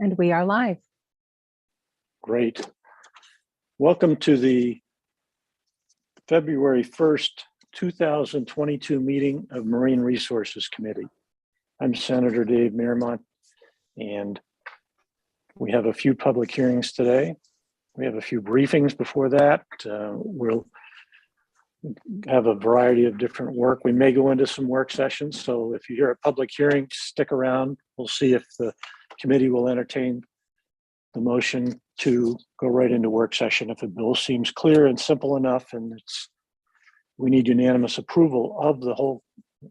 And we are live. Great. Welcome to the February 1st, 2022 meeting of Marine Resources Committee. I'm Senator Dave Mehrmont, and we have a few public hearings today. We have a few briefings before that. We'll have a variety of different work. We may go into some work sessions, so if you hear a public hearing, stick around. We'll see if the committee will entertain the motion to go right into work session if the bill seems clear and simple enough, and we need unanimous approval of the whole,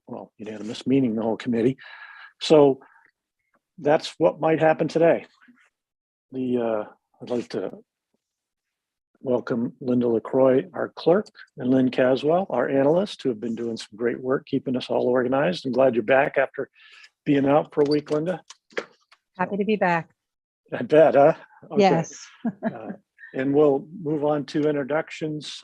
well, unanimous meaning the whole committee. So that's what might happen today. I'd like to welcome Linda LaCroix, our clerk, and Lynn Caswell, our analyst, who have been doing some great work keeping us all organized. I'm glad you're back after being out for a week, Linda. Happy to be back. I bet, huh? Okay. Yes. And we'll move on to introductions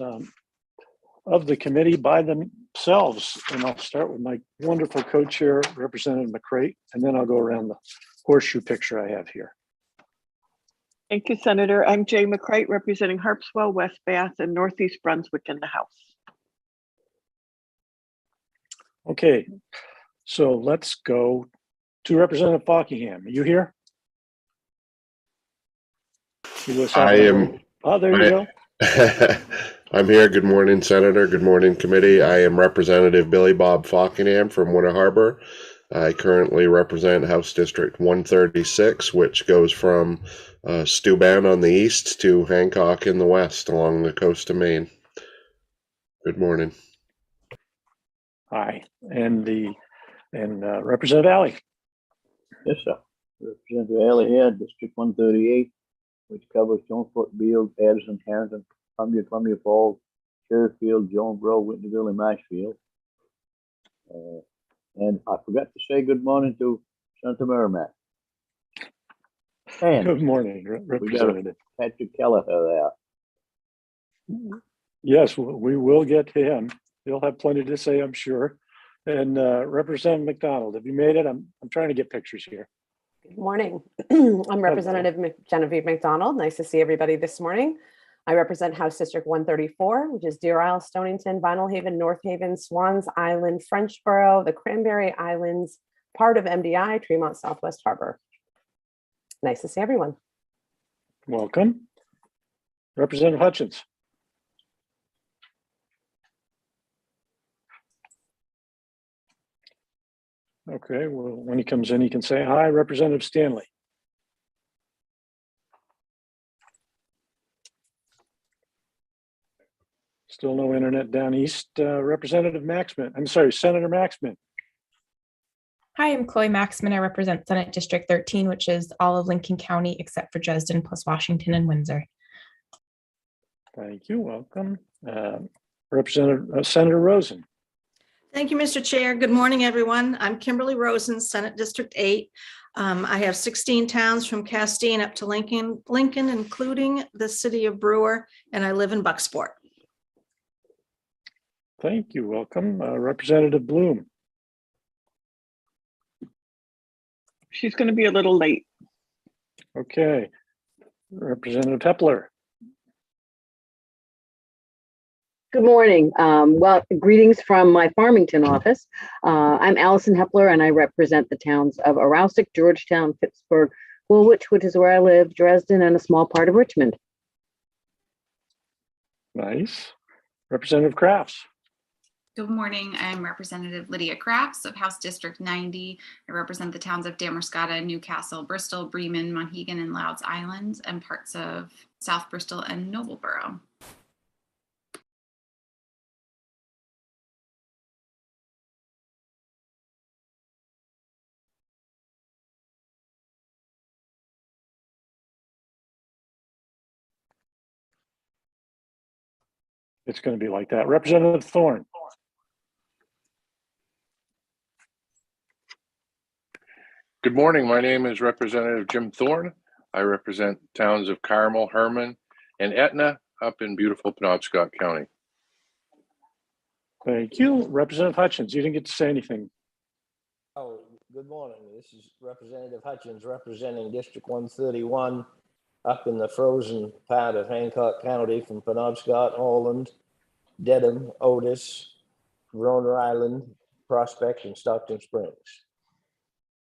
of the committee by themselves. And I'll start with my wonderful co-chair, Representative McCrate, and then I'll go around the horseshoe picture I have here. Thank you, Senator. I'm Jay McCrate, representing Harpswell, West Bath, and Northeast Brunswick in the House. Okay, so let's go to Representative Fockingham. Are you here? I am. Oh, there you go. I'm here. Good morning, Senator. Good morning, committee. I am Representative Billy Bob Fockingham from Winter Harbor. I currently represent House District 136, which goes from Steuben on the east to Hancock in the west along the coast of Maine. Good morning. Hi, and Representative Alley. Yes, sir. Representative Alley here, District 138, which covers Jonesfort, Beal, Addison, Harrington, Columbia Falls, Cherryfield, Jonesboro, Whitneyville, and Marshfield. And I forgot to say good morning to Senator Merrimack. And Good morning, Representative. Patrick Kelleher there. Yes, we will get to him. He'll have plenty to say, I'm sure. And Representative McDonald, have you made it? I'm trying to get pictures here. Good morning. I'm Representative Genevieve McDonald. Nice to see everybody this morning. I represent House District 134, which is Deer Isle, Stonington, Vinyl Haven, North Haven, Swans Island, Frenchboro, the Cranberry Islands, part of MDI, Tremont Southwest Harbor. Nice to see everyone. Welcome. Representative Hutchins. Okay, well, when he comes in, he can say hi. Representative Stanley. Still no internet down east. Representative Maxman. I'm sorry, Senator Maxman. Hi, I'm Chloe Maxman. I represent Senate District 13, which is all of Lincoln County except for Dresden plus Washington and Windsor. Thank you. Welcome. Representative Senator Rosen. Thank you, Mr. Chair. Good morning, everyone. I'm Kimberly Rosen, Senate District 8. I have 16 towns from Castine up to Lincoln, including the city of Brewer, and I live in Bucksport. Thank you. Welcome. Representative Bloom. She's going to be a little late. Okay. Representative Hepler. Good morning. Well, greetings from my Farmington office. I'm Allison Hepler, and I represent the towns of Aroustic, Georgetown, Pittsburgh, Woolwich, which is where I live, Dresden, and a small part of Richmond. Nice. Representative Crafts. Good morning. I'm Representative Lydia Crafts of House District 90. I represent the towns of Damascotta, Newcastle, Bristol, Bremen, Monhegan, and Louds Island, and parts of South Bristol and Noblesboro. It's going to be like that. Representative Thorne. Good morning. My name is Representative Jim Thorne. I represent towns of Carmel, Herman, and Etna up in beautiful Penobscot County. Thank you. Representative Hutchins, you didn't get to say anything. Oh, good morning. This is Representative Hutchins representing District 131 up in the frozen part of Hancock County from Penobscot, Holland, Dedham, Otis, Verona Island, Prospect, and Stockton Springs.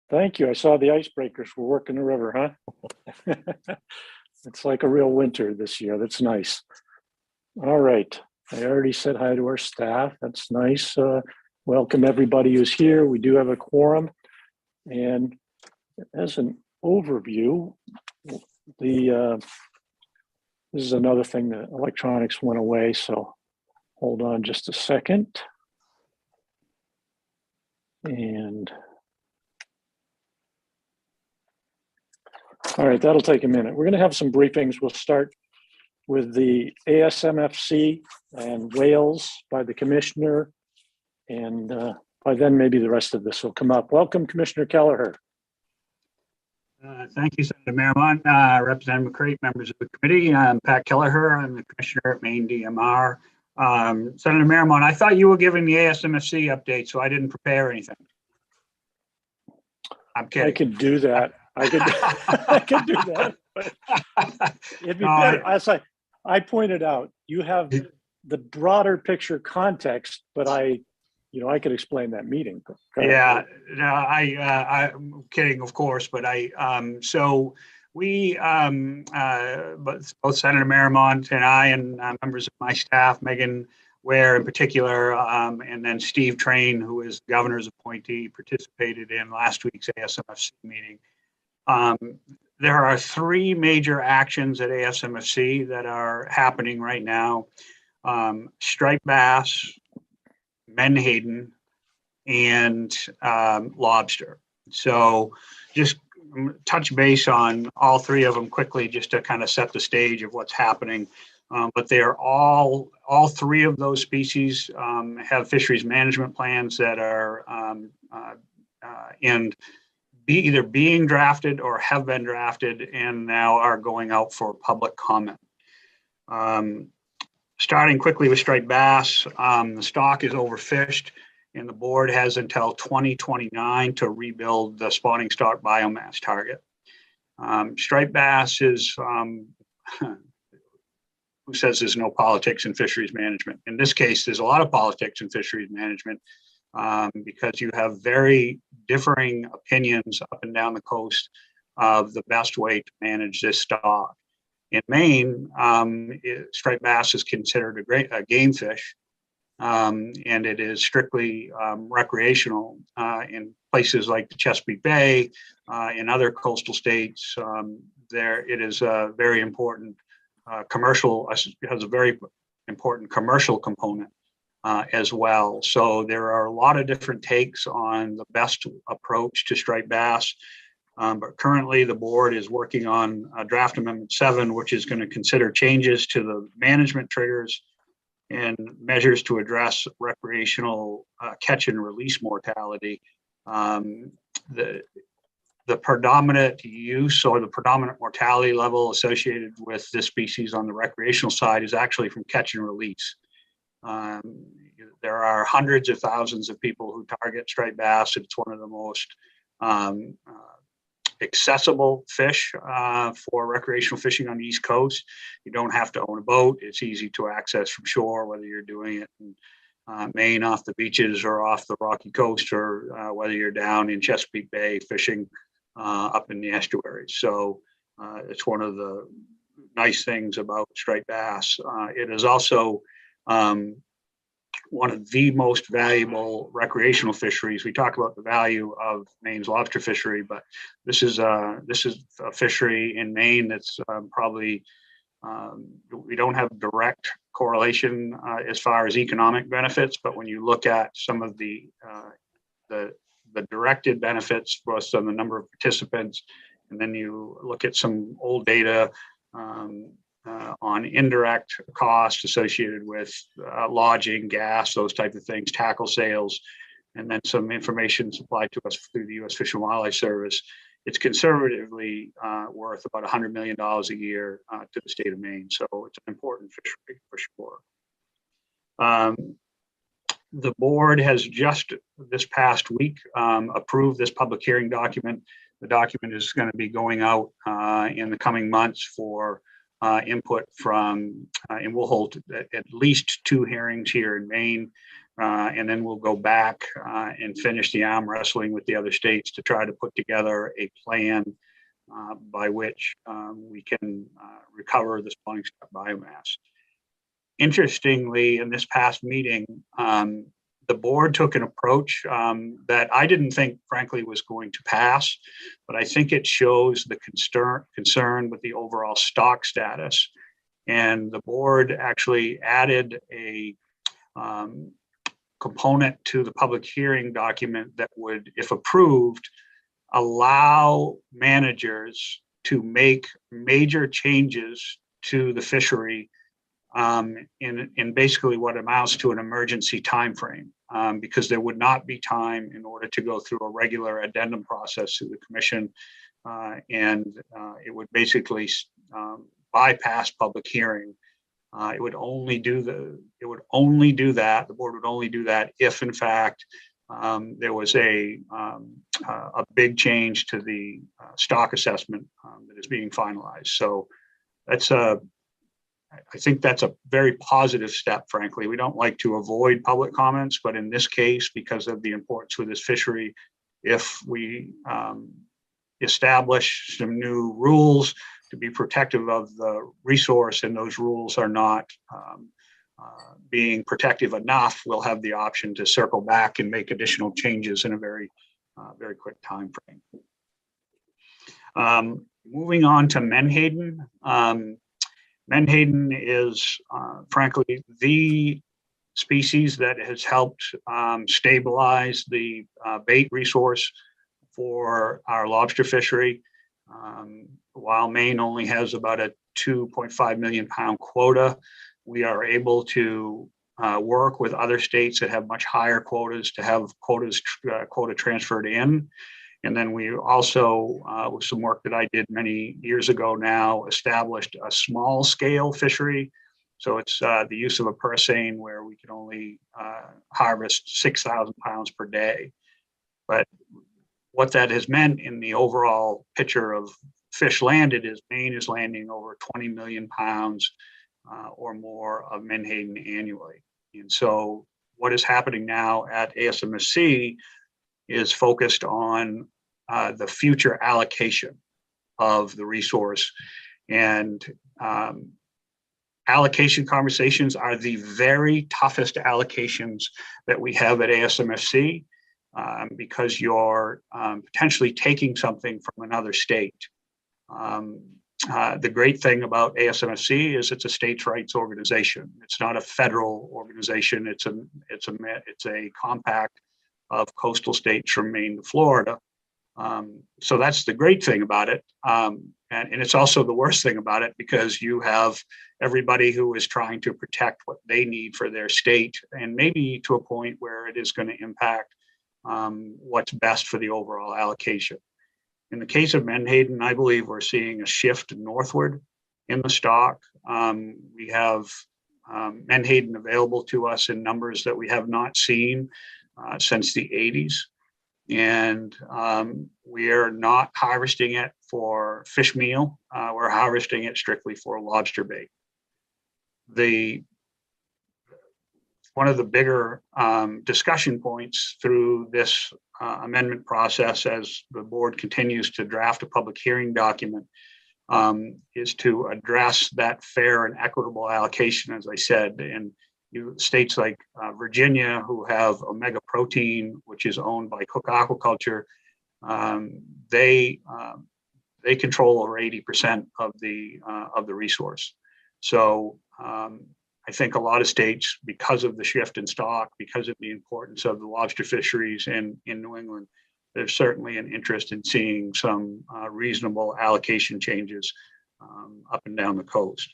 Thank you. I saw the icebreakers were working the river, huh? It's like a real winter this year. That's nice. All right. I already said hi to our staff. That's nice. Welcome everybody who's here. We do have a quorum. And as an overview, this is another thing that electronics went away. So hold on just a second. And all right, that'll take a minute. We're going to have some briefings. We'll start with the ASMFC and Wales by the commissioner. And by then, maybe the rest of this will come up. Welcome, Commissioner Kelleher. Thank you, Senator Merrimont, Representative McCreight, members of the committee. I'm Pat Kelleher. I'm the commissioner at Maine DMR. Senator Merrimont, I thought you were giving the ASMFC update, so I didn't prepare anything. I'm kidding. I could do that. I could do that. But it'd be better. As I pointed out, you have the broader picture context, but I could explain that meeting. Yeah, no, I'm kidding, of course, but so we, both Senator Merrimont and I and members of my staff, Megan Ware in particular, and then Steve Train, who is the governor's appointee, participated in last week's ASMFC meeting. There are three major actions at ASMFC that are happening right now. Striped bass, menhaden, and lobster. So just touch base on all three of them quickly just to kind of set the stage of what's happening. But they are all three of those species have fisheries management plans that are either being drafted or have been drafted and now are going out for public comment. Starting quickly with striped bass, the stock is overfished and the board has until 2029 to rebuild the spawning stock biomass target. Striped bass is, who says there's no politics in fisheries management? In this case, there's a lot of politics in fisheries management because you have very differing opinions up and down the coast of the best way to manage this stock. In Maine, striped bass is considered a game fish, and it is strictly recreational in places like the Chesapeake Bay, in other coastal states. It is a very important commercial, it has a very important commercial component as well. So there are a lot of different takes on the best approach to striped bass. But currently the board is working on draft amendment 7, which is going to consider changes to the management triggers and measures to address recreational catch and release mortality. The predominant use or the predominant mortality level associated with this species on the recreational side is actually from catch and release. There are hundreds of thousands of people who target striped bass. It's one of the most accessible fish for recreational fishing on the East Coast. You don't have to own a boat. It's easy to access from shore, whether you're doing it in Maine off the beaches or off the Rocky Coast, or whether you're down in Chesapeake Bay fishing up in the estuaries. So it's one of the nice things about striped bass. It is also one of the most valuable recreational fisheries. We talk about the value of Maine's lobster fishery, but this is a fishery in Maine that's probably, we don't have direct correlation as far as economic benefits, but when you look at some of the directed benefits, both on the number of participants, and then you look at some old data on indirect costs associated with lodging, gas, those type of things, tackle sales, and then some information supplied to us through the U.S. Fish and Wildlife Service. It's conservatively worth about $100 million a year to the state of Maine. So it's an important fishery for sure. The board has just this past week approved this public hearing document. The document is going to be going out in the coming months for input from, and we'll hold at least 2 hearings here in Maine. And then we'll go back and finish the arm wrestling with the other states to try to put together a plan by which we can recover the spawning stock biomass. Interestingly, in this past meeting, the board took an approach that I didn't think, frankly, was going to pass, but I think it shows the concern with the overall stock status. And the board actually added a component to the public hearing document that would, if approved, allow managers to make major changes to the fishery in basically what amounts to an emergency timeframe, because there would not be time in order to go through a regular addendum process through the commission, and it would basically bypass public hearing. It would only do that. The board would only do that if, in fact, there was a big change to the stock assessment that is being finalized. So that's I think that's a very positive step, frankly. We don't like to avoid public comments, but in this case, because of the importance of this fishery, if we establish some new rules to be protective of the resource and those rules are not being protective enough, we'll have the option to circle back and make additional changes in a very quick time frame. Moving on to Menhaden. Menhaden is frankly the species that has helped stabilize the bait resource for our lobster fishery. While Maine only has about a 2.5 million pound quota, we are able to work with other states that have much higher quotas to have quota transferred in. And then we also, with some work that I did many years ago now, established a small scale fishery. So it's the use of a purse seine where we can only harvest 6,000 pounds per day. But what that has meant in the overall picture of fish landed is Maine is landing over 20 million pounds or more of menhaden annually. And so what is happening now at ASMSC is focused on the future allocation of the resource. And allocation conversations are the very toughest allocations that we have at ASMSC because you're potentially taking something from another state. The great thing about ASMSC is it's a states' rights organization. It's not a federal organization. It's a compact of coastal states from Maine to Florida. So that's the great thing about it. And it's also the worst thing about it because you have everybody who is trying to protect what they need for their state and maybe to a point where it is going to impact what's best for the overall allocation. In the case of menhaden, I believe we're seeing a shift northward in the stock. We have menhaden available to us in numbers that we have not seen since the 80s. And we are not harvesting it for fish meal. We're harvesting it strictly for lobster bait. One of the bigger discussion points through this amendment process as the board continues to draft a public hearing document is to address that fair and equitable allocation, as I said. And states like Virginia, who have Omega Protein, which is owned by Cook Aquaculture, they control over 80% of the resource. So I think a lot of states, because of the shift in stock, because of the importance of the lobster fisheries in New England, there's certainly an interest in seeing some reasonable allocation changes up and down the coast.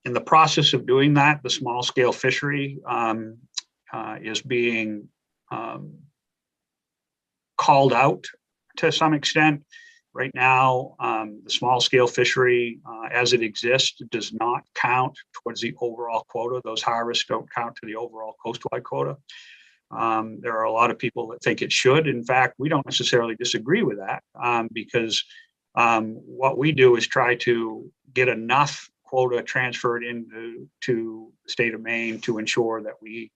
In the process of doing that, the small scale fishery is being called out to some extent. Right now, the small scale fishery as it exists does not count towards the overall quota. Those harvests don't count to the overall coastwide quota. There are a lot of people that think it should. In fact, we don't necessarily disagree with that because what we do is try to get enough quota transferred into the state of Maine to ensure that we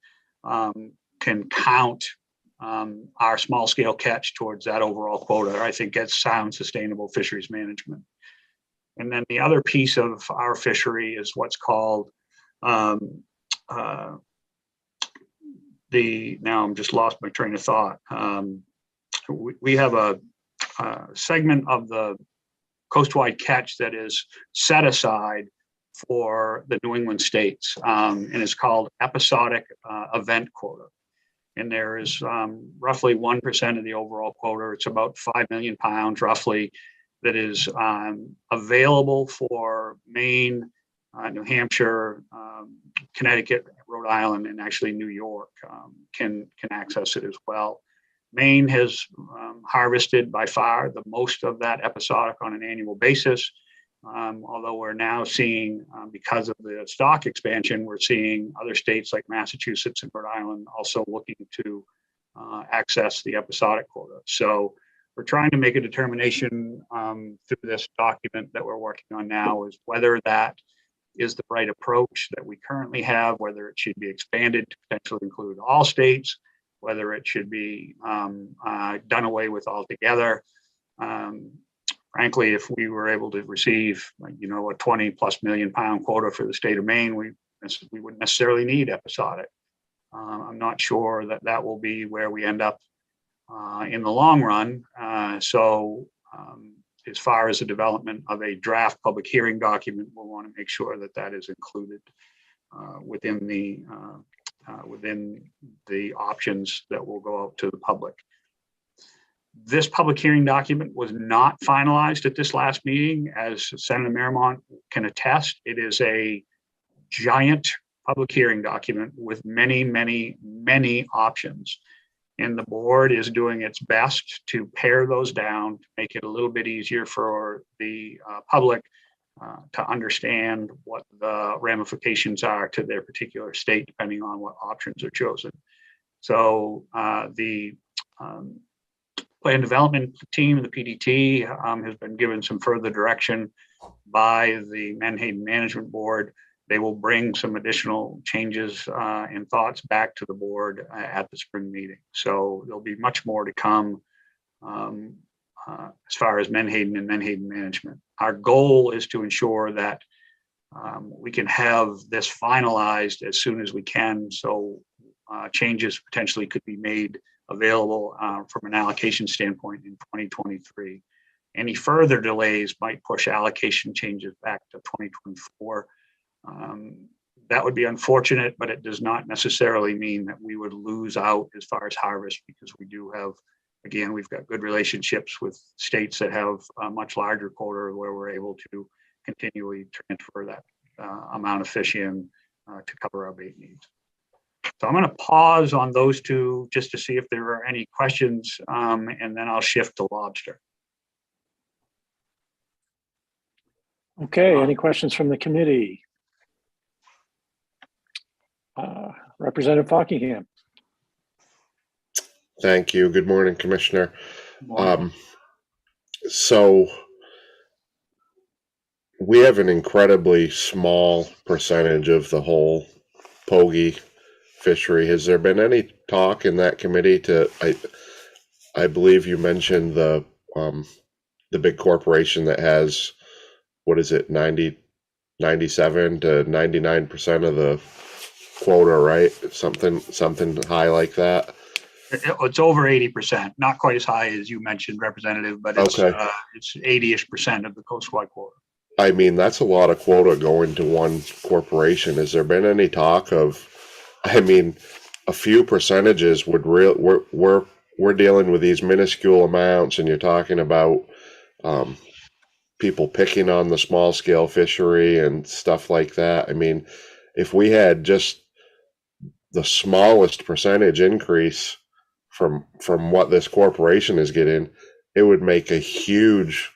can count our small scale catch towards that overall quota. I think that's sound, sustainable fisheries management. And then the other piece of our fishery is what's called now I'm just lost my train of thought. We have a segment of the coastwide catch that is set aside for the New England states, and it's called episodic event quota. And there is roughly 1% of the overall quota. It's about 5 million pounds roughly that is available for Maine, New Hampshire, Connecticut, Rhode Island, and actually New York can access it as well. Maine has harvested by far the most of that episodic on an annual basis. Although we're now seeing, because of the stock expansion, we're seeing other states like Massachusetts and Rhode Island also looking to access the episodic quota. So we're trying to make a determination through this document that we're working on now is whether that is the right approach that we currently have, whether it should be expanded to potentially include all states, whether it should be done away with altogether. Frankly, if we were able to receive, a 20+ million pound quota for the state of Maine, we wouldn't necessarily need episodic. I'm not sure that will be where we end up in the long run. So as far as the development of a draft public hearing document, we'll want to make sure that that is included within the options that will go out to the public. This public hearing document was not finalized at this last meeting. As Senator Marymount can attest, it is a giant public hearing document with many, many, many options. And the board is doing its best to pare those down, to make it a little bit easier for the public to understand what the ramifications are to their particular state, depending on what options are chosen. So the plan development team, the PDT, has been given some further direction by the Menhaden Management Board. They will bring some additional changes and thoughts back to the board at the spring meeting. So there'll be much more to come as far as Menhaden and Menhaden management. Our goal is to ensure that we can have this finalized as soon as we can, so changes potentially could be made available from an allocation standpoint in 2023. Any further delays might push allocation changes back to 2024. That would be unfortunate, but it does not necessarily mean that we would lose out as far as harvest, because we do have, again, we've got good relationships with states that have a much larger quota where we're able to continually transfer that amount of fish in to cover our bait needs. So I'm going to pause on those two just to see if there are any questions, and then I'll shift to lobster. Okay, any questions from the committee? Representative Fockingham. Thank you. Good morning, Commissioner. So we have an incredibly small percentage of the whole Pogie fishery. Has there been any talk in that committee to, I believe you mentioned the big corporation that has, what is it, 97 to 99% of the quota, right? Something high like that. It's over 80%, not quite as high as you mentioned, Representative, but it's Okay. It's 80-ish% of the coastwide quota. I mean, that's a lot of quota going to one corporation. Has there been any talk of, I mean, a few percentages would we're dealing with these minuscule amounts, and you're talking about people picking on the small scale fishery and stuff like that. I mean, if we had just the smallest percentage increase from what this corporation is getting, it would make a huge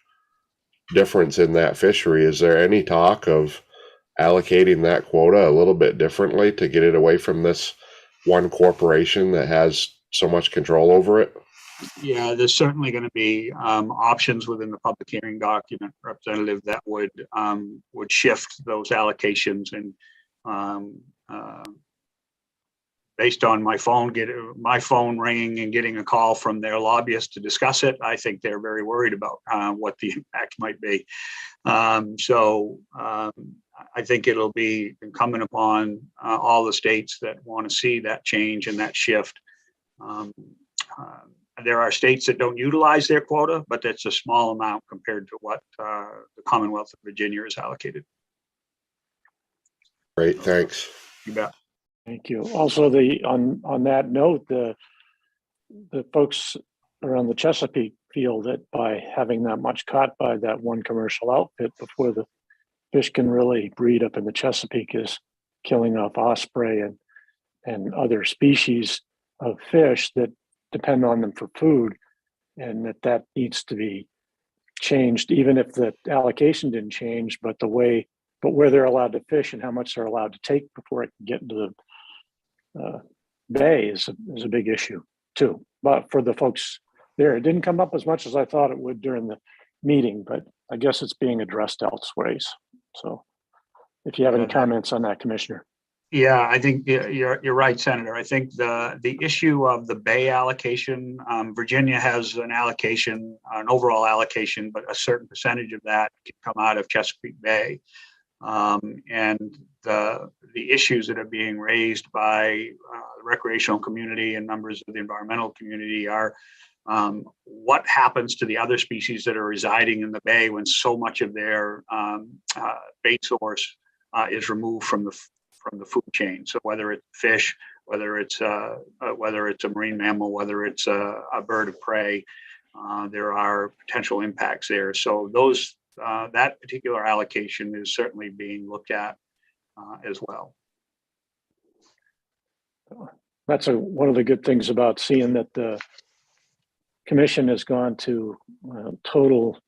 difference in that fishery. Is there any talk of allocating that quota a little bit differently to get it away from this one corporation that has so much control over it? Yeah, there's certainly going to be options within the public hearing document, Representative, that would shift those allocations. And based on my phone ringing and getting a call from their lobbyist to discuss it, I think they're very worried about what the impact might be. I think it'll be incumbent upon all the states that want to see that change and that shift. There are states that don't utilize their quota, but that's a small amount compared to what the Commonwealth of Virginia is allocated. Great, thanks. You bet. Thank you. Also, on that note, the folks around the Chesapeake feel that by having that much caught by that one commercial outfit before the fish can really breed up in the Chesapeake is killing off osprey and other species of fish that depend on them for food, and that needs to be changed, even if the allocation didn't change, but where they're allowed to fish and how much they're allowed to take before it can get into the bay is a big issue too. But for the folks there, it didn't come up as much as I thought it would during the meeting, but I guess it's being addressed elsewhere. So if you have any comments on that, Commissioner. Yeah, I think you're right, Senator. I think the issue of the bay allocation, Virginia has an allocation, an overall allocation, but a certain percentage of that can come out of Chesapeake Bay. And the issues that are being raised by the recreational community and members of the environmental community are what happens to the other species that are residing in the bay when so much of their bait source is removed from the food chain. So whether it's fish, whether it's a marine mammal, whether it's a bird of prey, there are potential impacts there. So that particular allocation is certainly being looked at as well. That's one of the good things about seeing that the commission has gone to total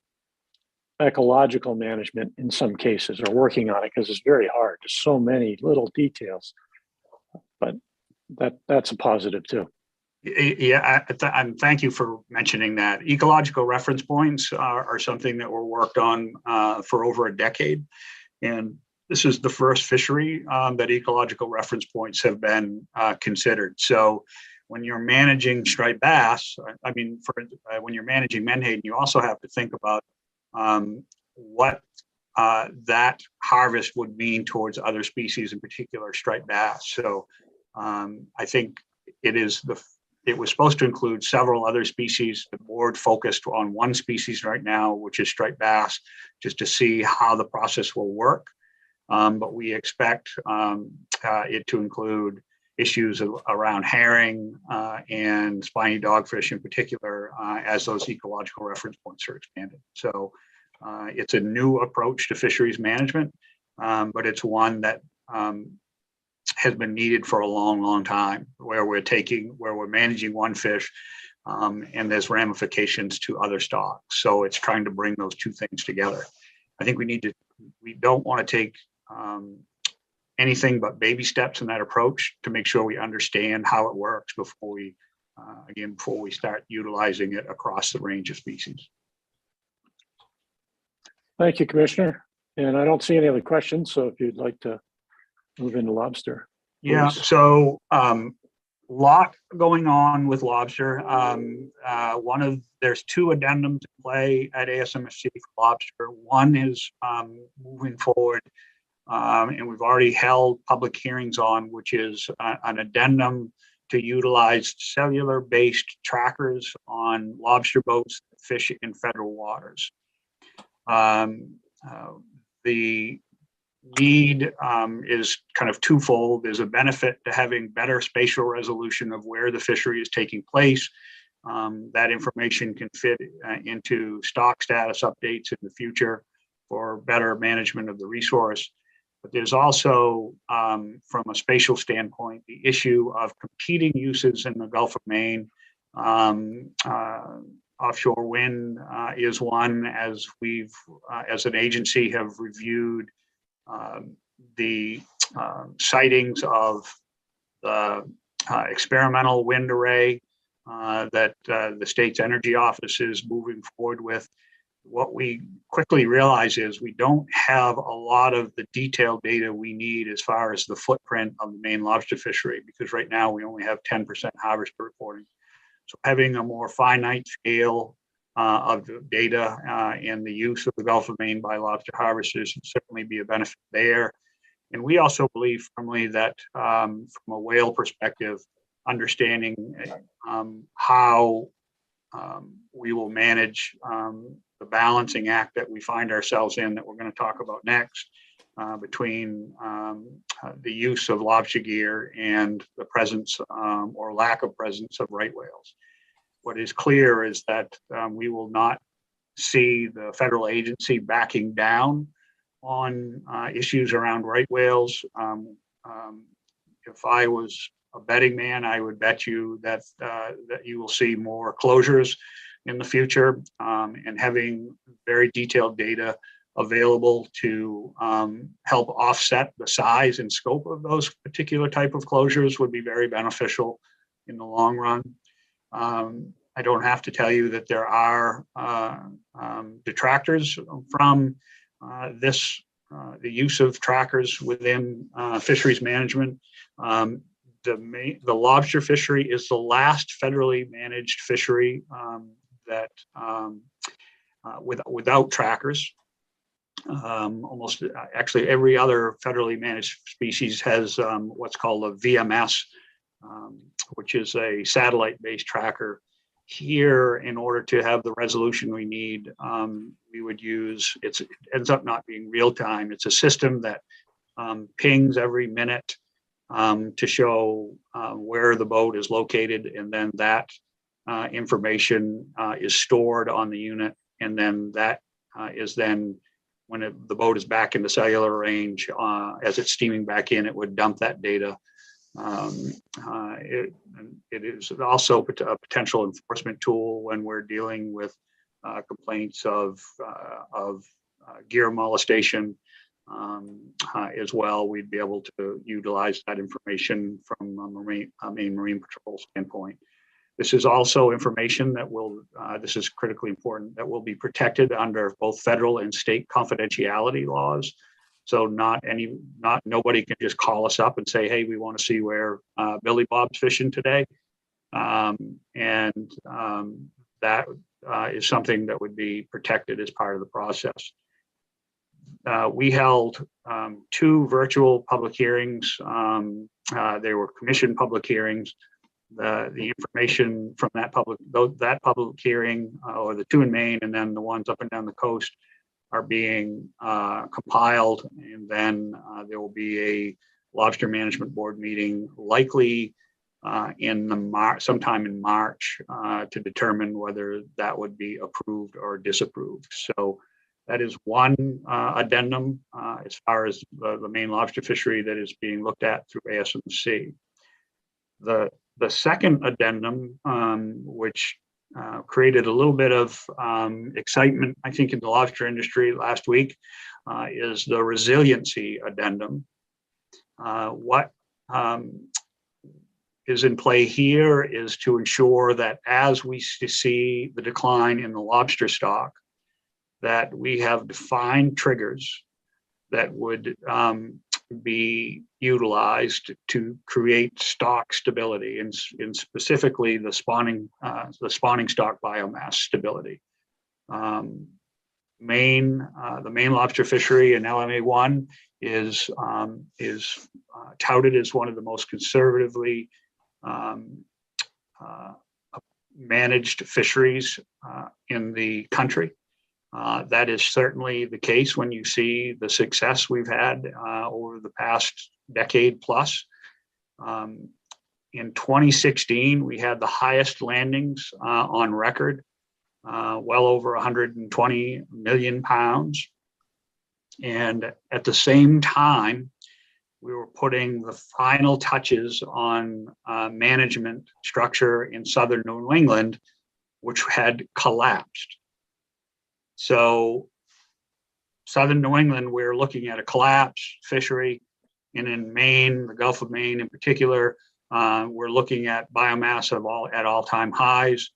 ecological management in some cases, or working on it, because it's very hard. There's so many little details, but that's a positive too. Yeah, and thank you for mentioning that. Ecological reference points are something that were worked on for over a decade, and this is the first fishery that ecological reference points have been considered. So when you're managing striped bass, when you're managing menhaden, you also have to think about what that harvest would mean towards other species, in particular striped bass. So I think it was supposed to include several other species. The board focused on one species right now, which is striped bass, just to see how the process will work. But we expect it to include issues around herring and spiny dogfish in particular as those ecological reference points are expanded. So it's a new approach to fisheries management, but it's one that has been needed for a long, long time, where we're managing one fish and there's ramifications to other stocks. So it's trying to bring those two things together. I think we don't want to take anything but baby steps in that approach to make sure we understand how it works before we start utilizing it across the range of species. Thank you, Commissioner. And I don't see any other questions. So if you'd like to move into lobster. Yeah, so lot going on with lobster. There's two addendums in play at ASMSC for lobster. One is moving forward, and we've already held public hearings on, which is an addendum to utilize cellular-based trackers on lobster boats that fish in federal waters. The need is kind of twofold. There's a benefit to having better spatial resolution of where the fishery is taking place. That information can fit into stock status updates in the future for better management of the resource. But there's also, from a spatial standpoint, the issue of competing uses in the Gulf of Maine offshore wind is one, as we've, as an agency, have reviewed the sightings of the experimental wind array that the state's energy office is moving forward with. What we quickly realize is we don't have a lot of the detailed data we need as far as the footprint of the Maine lobster fishery, because right now we only have 10% harvest reporting. So having a more finite scale of the data and the use of the Gulf of Maine by lobster harvesters would certainly be a benefit there. And we also believe firmly that from a whale perspective, understanding how we will manage the balancing act that we find ourselves in, that we're going to talk about next, between the use of lobster gear and the presence or lack of presence of right whales. What is clear is that we will not see the federal agency backing down on issues around right whales. If I was a betting man, I would bet you that that you will see more closures in the future, and having very detailed data available to help offset the size and scope of those particular type of closures would be very beneficial in the long run. I don't have to tell you that there are detractors from this, the use of trackers within fisheries management. The lobster fishery is the last federally managed fishery that without trackers. Almost actually every other federally managed species has what's called a VMS, which is a satellite-based tracker. Here, in order to have the resolution we need, we would use, it ends up not being real time. It's a system that pings every minute to show where the boat is located, and then that information is stored on the unit, and then that is then, when the boat is back in the cellular range, as it's steaming back in, it would dump that data. It is also a potential enforcement tool when we're dealing with complaints of gear molestation. As well, we'd be able to utilize that information from a Maine Marine Patrol standpoint. This is also information that will, this is critically important, that will be protected under both federal and state confidentiality laws. So nobody can just call us up and say, hey, we want to see where Billy Bob's fishing today. That is something that would be protected as part of the process. We held 2 virtual public hearings. They were commission public hearings. The information from that public hearing, or the 2 in Maine, and then the ones up and down the coast, are being compiled, and then there will be a lobster management board meeting, likely sometime in March, to determine whether that would be approved or disapproved. So that is one addendum as far as the Maine lobster fishery that is being looked at through ASMC. The second addendum, which created a little bit of excitement, I think, in the lobster industry last week, is the resiliency addendum. What is in play here is to ensure that as we see the decline in the lobster stock, that we have defined triggers that would be utilized to create stock stability, and specifically the spawning stock biomass stability. The Maine lobster fishery in LMA1 is touted as one of the most conservatively managed fisheries in the country. That is certainly the case when you see the success we've had over the past decade plus. In 2016, we had the highest landings on record, well over 120 million pounds. And at the same time, we were putting the final touches on management structure in southern New England, which had collapsed. So southern New England, we're looking at a collapsed fishery. And in Maine, the Gulf of Maine in particular, we're looking at biomass at all-time highs.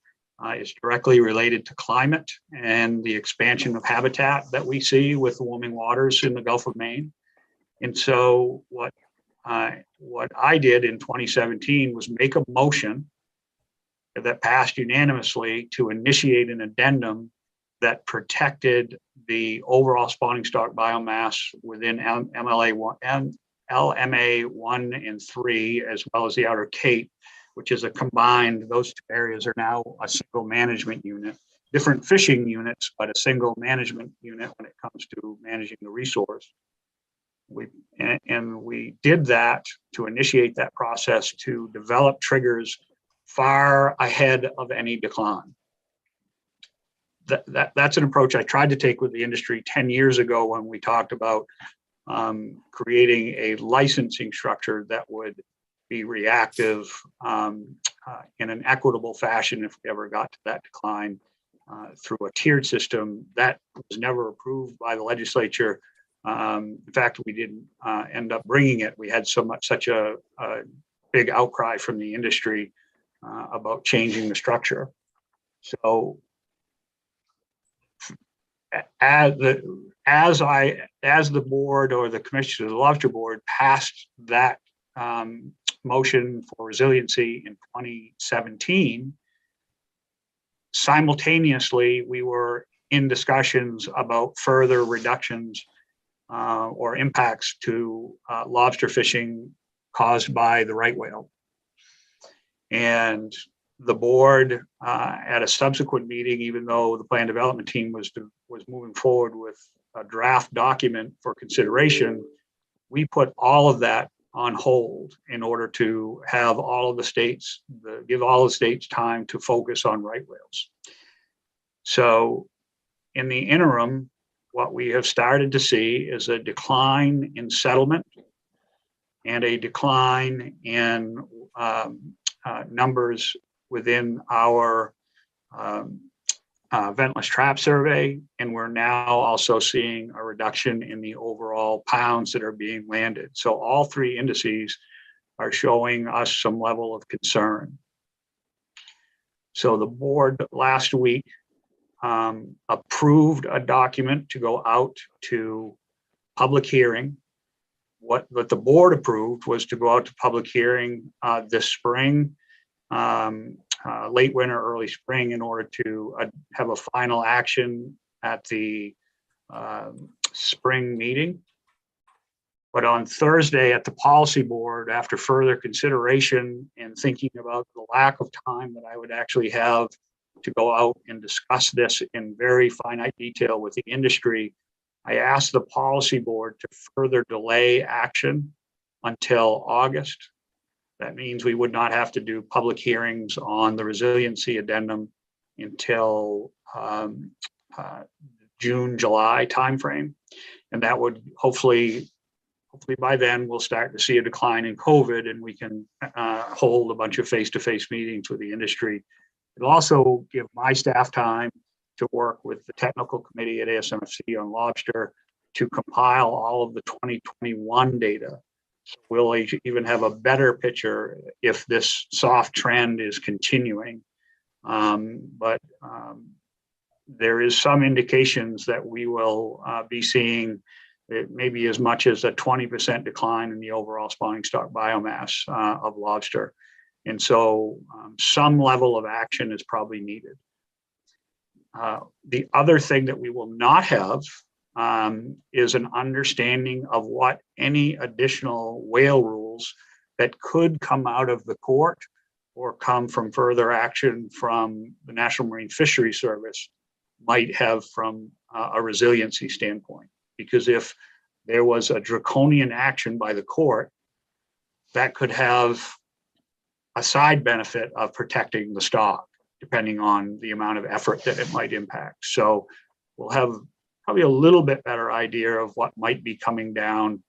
It's directly related to climate and the expansion of habitat that we see with the warming waters in the Gulf of Maine. And so what I did in 2017 was make a motion that passed unanimously to initiate an addendum that protected the overall spawning stock biomass within LMA 1 and 3, as well as the Outer Cape, which is a combined, those two areas are now a single management unit, different fishing units, but a single management unit when it comes to managing the resource. We did that to initiate that process to develop triggers far ahead of any decline. That's an approach I tried to take with the industry 10 years ago when we talked about creating a licensing structure that would be reactive in an equitable fashion if we ever got to that decline through a tiered system. That was never approved by the legislature. In fact, we didn't end up bringing it. We had such a big outcry from the industry about changing the structure. So as the board or the commission of the lobster board passed that motion for resiliency in 2017, simultaneously we were in discussions about further reductions or impacts to lobster fishing caused by the right whale. And the board at a subsequent meeting, even though the plan development team was moving forward with a draft document for consideration, we put all of that on hold in order to have all of the states, give all the states time to focus on right whales. So in the interim, what we have started to see is a decline in settlement and a decline in numbers within our ventless trap survey, and we're now also seeing a reduction in the overall pounds that are being landed. So all three indices are showing us some level of concern. So the board last week approved a document to go out to public hearing. What the board approved was to go out to public hearing this spring, late winter, early spring, in order to have a final action at the spring meeting. But on Thursday at the policy board, after further consideration and thinking about the lack of time that I would actually have to go out and discuss this in very finite detail with the industry, I asked the policy board to further delay action until August. That means we would not have to do public hearings on the resiliency addendum until June, July timeframe. And that would hopefully by then we'll start to see a decline in COVID and we can hold a bunch of face-to-face meetings with the industry. It'll also give my staff time to work with the technical committee at ASMFC on lobster to compile all of the 2021 data. So we'll even have a better picture if this soft trend is continuing. But there is some indications that we will be seeing maybe as much as a 20% decline in the overall spawning stock biomass of lobster. And so some level of action is probably needed. The other thing that we will not have is an understanding of what any additional whale rules that could come out of the court or come from further action from the National Marine Fisheries Service might have from a resiliency standpoint. Because if there was a draconian action by the court, that could have a side benefit of protecting the stock, depending on the amount of effort that it might impact. So we'll have probably a little bit better idea of what might be coming down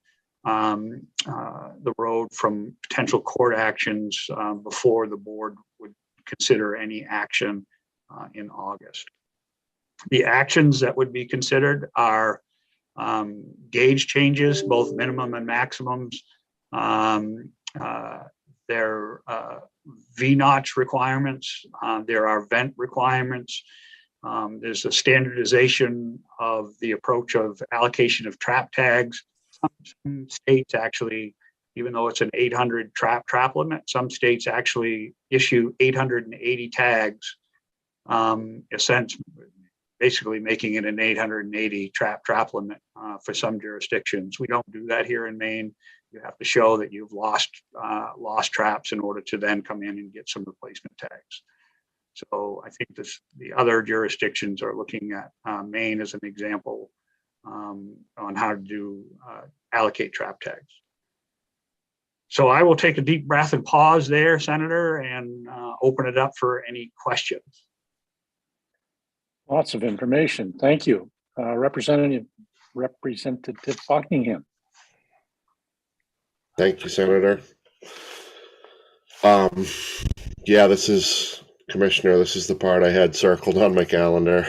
the road from potential court actions before the board would consider any action in August. The actions that would be considered are gauge changes, both minimum and maximums. There are V-notch requirements. There are vent requirements. There's a standardization of the approach of allocation of trap tags. Some states actually, even though it's an 800 trap limit, some states actually issue 880 tags, basically making it an 880 trap limit for some jurisdictions. We don't do that here in Maine. You have to show that you've lost traps in order to then come in and get some replacement tags. So I think the other jurisdictions are looking at Maine as an example on how to allocate trap tags. So I will take a deep breath and pause there, Senator, and open it up for any questions. Lots of information. Thank you. Representative Buckingham. Thank you, Senator. Yeah, this is, Commissioner, this is the part I had circled on my calendar.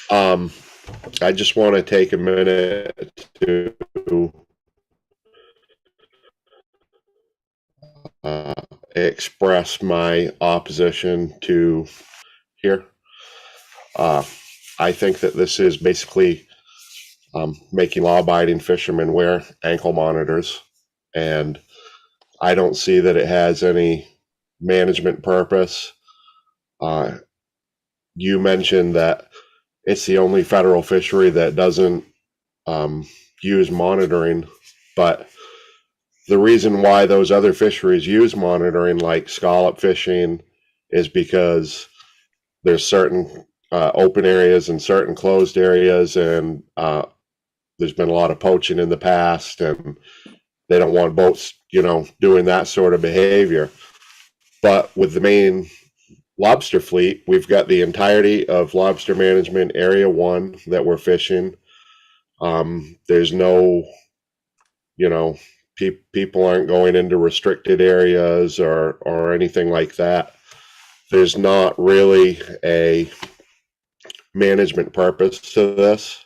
I just want to take a minute to express my opposition to here. I think that this is basically making law-abiding fishermen wear ankle monitors, and I don't see that it has any management purpose. You mentioned that it's the only federal fishery that doesn't use monitoring, but the reason why those other fisheries use monitoring, like scallop fishing, is because there's certain open areas and certain closed areas, and there's been a lot of poaching in the past, and they don't want boats, doing that sort of behavior. But with the Maine lobster fleet, we've got the entirety of Lobster Management Area 1 that we're fishing. There's no, people aren't going into restricted areas or anything like that. There's not really a management purpose to this.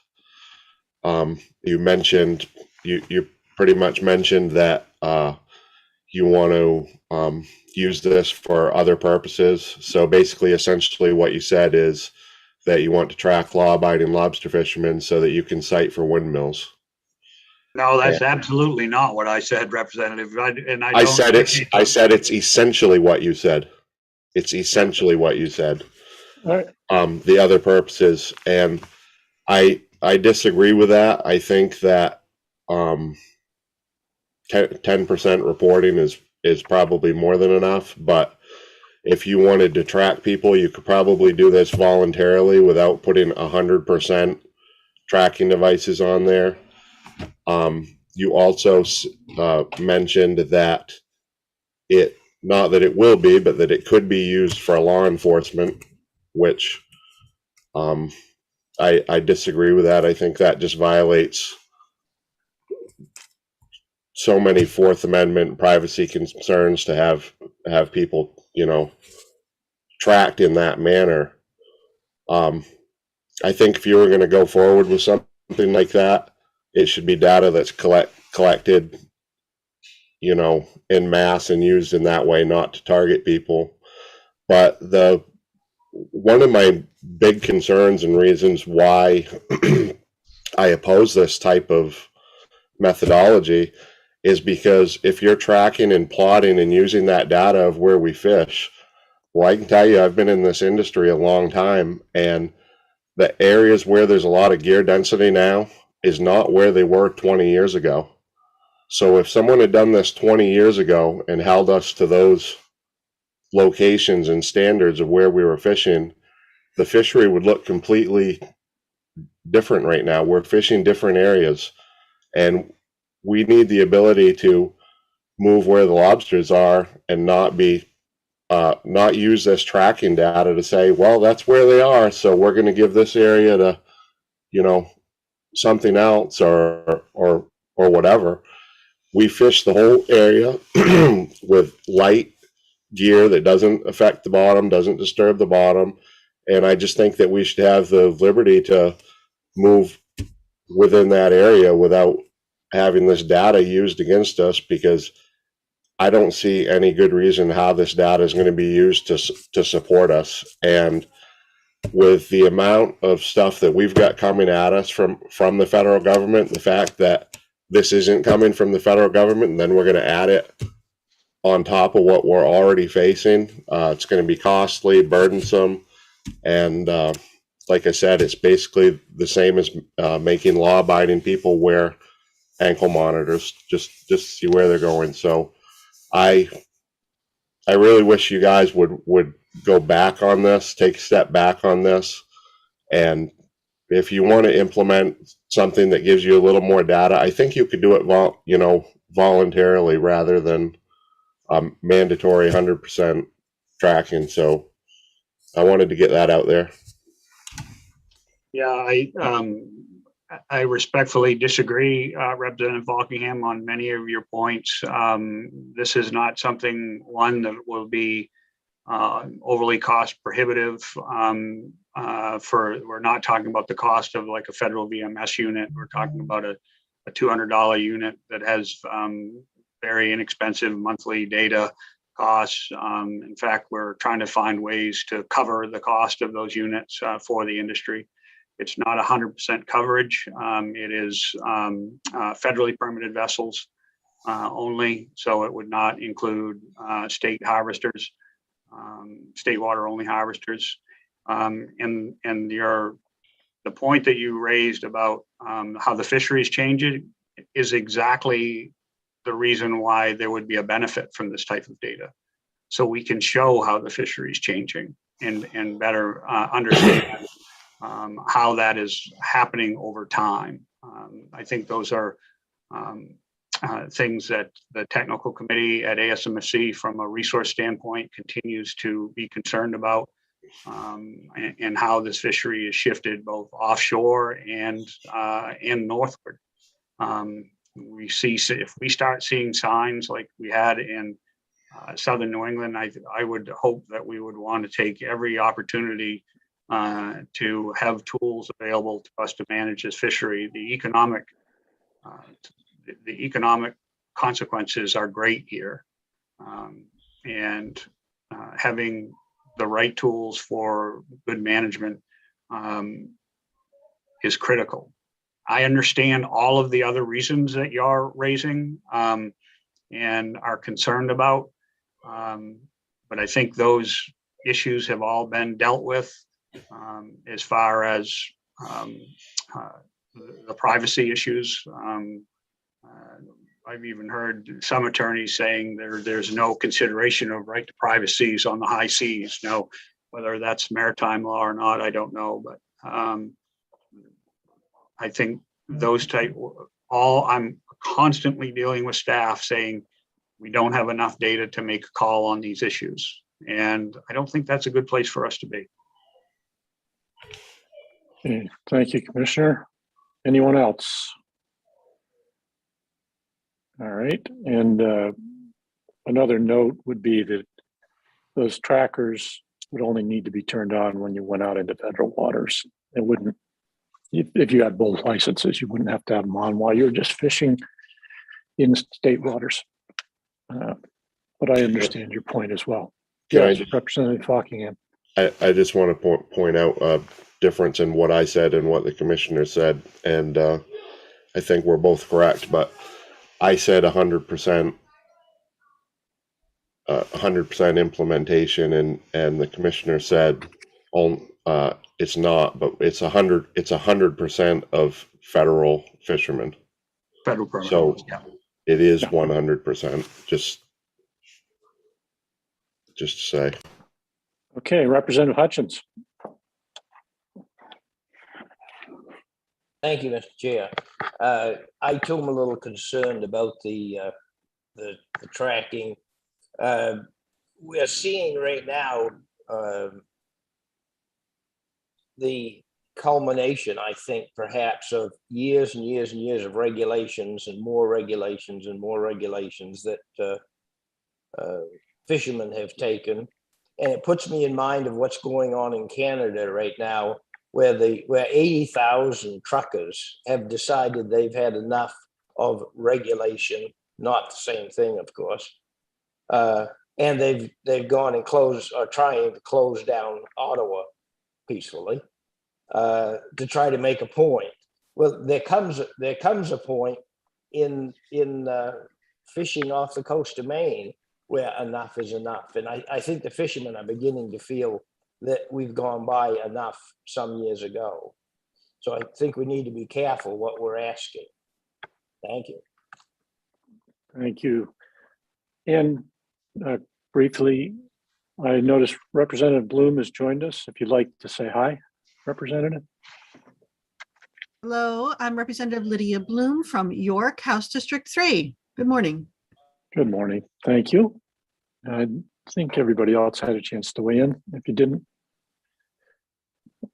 You pretty much mentioned that you want to use this for other purposes. So basically, essentially what you said is that you want to track law-abiding lobster fishermen so that you can cite for windmills. No, that's absolutely not what I said, Representative. I said it's essentially what you said. It's essentially what you said. All right. The other purposes, and I disagree with that. I think that 10% reporting is probably more than enough, but if you wanted to track people, you could probably do this voluntarily without putting 100% tracking devices on there. You also mentioned that not that it will be, but that it could be used for law enforcement, which I disagree with that. I think that just violates so many Fourth Amendment privacy concerns to have people, tracked in that manner. I think if you were going to go forward with something like that, it should be data that's collected, in mass and used in that way, not to target people. But one of my big concerns and reasons why I oppose this type of methodology is because if you're tracking and plotting and using that data of where we fish, well, I can tell you, I've been in this industry a long time, and the areas where there's a lot of gear density now is not where they were 20 years ago. So if someone had done this 20 years ago and held us to those locations and standards of where we were fishing, the fishery would look completely different right now. We're fishing different areas, and we need the ability to move where the lobsters are and not use this tracking data to say, well, that's where they are, so we're going to give this area to, something else or whatever. We fish the whole area with light gear that doesn't affect the bottom, doesn't disturb the bottom. And I just think that we should have the liberty to move within that area without having this data used against us, because I don't see any good reason how this data is going to be used to support us. And with the amount of stuff that we've got coming at us from the federal government, the fact that this isn't coming from the federal government, and then we're going to add it on top of what we're already facing, it's going to be costly, burdensome, and like I said, it's basically the same as making law-abiding people wear ankle monitors just to see where they're going. So I really wish you guys would go back on this, take a step back on this, and if you want to implement something that gives you a little more data, I think you could do it voluntarily rather than mandatory 100% tracking. So I wanted to get that out there. Yeah, I respectfully disagree, Representative Buckingham, on many of your points. This is not something, one, that will be overly cost prohibitive. We're not talking about the cost of like a federal VMS unit. We're talking about a $200 unit that has very inexpensive monthly data costs. In fact, we're trying to find ways to cover the cost of those units for the industry. It's not 100% coverage. It is federally permitted vessels only, so it would not include state harvesters, state water only harvesters. And the point that you raised about how the fisheries change it is exactly the reason why there would be a benefit from this type of data. So we can show how the fishery is changing and better understand how that is happening over time. I think those are things that the technical committee at ASMSC from a resource standpoint continues to be concerned about, and how this fishery is shifted both offshore and northward. We see, if we start seeing signs like we had in southern New England, I would hope that we would want to take every opportunity to have tools available to us to manage this fishery. The economic consequences are great here, and having the right tools for good management is critical. I understand all of the other reasons that you're raising and are concerned about, but I think those issues have all been dealt with as far as the privacy issues. I've even heard some attorneys saying there's no consideration of right to privacies on the high seas. Now, whether that's maritime law or not, I don't know, but I think I'm constantly dealing with staff saying we don't have enough data to make a call on these issues. And I don't think that's a good place for us to be. Okay, thank you, Commissioner. Anyone else? All right, and another note would be that those trackers would only need to be turned on when you went out into federal waters. It wouldn't, if you had both licenses, you wouldn't have to have them on while you're just fishing in state waters. But I understand your point as well. Yes, Representative Buckingham. I just want to point out a difference in what I said and what the commissioner said, and I think we're both correct, but I said 100% implementation, and the commissioner said it's not, but it's 100% of federal fishermen. Federal permit. So yeah. It is 100%. Just to say. Okay, Representative Hutchins. Thank you, Mr. Chair. I too am a little concerned about the tracking. We're seeing right now the culmination, I think, perhaps of years and years and years of regulations and more regulations and more regulations that fishermen have taken. And it puts me in mind of what's going on in Canada right now, where 80,000 truckers have decided they've had enough of regulation, not the same thing, of course. And they've gone and are trying to close down Ottawa peacefully to try to make a point. Well, there comes a point in fishing off the coast of Maine where enough is enough. And I think the fishermen are beginning to feel that we've gone by enough some years ago. So I think we need to be careful what we're asking. Thank you. Thank you. And briefly, I noticed Representative Bloom has joined us. If you'd like to say hi, Representative. Hello, I'm Representative Lydia Bloom from York, House District 3. Good morning. Good morning. Thank you. I think everybody else had a chance to weigh in. If you didn't,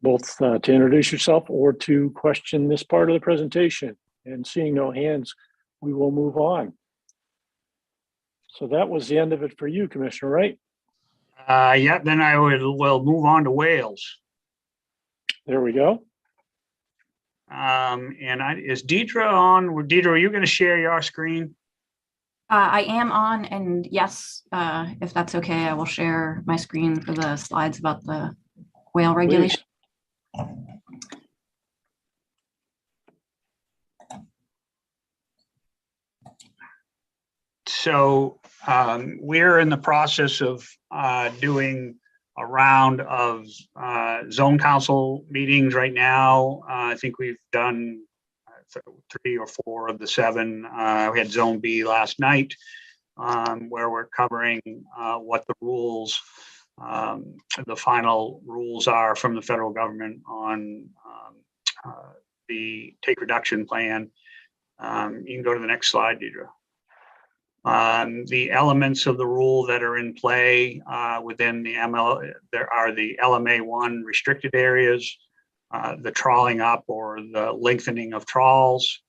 both to introduce yourself or to question this part of the presentation. And seeing no hands, we will move on. So that was the end of it for you, Commissioner, right? Yeah, then will move on to Wales. There we go. Is Deidre on? Deidre, are you going to share your screen? I am on, and yes, if that's okay, I will share my screen for the slides about the whale regulation. So we're in the process of doing a round of zone council meetings right now. I think we've done 3 or 4 of the 7. We had Zone B last night, where we're covering what the rules, the final rules are from the federal government on the take reduction plan. You can go to the next slide, Deidre. The elements of the rule that are in play within the there are the LMA1 restricted areas, the trawling up or the lengthening of trawls,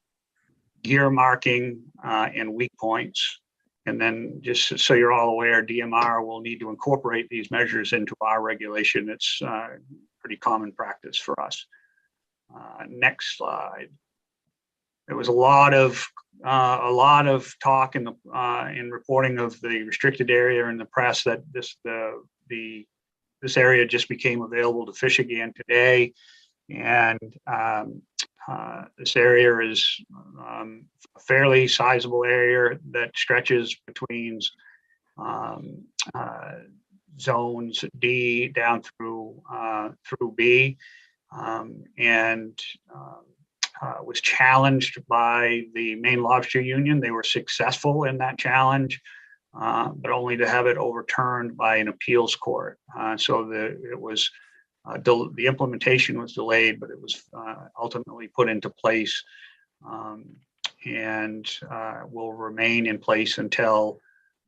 gear marking, and weak points. And then just so you're all aware, DMR will need to incorporate these measures into our regulation. It's pretty common practice for us. Next slide. There was a lot of talk in reporting of the restricted area in the press that this area just became available to fish again today, and this area is a fairly sizable area that stretches between zones D down through B, and was challenged by the Maine Lobster Union. They were successful in that challenge, but only to have it overturned by an appeals court. So the implementation was delayed, but it was ultimately put into place, and will remain in place until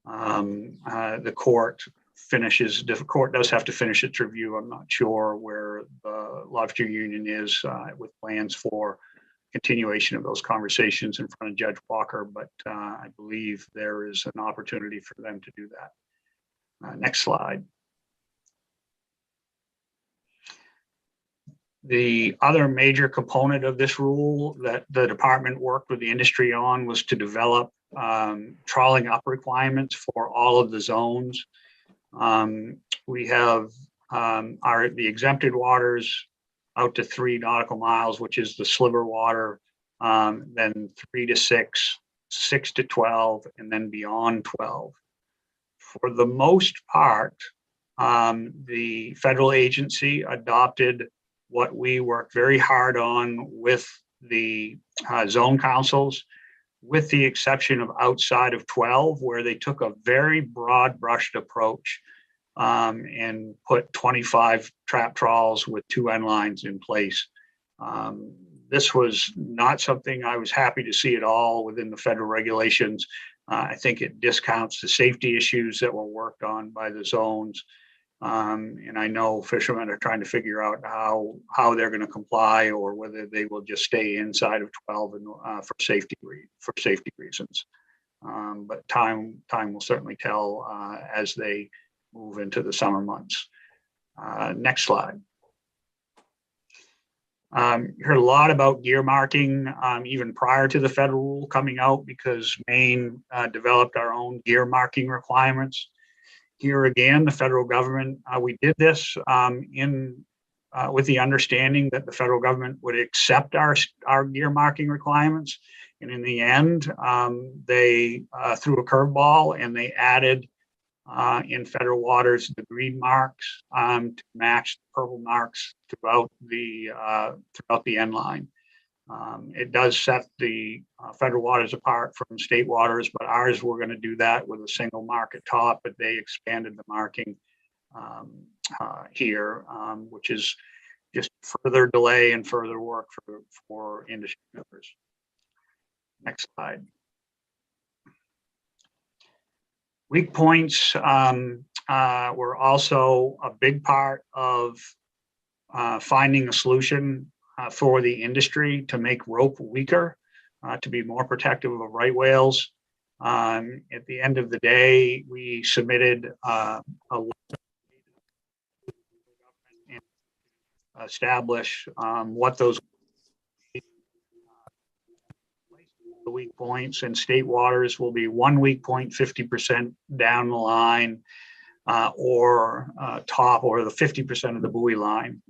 the court finishes. The court does have to finish its review. I'm not sure where the Lobster Union is with plans for continuation of those conversations in front of Judge Walker, but I believe there is an opportunity for them to do that. Next slide. The other major component of this rule that the department worked with the industry on was to develop trawling up requirements for all of the zones. We have the exempted waters out to 3 nautical miles, which is the sliver water, then 3 to 6, 6 to 12, and then beyond 12. For the most part, the federal agency adopted what we worked very hard on with the zone councils, with the exception of outside of 12, where they took a very broad brushed approach and put 25 trap trawls with 2 end lines in place. This was not something I was happy to see at all within the federal regulations. I think it discounts the safety issues that were worked on by the zones. And I know fishermen are trying to figure out how they're going to comply, or whether they will just stay inside of 12 and, for safety reasons. But time will certainly tell as they move into the summer months. Next slide. You heard a lot about gear marking even prior to the federal rule coming out, because Maine developed our own gear marking requirements. Here again, the federal government, we did this with the understanding that the federal government would accept our gear marking requirements. And in the end, they threw a curveball and they added in federal waters the green marks to match the purple marks throughout the end line. It does set the federal waters apart from state waters, but ours, we're going to do that with a single mark at top, but they expanded the marking here, which is just further delay and further work for industry members. Next slide. Weak points were also a big part of finding a solution for the industry to make rope weaker, to be more protective of right whales. At the end of the day, we submitted a establish what those weak points, and state waters will be 1 weak point 50% down the line or top, or the 50% of the buoy line.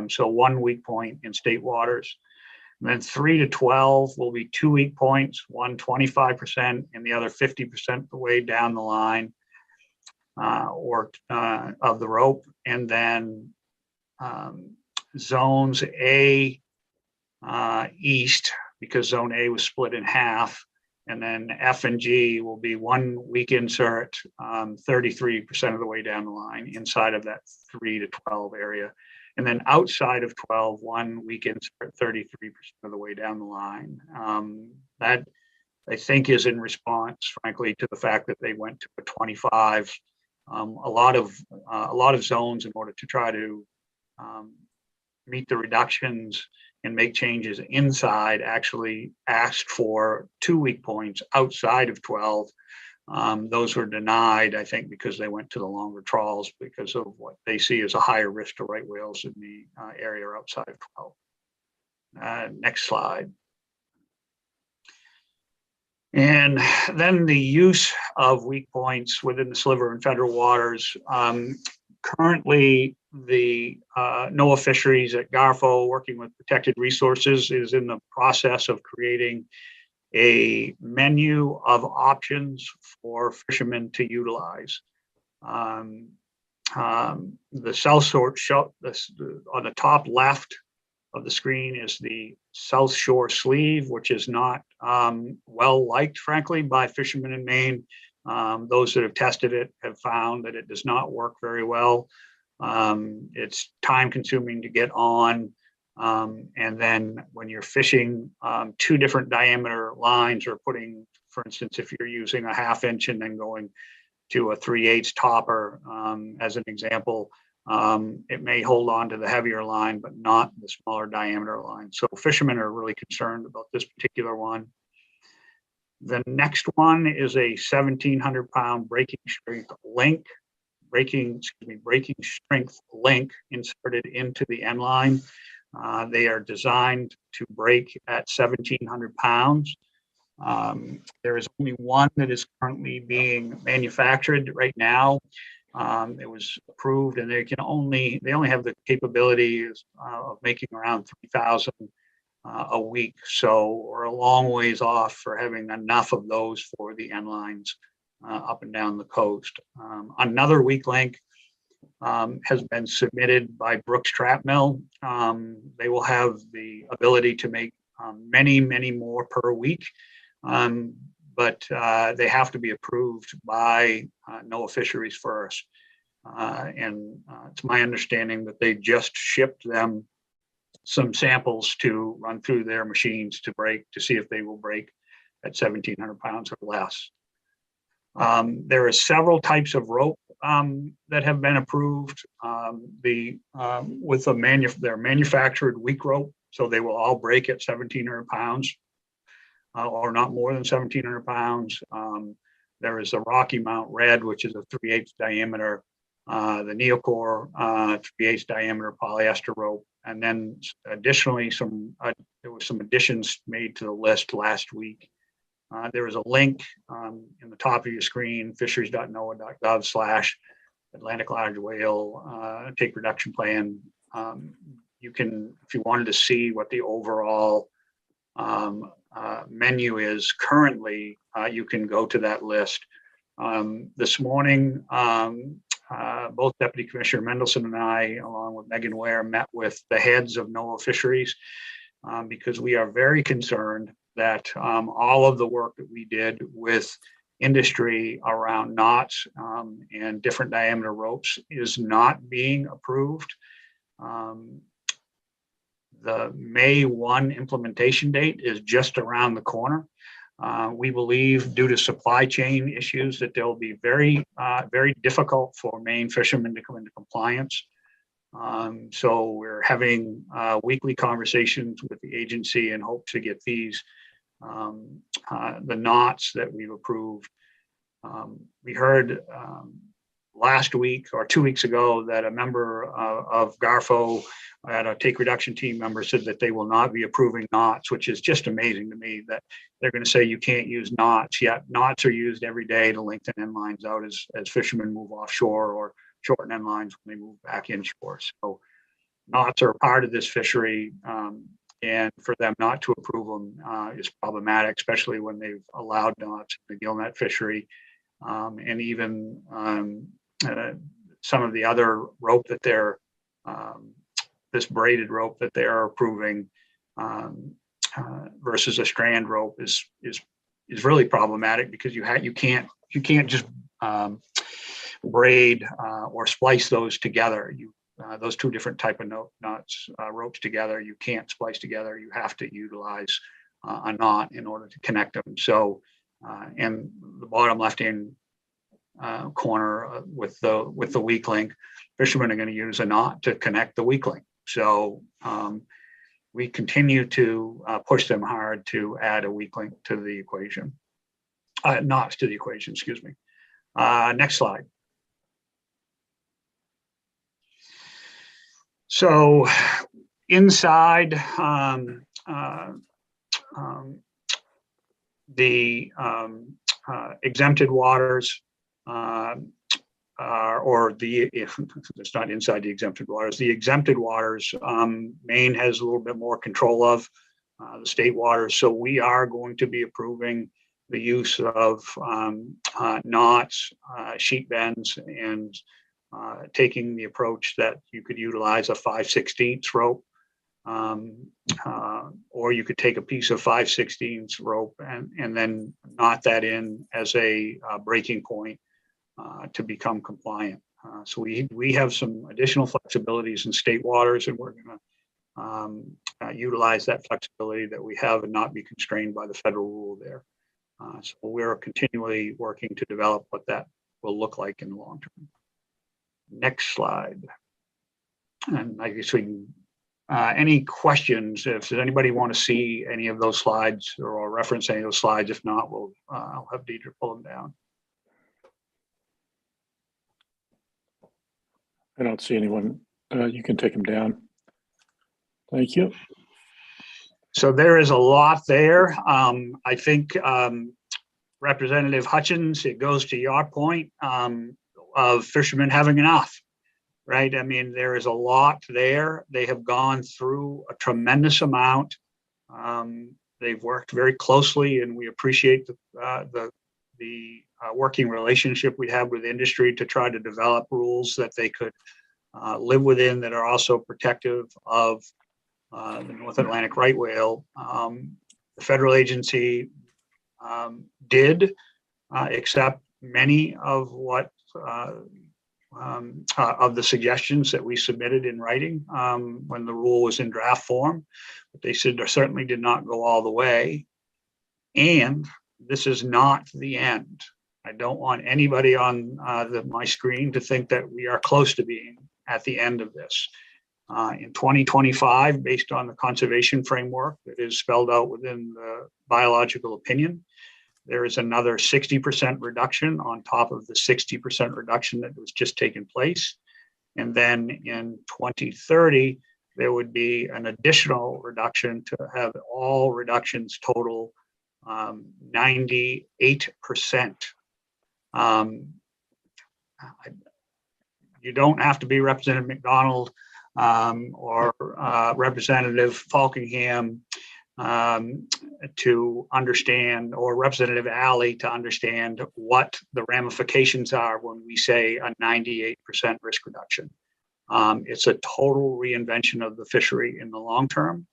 So 1 weak point in state waters. And then 3 to 12 will be 2 weak points, one 25% and the other 50% the way down the line of the rope. And then zones A east, because zone A was split in half, and then F and G will be 1 weak insert 33% of the way down the line inside of that 3 to 12 area. And then outside of 12, 1 weak insert 33% of the way down the line. That I think is in response, frankly, to the fact that they went to a 25. A lot of zones, in order to try to meet the reductions and make changes inside, actually asked for 2 weak points outside of 12. Those were denied, I think, because they went to the longer trawls because of what they see as a higher risk to right whales in the area outside of 12. Next slide. And then the use of weak points within the sliver and federal waters. Currently, the NOAA Fisheries at Garfo, working with Protected Resources, is in the process of creating a menu of options for fishermen to utilize. The South Shore, on the top left of the screen is the South Shore sleeve, which is not well liked, frankly, by fishermen in Maine. Those that have tested it have found that it does not work very well. It's time consuming to get on. And then when you're fishing 2 different diameter lines, or putting, for instance, if you're using a 1/2 inch and then going to a 3/8 topper, as an example, it may hold on to the heavier line, but not the smaller diameter line. So fishermen are really concerned about this particular one. The next one is a 1,700 pound breaking strength link, breaking strength link inserted into the end line. They are designed to break at 1,700 pounds. There is only one that is currently being manufactured right now. It was approved, and they only have the capabilities of making around 3,000 a week. So we're a long ways off for having enough of those for the end lines up and down the coast. Another weak link has been submitted by Brooks Trap Mill. They will have the ability to make many, many more per week, but they have to be approved by NOAA Fisheries first. And it's my understanding that they just shipped them some samples to run through their machines to see if they will break at 1,700 pounds or less. There are several types of rope that have been approved with their manufactured weak rope, so they will all break at 1,700 pounds. or not more than 1,700 pounds. There is a Rocky Mount Red, which is a 3/8 diameter, the Neocore 3/8 diameter polyester rope, and then additionally there were some additions made to the list last week. There is a link in the top of your screen, fisheries.noaa.gov/Atlantic large whale take reduction plan. You can, if you wanted to see what the overall menu is currently, you can go to that list. This morning, both Deputy Commissioner Mendelson and I, along with Megan Ware, met with the heads of NOAA Fisheries because we are very concerned that all of the work that we did with industry around knots and different diameter ropes is not being approved. The May 1 implementation date is just around the corner. We believe due to supply chain issues that they'll be very difficult for Maine fishermen to come into compliance. So we're having weekly conversations with the agency and hope to get these, the knots that we've approved. We heard last week or 2 weeks ago that a member of GARFO at a take reduction team member said that they will not be approving knots, which is just amazing to me that they're going to say you can't use knots, yet knots are used every day to lengthen end lines out as fishermen move offshore or shorten end lines when they move back inshore. So knots are part of this fishery, and for them not to approve them is problematic, especially when they've allowed knots in the gillnet fishery, and even some of the other rope that they're this braided rope that they are approving versus a strand rope is really problematic because you can't just braid or splice those together. Those two different type of knots ropes together, you can't splice together. You have to utilize a knot in order to connect them. So, and the bottom left hand corner with the weak link, fishermen are going to use a knot to connect the weak link. So we continue to push them hard to add a weak link to the equation, knots to the equation, excuse me. Next slide. So inside the exempted waters, or if it's not inside the exempted waters, the exempted waters, Maine has a little bit more control of the state waters. So we are going to be approving the use of knots, sheet bends, and taking the approach that you could utilize a 5/16 rope, or you could take a piece of 5/16 rope and then knot that in as a breaking point to become compliant. So we have some additional flexibilities in state waters, and we're going to utilize that flexibility that we have and not be constrained by the federal rule there. So we're continually working to develop what that will look like in the long term. Next slide. And I guess we can, any questions, if does anybody want to see any of those slides or reference any of those slides? If not, I'll have Deidre pull them down. I don't see anyone. You can take them down. Thank you. So there is a lot there. I think Representative Hutchins, it goes to your point of fishermen having enough, right? I mean, there is a lot there. They have gone through a tremendous amount. They've worked very closely, and we appreciate the working relationship we have with industry to try to develop rules that they could live within that are also protective of the North Atlantic right whale. The federal agency did accept many of what of the suggestions that we submitted in writing when the rule was in draft form, but they said they certainly did not go all the way. And this is not the end. I don't want anybody on my screen to think that we are close to being at the end of this. In 2025, based on the conservation framework that is spelled out within the biological opinion, there is another 60% reduction on top of the 60% reduction that was just taken place. And then in 2030, there would be an additional reduction to have all reductions total 98%. You don't have to be Representative McDonald or Representative Falkingham to understand, or Representative Alley to understand what the ramifications are when we say a 98% risk reduction. It's a total reinvention of the fishery in the long term.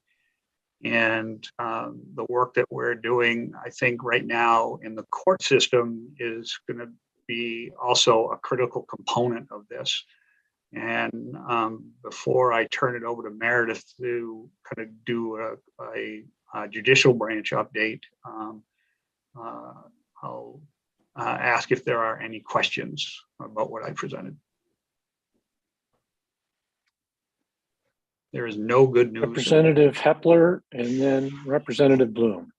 And the work that we're doing, I think right now in the court system is going to be also a critical component of this. And before I turn it over to Meredith to kind of do a judicial branch update, I'll ask if there are any questions about what I presented. There is no good news. Representative Hepler and then Representative Bloom.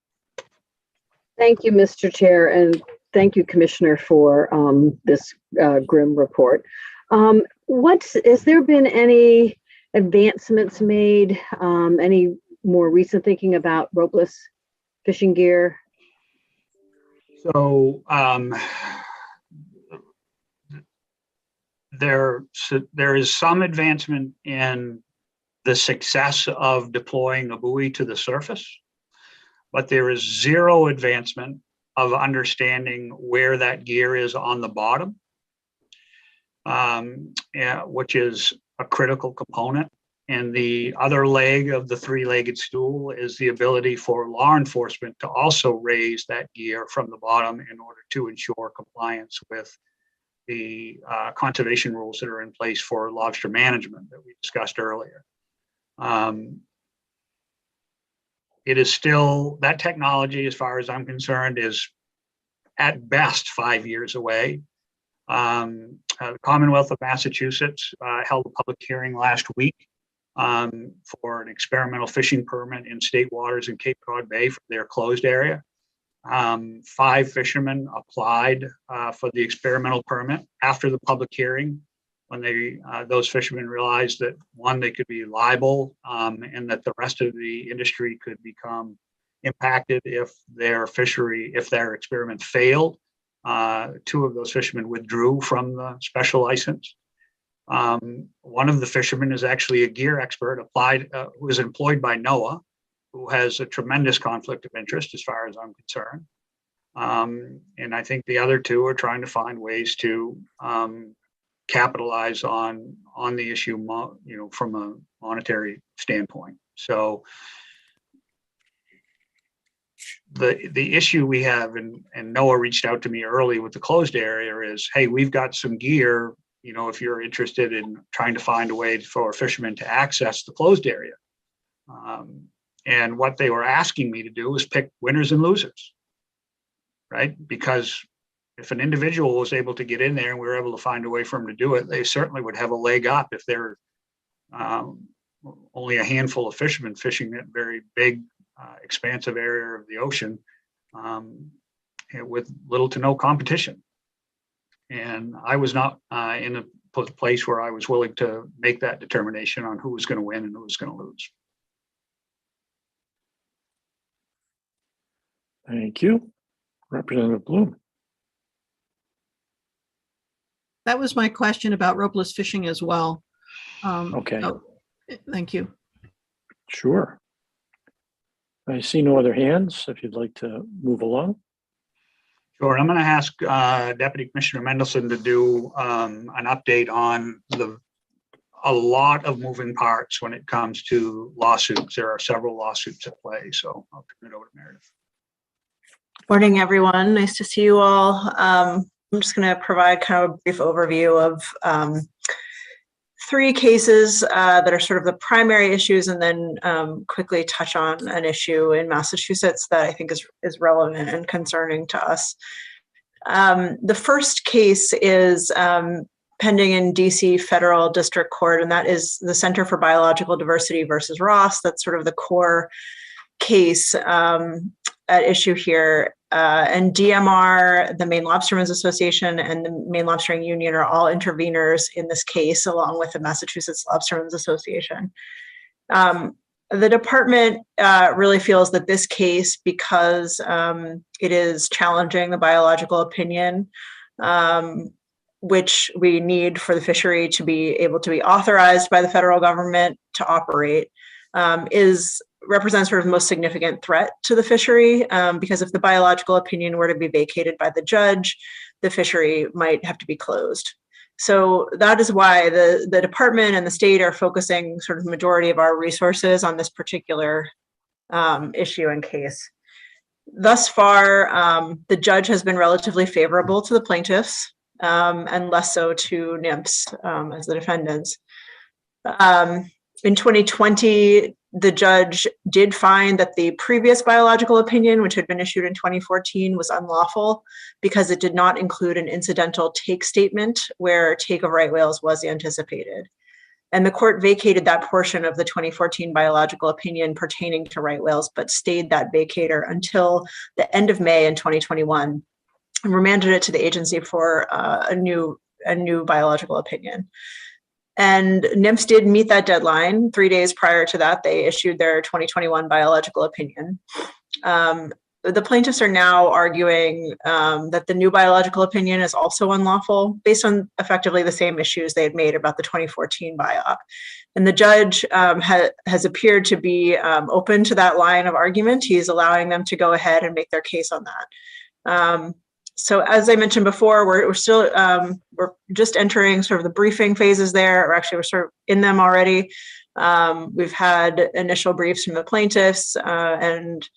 Thank you, Mr. Chair, and thank you, Commissioner, for this grim report. Has there been any advancements made, any more recent thinking about ropeless fishing gear? So there is some advancement in the success of deploying a buoy to the surface, but there is zero advancement of understanding where that gear is on the bottom, which is a critical component. And the other leg of the three-legged stool is the ability for law enforcement to also raise that gear from the bottom in order to ensure compliance with the conservation rules that are in place for lobster management that we discussed earlier. It is still, that technology, as far as I'm concerned, is at best 5 years away. The Commonwealth of Massachusetts held a public hearing last week for an experimental fishing permit in state waters in Cape Cod Bay for their closed area. 5 fishermen applied for the experimental permit after the public hearing, when those fishermen realized that, one, they could be liable, and that the rest of the industry could become impacted if their experiment failed. 2 of those fishermen withdrew from the special license. One of the fishermen is actually a gear expert who is employed by NOAA, who has a tremendous conflict of interest as far as I'm concerned. And I think the other 2 are trying to find ways to capitalize on the issue, from a monetary standpoint. So the issue we have, and NOAA reached out to me early with the closed area, is, hey, we've got some gear, if you're interested in trying to find a way for fishermen to access the closed area. And what they were asking me to do was pick winners and losers, right? Because if an individual was able to get in there and we were able to find a way for them to do it, they certainly would have a leg up. If they're only a handful of fishermen fishing that very big, expansive area of the ocean with little to no competition. And I was not in a place where I was willing to make that determination on who was going to win and who was going to lose. Thank you. Representative Bloom. That was my question about ropeless fishing as well. Okay. Thank you. Sure. I see no other hands. If you'd like to move along. Sure. I'm going to ask Deputy Commissioner Mendelson to do an update on a lot of moving parts when it comes to lawsuits. There are several lawsuits at play, so I'll turn it over to Meredith. Morning, everyone. Nice to see you all. I'm just going to provide kind of a brief overview of 3 cases that are sort of the primary issues, and then quickly touch on an issue in Massachusetts that I think is relevant and concerning to us. The first case is pending in DC Federal District Court, and that is the Center for Biological Diversity versus Ross. That's sort of the core case at issue here. And DMR, the Maine Lobstermen's Association, and the Maine Lobstering Union are all interveners in this case, along with the Massachusetts Lobstermen's Association. The department really feels that this case, because it is challenging the biological opinion, which we need for the fishery to be able to be authorized by the federal government to operate, represents sort of the most significant threat to the fishery, because if the biological opinion were to be vacated by the judge, the fishery might have to be closed. So that is why the department and the state are focusing sort of the majority of our resources on this particular issue and case. Thus far, the judge has been relatively favorable to the plaintiffs and less so to NMFS as the defendants. In 2020, the judge did find that the previous biological opinion, which had been issued in 2014, was unlawful because it did not include an incidental take statement where take of right whales was anticipated. And the court vacated that portion of the 2014 biological opinion pertaining to right whales, but stayed that vacator until the end of May in 2021 and remanded it to the agency for a new biological opinion. And NMFS did meet that deadline. 3 days prior to that, they issued their 2021 biological opinion. The plaintiffs are now arguing that the new biological opinion is also unlawful based on effectively the same issues they had made about the 2014 biop. And the judge has appeared to be open to that line of argument. He's allowing them to go ahead and make their case on that. So as I mentioned before, we're still, we're just entering sort of the briefing phases there, or actually we're sort of in them already. We've had initial briefs from the plaintiffs and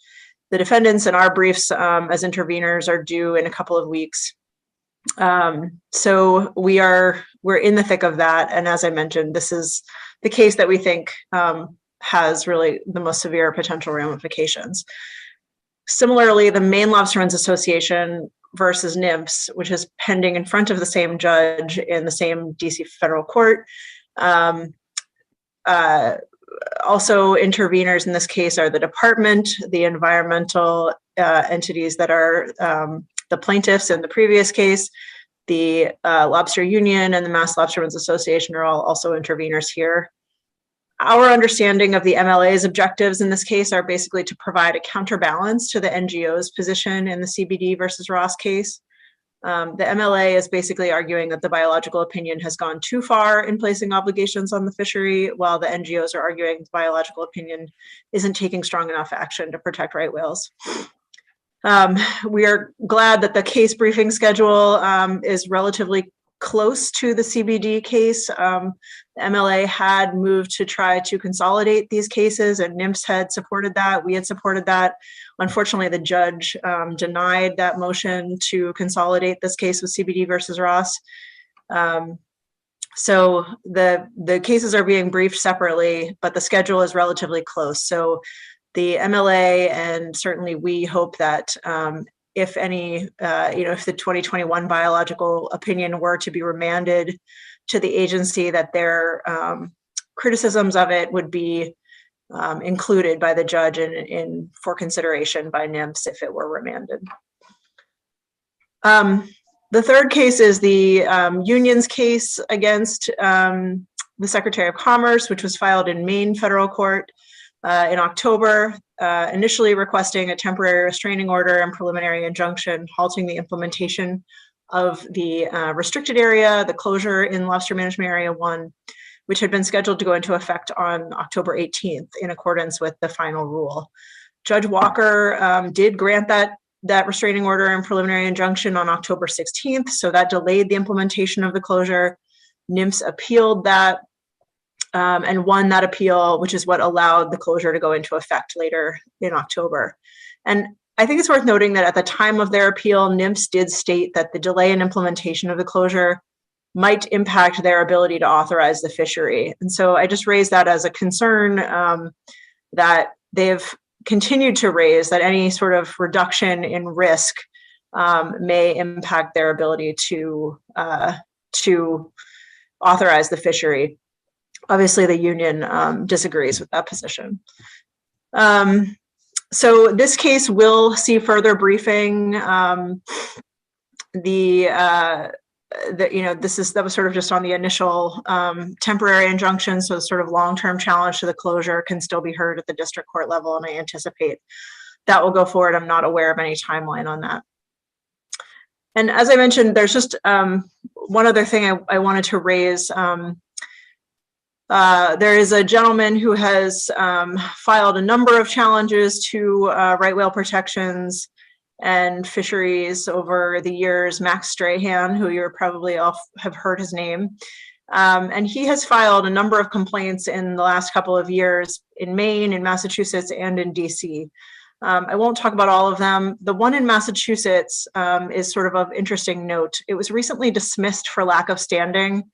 the defendants, and our briefs as interveners are due in a couple of weeks. So we're in the thick of that. And as I mentioned, this is the case that we think has really the most severe potential ramifications. Similarly, the Maine Lobstermen's Association versus NMFS, which is pending in front of the same judge in the same DC federal court. Also interveners in this case are the department, the environmental entities that are the plaintiffs in the previous case, the Lobster Union and the Mass Lobstermen's Association are all also interveners here. Our understanding of the MLA's objectives in this case are basically to provide a counterbalance to the NGO's position in the CBD versus Ross case. The MLA is basically arguing that the biological opinion has gone too far in placing obligations on the fishery, while the NGOs are arguing the biological opinion isn't taking strong enough action to protect right whales. We are glad that the case briefing schedule is relatively close to the CBD case. The MLA had moved to try to consolidate these cases, and NMFS had supported that. We had supported that. Unfortunately, the judge denied that motion to consolidate this case with CBD versus Ross. So the cases are being briefed separately, but the schedule is relatively close. So the MLA and certainly we hope that if any, if the 2021 biological opinion were to be remanded to the agency, that their criticisms of it would be included by the judge for consideration by NMFS if it were remanded. The third case is the union's case against the Secretary of Commerce, which was filed in Maine federal court in October, initially requesting a temporary restraining order and preliminary injunction halting the implementation of the restricted area, the closure in Lobster Management Area 1, which had been scheduled to go into effect on October 18th in accordance with the final rule. Judge Walker did grant that restraining order and preliminary injunction on October 16th, so that delayed the implementation of the closure. NMFS appealed that and won that appeal, which is what allowed the closure to go into effect later in October. And I think it's worth noting that at the time of their appeal, NMFS did state that the delay in implementation of the closure might impact their ability to authorize the fishery. And so I just raised that as a concern that they've continued to raise, that any sort of reduction in risk may impact their ability to authorize the fishery. Obviously, the union disagrees with that position. So this case will see further briefing. That was sort of just on the initial temporary injunction. So sort of long-term challenge to the closure can still be heard at the district court level, and I anticipate that will go forward. I'm not aware of any timeline on that. And as I mentioned, there's just one other thing I wanted to raise. There is a gentleman who has filed a number of challenges to right whale protections and fisheries over the years, Max Strahan, who you're probably all have heard his name. And he has filed a number of complaints in the last couple of years in Maine, in Massachusetts, and in DC. I won't talk about all of them. The one in Massachusetts is sort of interesting note. It was recently dismissed for lack of standing.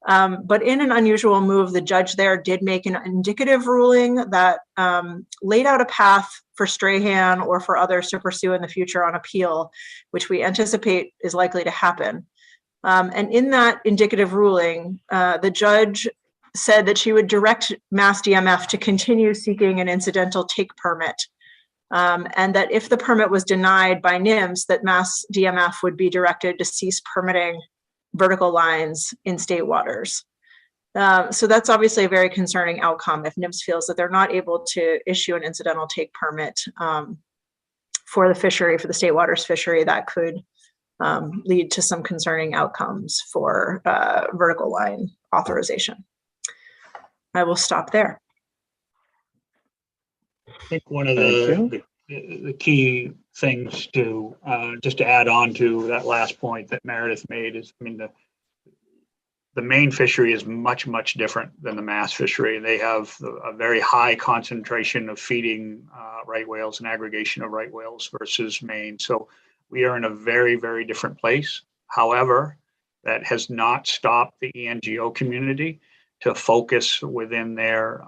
But in an unusual move, the judge there did make an indicative ruling that laid out a path for Strahan or for others to pursue in the future on appeal, which we anticipate is likely to happen. And in that indicative ruling, the judge said that she would direct Mass DMF to continue seeking an incidental take permit. And that if the permit was denied by NIMS, that Mass DMF would be directed to cease permitting vertical lines in state waters. So that's obviously a very concerning outcome if NIMS feels that they're not able to issue an incidental take permit for the fishery, for the state waters fishery. That could lead to some concerning outcomes for vertical line authorization. I will stop there. I think one of the key things to just to add on to that last point that Meredith made is, I mean, the Maine fishery is much, much different than the Mass fishery. They have a very high concentration of feeding right whales and aggregation of right whales versus Maine. So we are in a very, very different place. However, that has not stopped the ENGO community to focus within their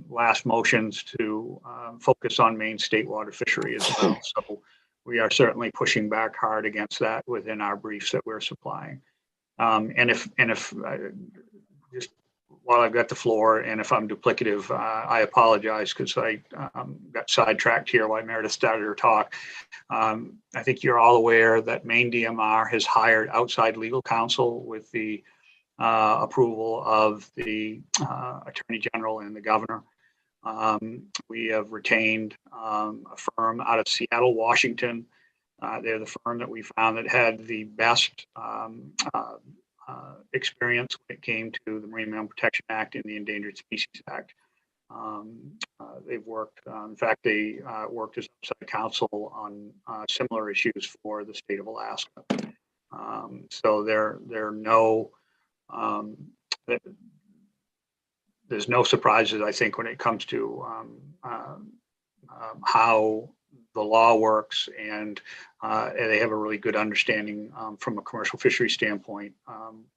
last motions to focus on Maine state water fishery as well. So we are certainly pushing back hard against that within our briefs that we're supplying. And if just while I've got the floor, and if I'm duplicative, I apologize because I got sidetracked here while Meredith started her talk. I think you're all aware that Maine DMR has hired outside legal counsel with the approval of the Attorney General and the Governor. We have retained a firm out of Seattle, Washington. They're the firm that we found that had the best experience when it came to the Marine Mammal Protection Act and the Endangered Species Act. They've worked, in fact, they worked as outside counsel on similar issues for the state of Alaska. So there are no there's no surprises, I think, when it comes to how the law works, and they have a really good understanding from a commercial fishery standpoint,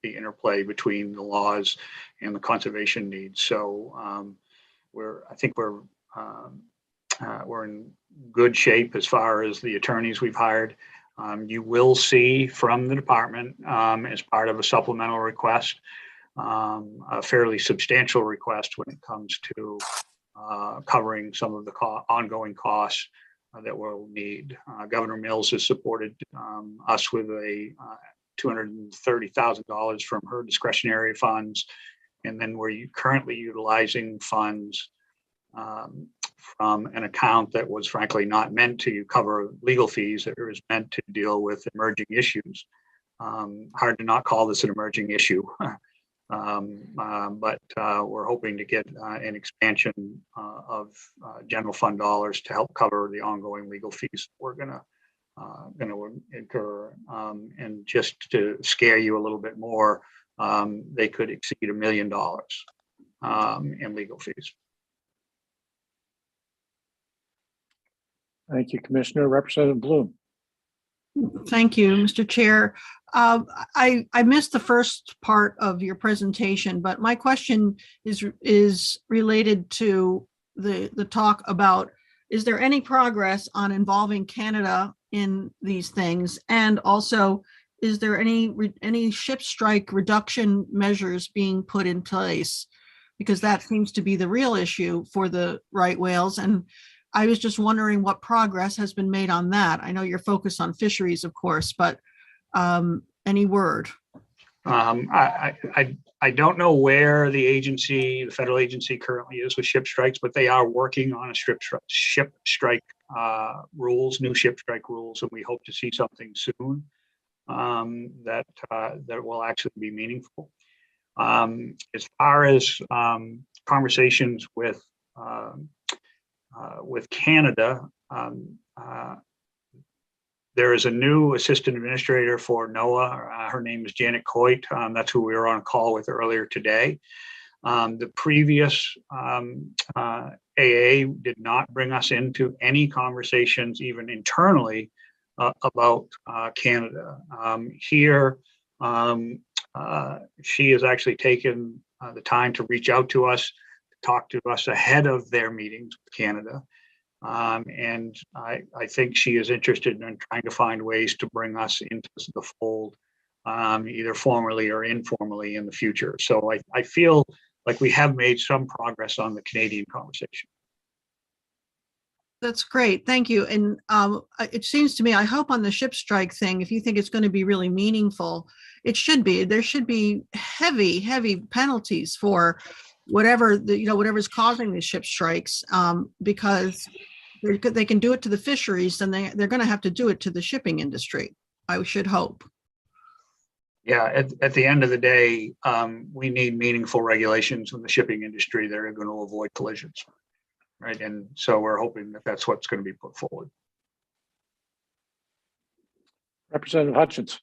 the interplay between the laws and the conservation needs. So I think we're in good shape as far as the attorneys we've hired. You will see from the department as part of a supplemental request, a fairly substantial request when it comes to covering some of the ongoing costs that we'll need. Governor Mills has supported us with a $230,000 from her discretionary funds. And then we're currently utilizing funds from an account that was frankly not meant to cover legal fees. It was meant to deal with emerging issues. Hard to not call this an emerging issue. But we're hoping to get an expansion of general fund dollars to help cover the ongoing legal fees we're gonna incur. And just to scare you a little bit more, they could exceed $1 million in legal fees. Thank you, Commissioner. Representative Bloom. Thank you, Mr. Chair. I missed the first part of your presentation, but my question is related to the talk about, is there any progress on involving Canada in these things? And also, is there any ship strike reduction measures being put in place? Because that seems to be the real issue for the right whales. And I was just wondering what progress has been made on that. I know you're focused on fisheries, of course, but any word? I don't know where the federal agency currently is with ship strikes, but they are working on a ship strike rules, new ship strike rules, and we hope to see something soon that will actually be meaningful. As far as conversations with Canada, there is a new assistant administrator for NOAA. Her name is Janet Coit. That's who we were on a call with earlier today. The previous AA did not bring us into any conversations, even internally, about Canada. Here, she has actually taken the time to reach out to us, to talk to us ahead of their meetings with Canada. And I think she is interested in trying to find ways to bring us into the fold, either formally or informally in the future. So I feel like we have made some progress on the Canadian conversation. That's great. Thank you. And it seems to me, I hope on the ship strike thing, if you think it's going to be really meaningful, it should be. There should be heavy, heavy penalties for whatever whatever's causing these ship strikes, because they can do it to the fisheries, then they're going to have to do it to the shipping industry. I should hope. Yeah, at the end of the day, we need meaningful regulations in the shipping industry that are going to avoid collisions, right? And so we're hoping that that's what's going to be put forward. Representative Hutchins.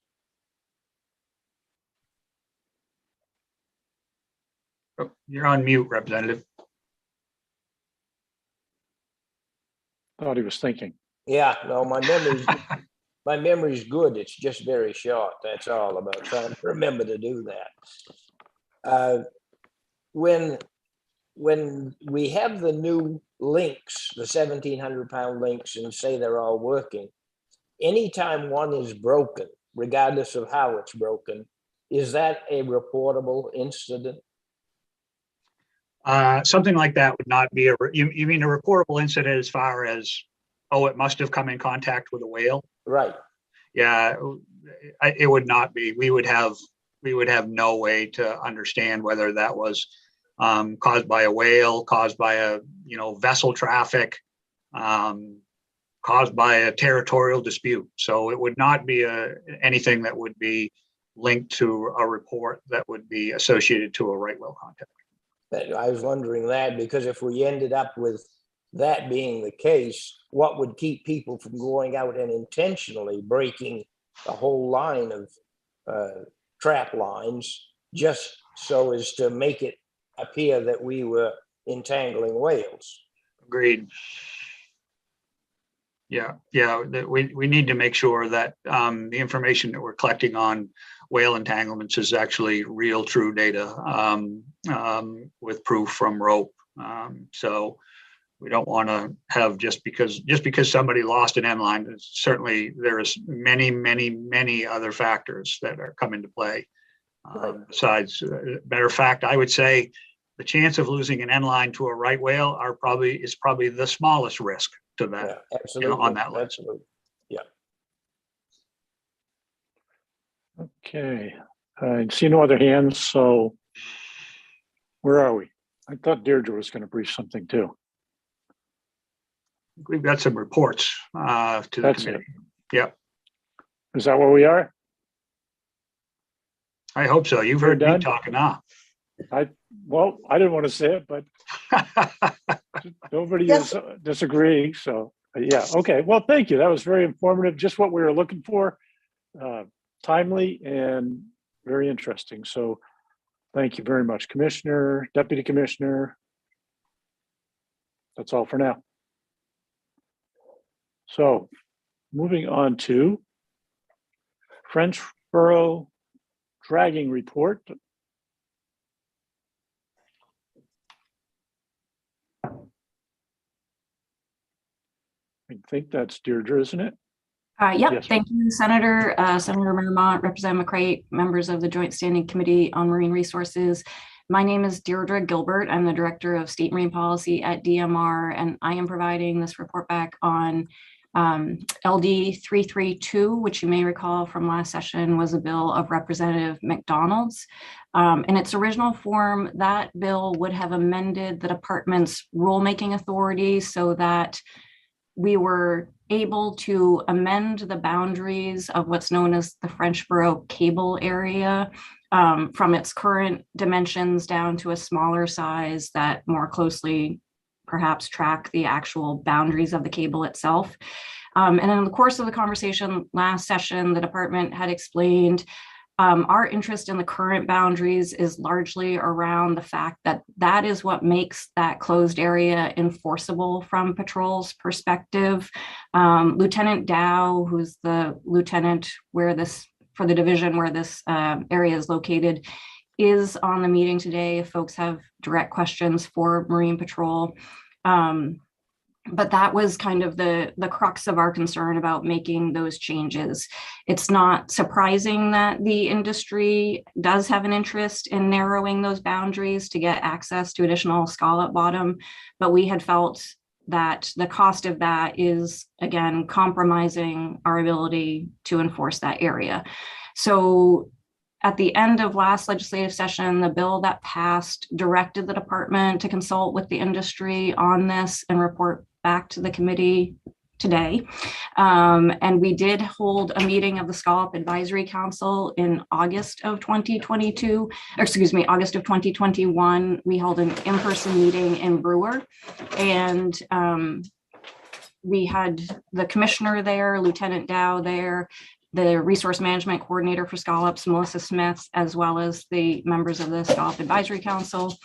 Oh, you're on mute, Representative. Thought he was thinking. Yeah, no, my memory's good. It's just very short. That's all, about trying to remember to do that. When we have the new links, the 1,700-pound links, and say they're all working, anytime one is broken, regardless of how it's broken, is that a reportable incident? Something like that would not be you mean a reportable incident as far as, oh, it must have come in contact with a whale? Right. Yeah, it would not be. We would have no way to understand whether that was caused by a whale, caused by a vessel traffic, caused by a territorial dispute. So it would not be anything that would be linked to a report that would be associated to a right whale contact. I was wondering that, because if we ended up with that being the case, what would keep people from going out and intentionally breaking a whole line of trap lines just so as to make it appear that we were entangling whales? Agreed. Yeah, we need to make sure that the information that we're collecting on whale entanglements is actually real, true data with proof from rope. So we don't want to have just because somebody lost an end line. Certainly, there's many other factors that are come into play. Besides, matter of fact, I would say the chance of losing an end line to a right whale is probably the smallest risk to that. Yeah, absolutely. On that list. Absolutely. Yeah. Okay, I see no other hands, so where are we? I thought Deirdre was going to brief something too. We've got some reports to the That's committee. it. Yeah, Is that where we are? I hope so. You've heard me talking now. I didn't want to say it, but nobody is disagreeing. So yeah, okay. Well, thank you. That was very informative. Just what we were looking for. Timely and very interesting. So thank you very much, Commissioner, Deputy Commissioner. That's all for now. So moving on to Frenchboro dragging report. I think that's Deirdre, isn't it? Yep, Yes, thank you, Senator. Senator Marmont, Representative McCray, members of the Joint Standing Committee on Marine Resources. My name is Deirdre Gilbert. I'm the Director of State Marine Policy at DMR, and I am providing this report back on LD 332, which you may recall from last session was a bill of Representative McDonald's. In its original form, that bill would have amended the department's rulemaking authority so that we were able to amend the boundaries of what's known as the Frenchboro cable area from its current dimensions down to a smaller size that more closely perhaps track the actual boundaries of the cable itself. And in the course of the conversation last session, the department had explained our interest in the current boundaries is largely around the fact that that is what makes that closed area enforceable from patrol's perspective. Lieutenant Dow, who's the lieutenant where this for the division where this area is located, is on the meeting today if folks have direct questions for Marine Patrol. But that was kind of the crux of our concern about making those changes. It's not surprising that the industry does have an interest in narrowing those boundaries to get access to additional scallop bottom, but we had felt that the cost of that is, again, compromising our ability to enforce that area. So at the end of last legislative session, the bill that passed directed the department to consult with the industry on this and report back to the committee today. And we did hold a meeting of the Scallop Advisory Council in August of 2022, or excuse me, August of 2021. We held an in-person meeting in Brewer, and we had the commissioner there, Lieutenant Dow there, the resource management coordinator for scallops, Melissa Smith, as well as the members of the Scallop Advisory Council.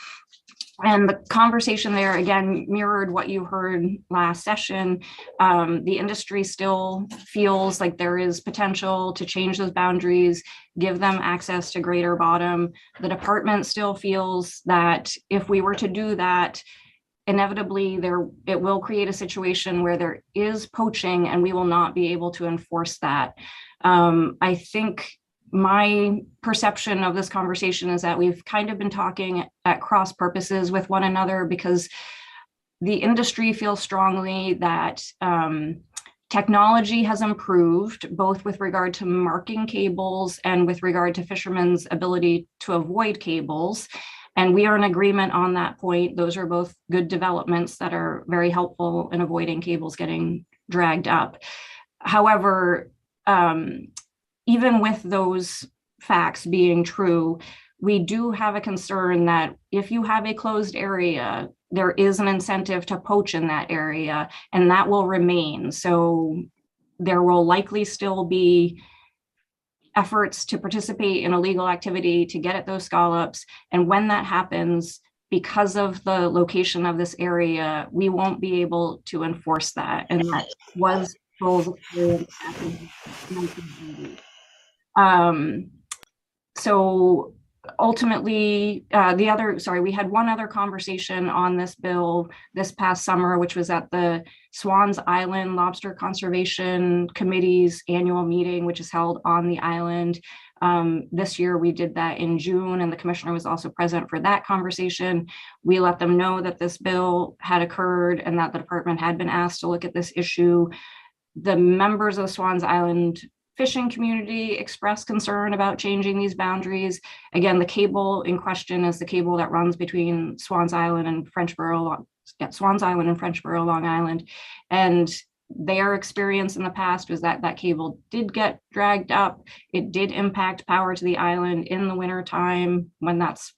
And the conversation there, again, mirrored what you heard last session. The industry still feels like there is potential to change those boundaries, give them access to greater bottom. The department still feels that if we were to do that, inevitably it will create a situation where there is poaching and we will not be able to enforce that. I think my perception of this conversation is that we've kind of been talking at cross purposes with one another, because the industry feels strongly that technology has improved both with regard to marking cables and with regard to fishermen's ability to avoid cables. And we are in agreement on that point. Those are both good developments that are very helpful in avoiding cables getting dragged up. However, even with those facts being true, we do have a concern that if you have a closed area, there is an incentive to poach in that area, and that will remain. So there will likely still be efforts to participate in illegal activity to get at those scallops. And when that happens, because of the location of this area, we won't be able to enforce that. And that was Patrol's experience back in 1980. So ultimately, we had one other conversation on this bill this past summer, which was at the Swans Island Lobster Conservation Committee's annual meeting, which is held on the island. This year we did that in June, and the commissioner was also present for that conversation. We let them know that this bill had occurred and that the department had been asked to look at this issue. The members of the Swans Island fishing community expressed concern about changing these boundaries. Again, the cable in question is the cable that runs between Swans Island and Frenchboro, Long Island. And their experience in the past was that that cable did get dragged up. It did impact power to the island in the winter time when that's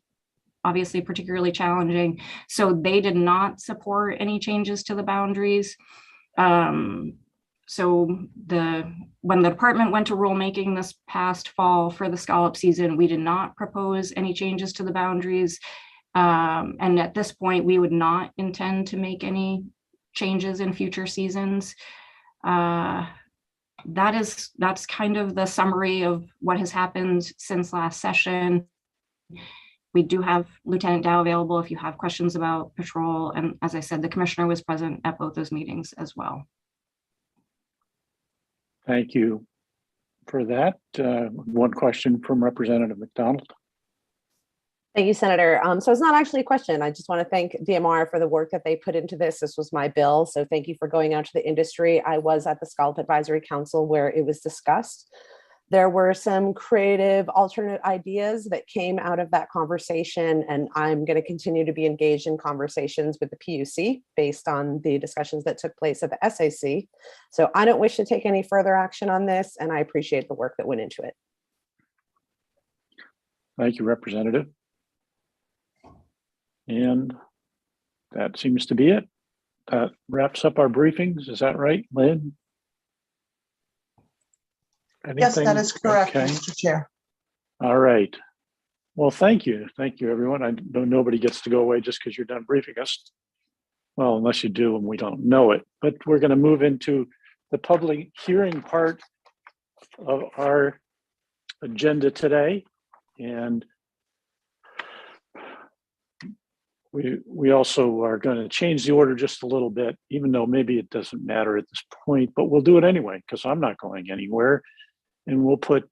obviously particularly challenging. So they did not support any changes to the boundaries. So when the department went to rulemaking this past fall for the scallop season, we did not propose any changes to the boundaries. And at this point, we would not intend to make any changes in future seasons. That's kind of the summary of what has happened since last session. We do have Lieutenant Dow available if you have questions about patrol. And as I said, the commissioner was present at both those meetings as well. Thank you for that. One question from Representative McDonald. Thank you, Senator. So it's not actually a question. I just want to thank DMR for the work that they put into this. This was my bill. So thank you for going out to the industry. I was at the Scallop Advisory Council where it was discussed. There were some creative alternate ideas that came out of that conversation, and I'm going to continue to be engaged in conversations with the PUC based on the discussions that took place at the SAC. So I don't wish to take any further action on this, and I appreciate the work that went into it. Thank you, Representative. And that seems to be it. That wraps up our briefings. Is that right, Lynn? Yes, that Anything? is correct, Okay. Mr. Chair. All right. Well, thank you. Thank you, everyone. I know nobody gets to go away just because you're done briefing us. Well, unless you do and we don't know it. But we're going to move into the public hearing part of our agenda today. And we also are going to change the order just a little bit, even though maybe it doesn't matter at this point, but we'll do it anyway because I'm not going anywhere. And we'll put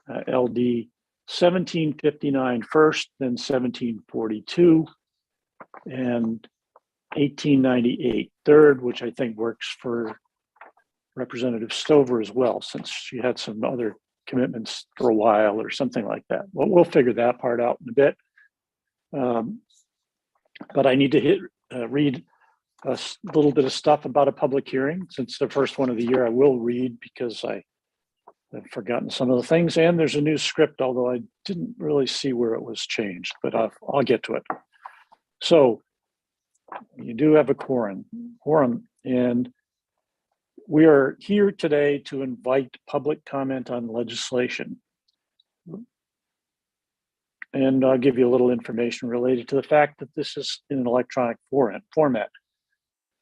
LD 1759 first, then 1742, and 1898 third, which I think works for Representative Stover as well, since she had some other commitments for a while or something like that. Well, we'll figure that part out in a bit. But I need to read a little bit of stuff about a public hearing. Since the first one of the year, I will read because I've forgotten some of the things. And there's a new script, although I didn't really see where it was changed, but I'll get to it. So you do have a quorum, and we are here today to invite public comment on legislation. And I'll give you a little information related to the fact that this is in an electronic format.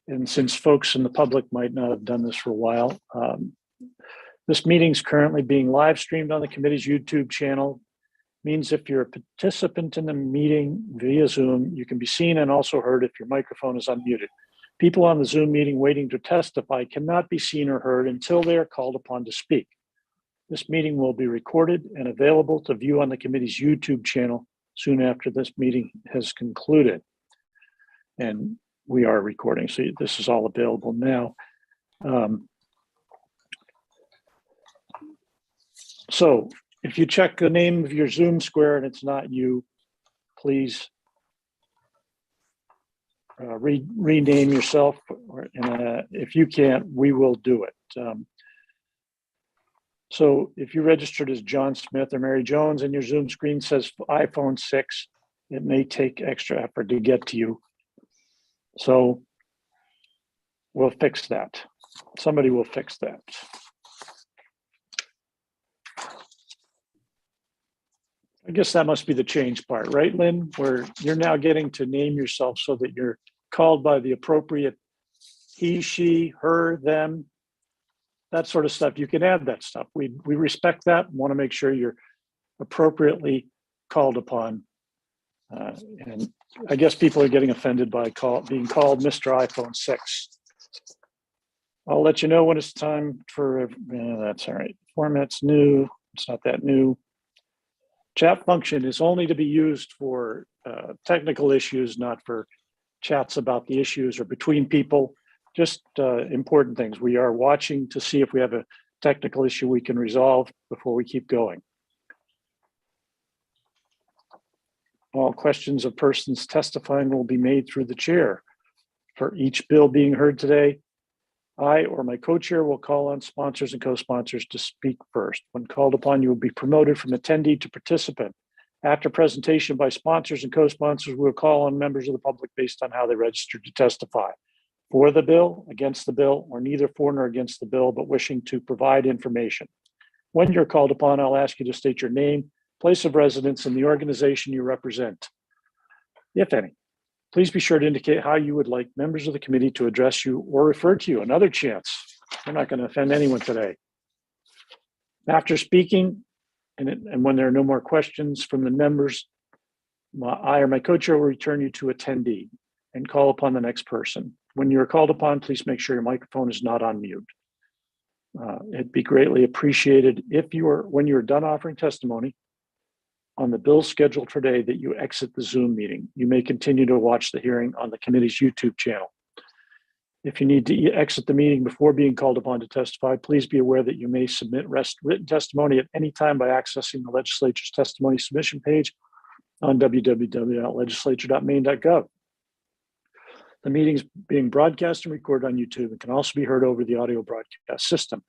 And since folks in the public might not have done this for a while, this meeting is currently being live streamed on the committee's YouTube channel. Means if you're a participant in the meeting via Zoom, you can be seen and also heard if your microphone is unmuted. People on the Zoom meeting waiting to testify cannot be seen or heard until they are called upon to speak. This meeting will be recorded and available to view on the committee's YouTube channel soon after this meeting has concluded. And we are recording, so this is all available now. So if you check the name of your Zoom square and it's not you, please rename yourself. And if you can't, we will do it. So if you registered as John Smith or Mary Jones and your Zoom screen says iPhone 6, it may take extra effort to get to you. So we'll fix that. Somebody will fix that. I guess that must be the change part, right, Lynn? Where you're now getting to name yourself so that you're called by the appropriate he, she, her, them, that sort of stuff. You can add that stuff. We respect that and want to make sure you're appropriately called upon. And I guess people are getting offended by being called Mr. iPhone 6. I'll let you know when it's time for, that's all right. Format's new, it's not that new. Chat function is only to be used for technical issues, not for chats about the issues or between people. Just important things. We are watching to see if we have a technical issue we can resolve before we keep going. All questions of persons testifying will be made through the chair. For each bill being heard today, I or my co-chair will call on sponsors and co-sponsors to speak first. When called upon, you will be promoted from attendee to participant. After presentation by sponsors and co-sponsors, we'll call on members of the public based on how they registered to testify. For the bill, against the bill, or neither for nor against the bill, but wishing to provide information. When you're called upon, I'll ask you to state your name, place of residence, and the organization you represent, if any. Please be sure to indicate how you would like members of the committee to address you or refer to you. Another chance. We're not going to offend anyone today. After speaking, and when there are no more questions from the members, I or my co-chair will return you to attendee and call upon the next person. When you're called upon, please make sure your microphone is not on mute. It'd be greatly appreciated if when you're done offering testimony on the bill scheduled for today, that you exit the Zoom meeting. You may continue to watch the hearing on the committee's YouTube channel. If you need to exit the meeting before being called upon to testify, please be aware that you may submit written testimony at any time by accessing the legislature's testimony submission page on www.legislature.maine.gov. The meeting is being broadcast and recorded on YouTube and can also be heard over the audio broadcast system.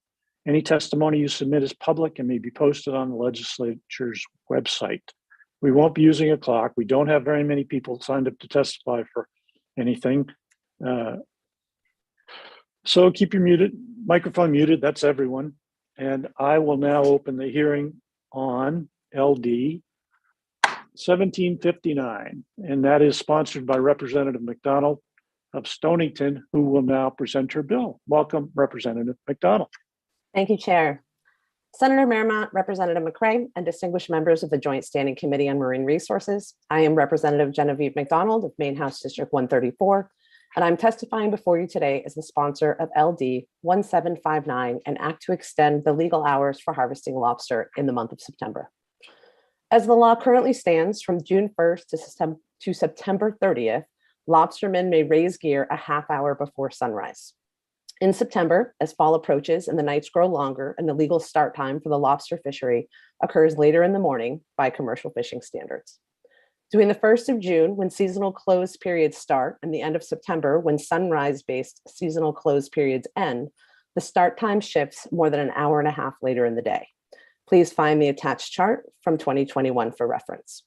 Any testimony you submit is public and may be posted on the legislature's website. We won't be using a clock. We don't have very many people signed up to testify for anything. So keep your microphone muted. That's everyone. And I will now open the hearing on LD 1759, and that is sponsored by Representative McDonald of Stonington, who will now present her bill. Welcome, Representative McDonald. Thank you, Chair. Senator Marymount, Representative McCray, and distinguished members of the Joint Standing Committee on Marine Resources. I am Representative Genevieve McDonald of Maine House District 134, and I'm testifying before you today as the sponsor of LD 1759, an act to extend the legal hours for harvesting lobster in the month of September. As the law currently stands, from June 1st to September 30th, lobstermen may raise gear a half hour before sunrise. In September, as fall approaches and the nights grow longer and the legal start time for the lobster fishery occurs later in the morning by commercial fishing standards. Between the 1st of June, when seasonal close periods start, and the end of September, when sunrise-based seasonal close periods end, the start time shifts more than an hour and a half later in the day. Please find the attached chart from 2021 for reference.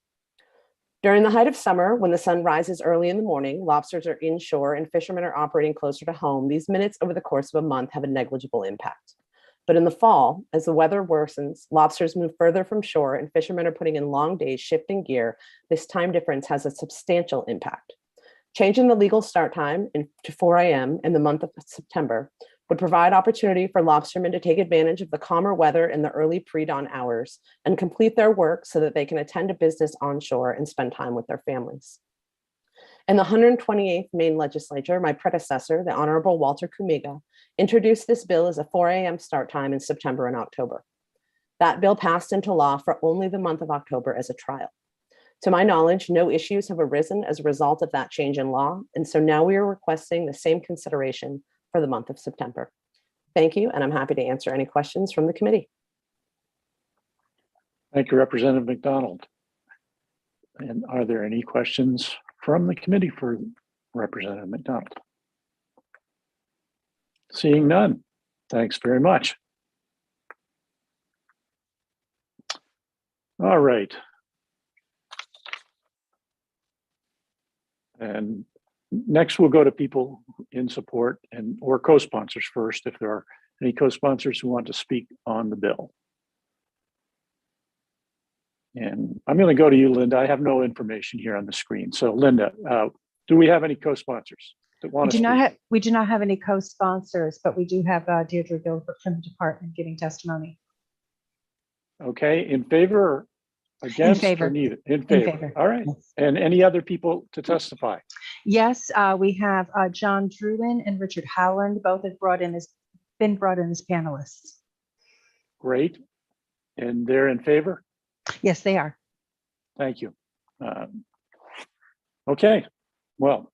During the height of summer, when the sun rises early in the morning, lobsters are inshore and fishermen are operating closer to home. These minutes over the course of a month have a negligible impact. But in the fall, as the weather worsens, lobsters move further from shore and fishermen are putting in long days shifting gear. This time difference has a substantial impact. Changing the legal start time to 4 a.m. in the month of September would provide opportunity for lobstermen to take advantage of the calmer weather in the early pre-dawn hours and complete their work so that they can attend to business onshore and spend time with their families. In the 128th Maine legislature, my predecessor, the Honorable Walter Kumiga, introduced this bill as a 4 a.m. start time in September and October. That bill passed into law for only the month of October as a trial. To my knowledge, no issues have arisen as a result of that change in law, and so now we are requesting the same consideration for the month of September. Thank you, and I'm happy to answer any questions from the committee. Thank you, Representative McDonald. And are there any questions from the committee for Representative McDonald? Seeing none, thanks very much. All right. And next, we'll go to people in support or co-sponsors first, if there are any co-sponsors who want to speak on the bill. And I'm going to go to you, Linda. I have no information here on the screen. So Linda, do we have any co-sponsors that want to speak? We do not have any co-sponsors, but we do have Deirdre Gilbert from the department giving testimony. Okay, in favor or against? In favor. Or neither? In favor. All right. And any other people to testify? Yes, we have John Druin and Richard Howland, both have been brought in as panelists. Great. And they're in favor? Yes, they are. Thank you. Okay, well,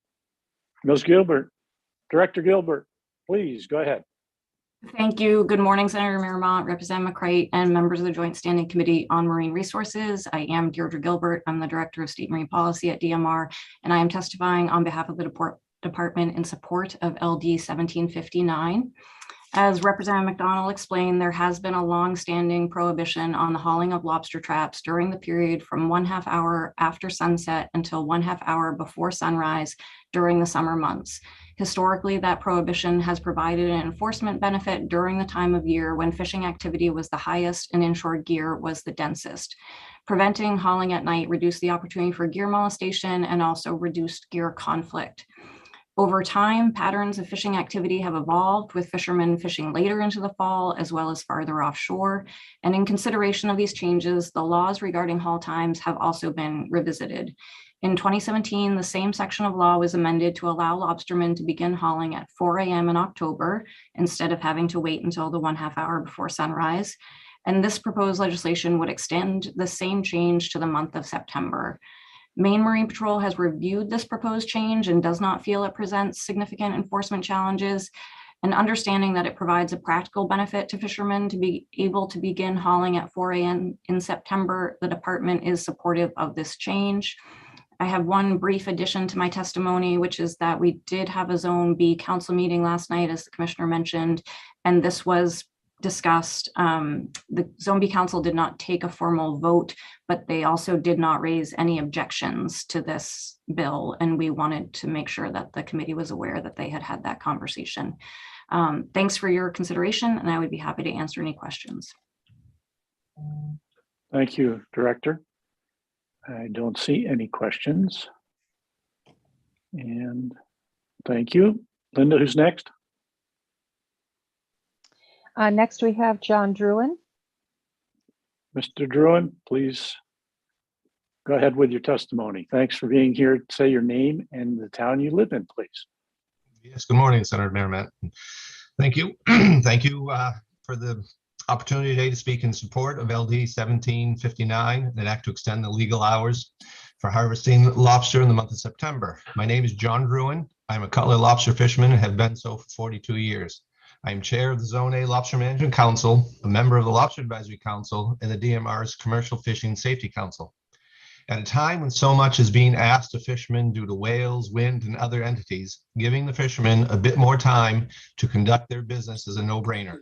Ms. Gilbert, Director Gilbert, please go ahead. Thank you. Good morning, Senator Marymount, Representative McCray, and members of the Joint Standing Committee on Marine Resources. I am Deirdre Gilbert. I'm the Director of State Marine Policy at DMR, and I am testifying on behalf of the department in support of LD 1759. As Representative McDonald explained, there has been a long-standing prohibition on the hauling of lobster traps during the period from 1/2 hour after sunset until 1/2 hour before sunrise during the summer months. Historically, that prohibition has provided an enforcement benefit during the time of year when fishing activity was the highest and inshore gear was the densest. Preventing hauling at night reduced the opportunity for gear molestation and also reduced gear conflict. Over time, patterns of fishing activity have evolved, with fishermen fishing later into the fall as well as farther offshore. And in consideration of these changes, the laws regarding haul times have also been revisited. In 2017, the same section of law was amended to allow lobstermen to begin hauling at 4 a.m. in October instead of having to wait until the 1/2 hour before sunrise. And this proposed legislation would extend the same change to the month of September. Maine Marine Patrol has reviewed this proposed change and does not feel it presents significant enforcement challenges. And understanding that it provides a practical benefit to fishermen to be able to begin hauling at 4 a.m. in September, the department is supportive of this change. I have one brief addition to my testimony, which is that we did have a Zone B council meeting last night, as the commissioner mentioned, and this was discussed. The Zone B council did not take a formal vote, but they also did not raise any objections to this bill. And we wanted to make sure that the committee was aware that they had that conversation. Thanks for your consideration, and I would be happy to answer any questions. Thank you, Director. I don't see any questions. And thank you. Linda, who's next? Next, we have John Druin. Mr. Druin, please go ahead with your testimony. Thanks for being here. Say your name and the town you live in, please. Yes, good morning, Senator Merrimatt. Thank you. Thank you for the opportunity today to speak in support of LD 1759, an act to extend the legal hours for harvesting lobster in the month of September. My name is John Druin. I'm a cutler lobster fisherman and have been so for 42 years. I am chair of the Zone A Lobster Management Council, a member of the Lobster Advisory Council, and the DMR's Commercial Fishing Safety Council. At a time when so much is being asked of fishermen due to whales, wind, and other entities, giving the fishermen a bit more time to conduct their business is a no-brainer.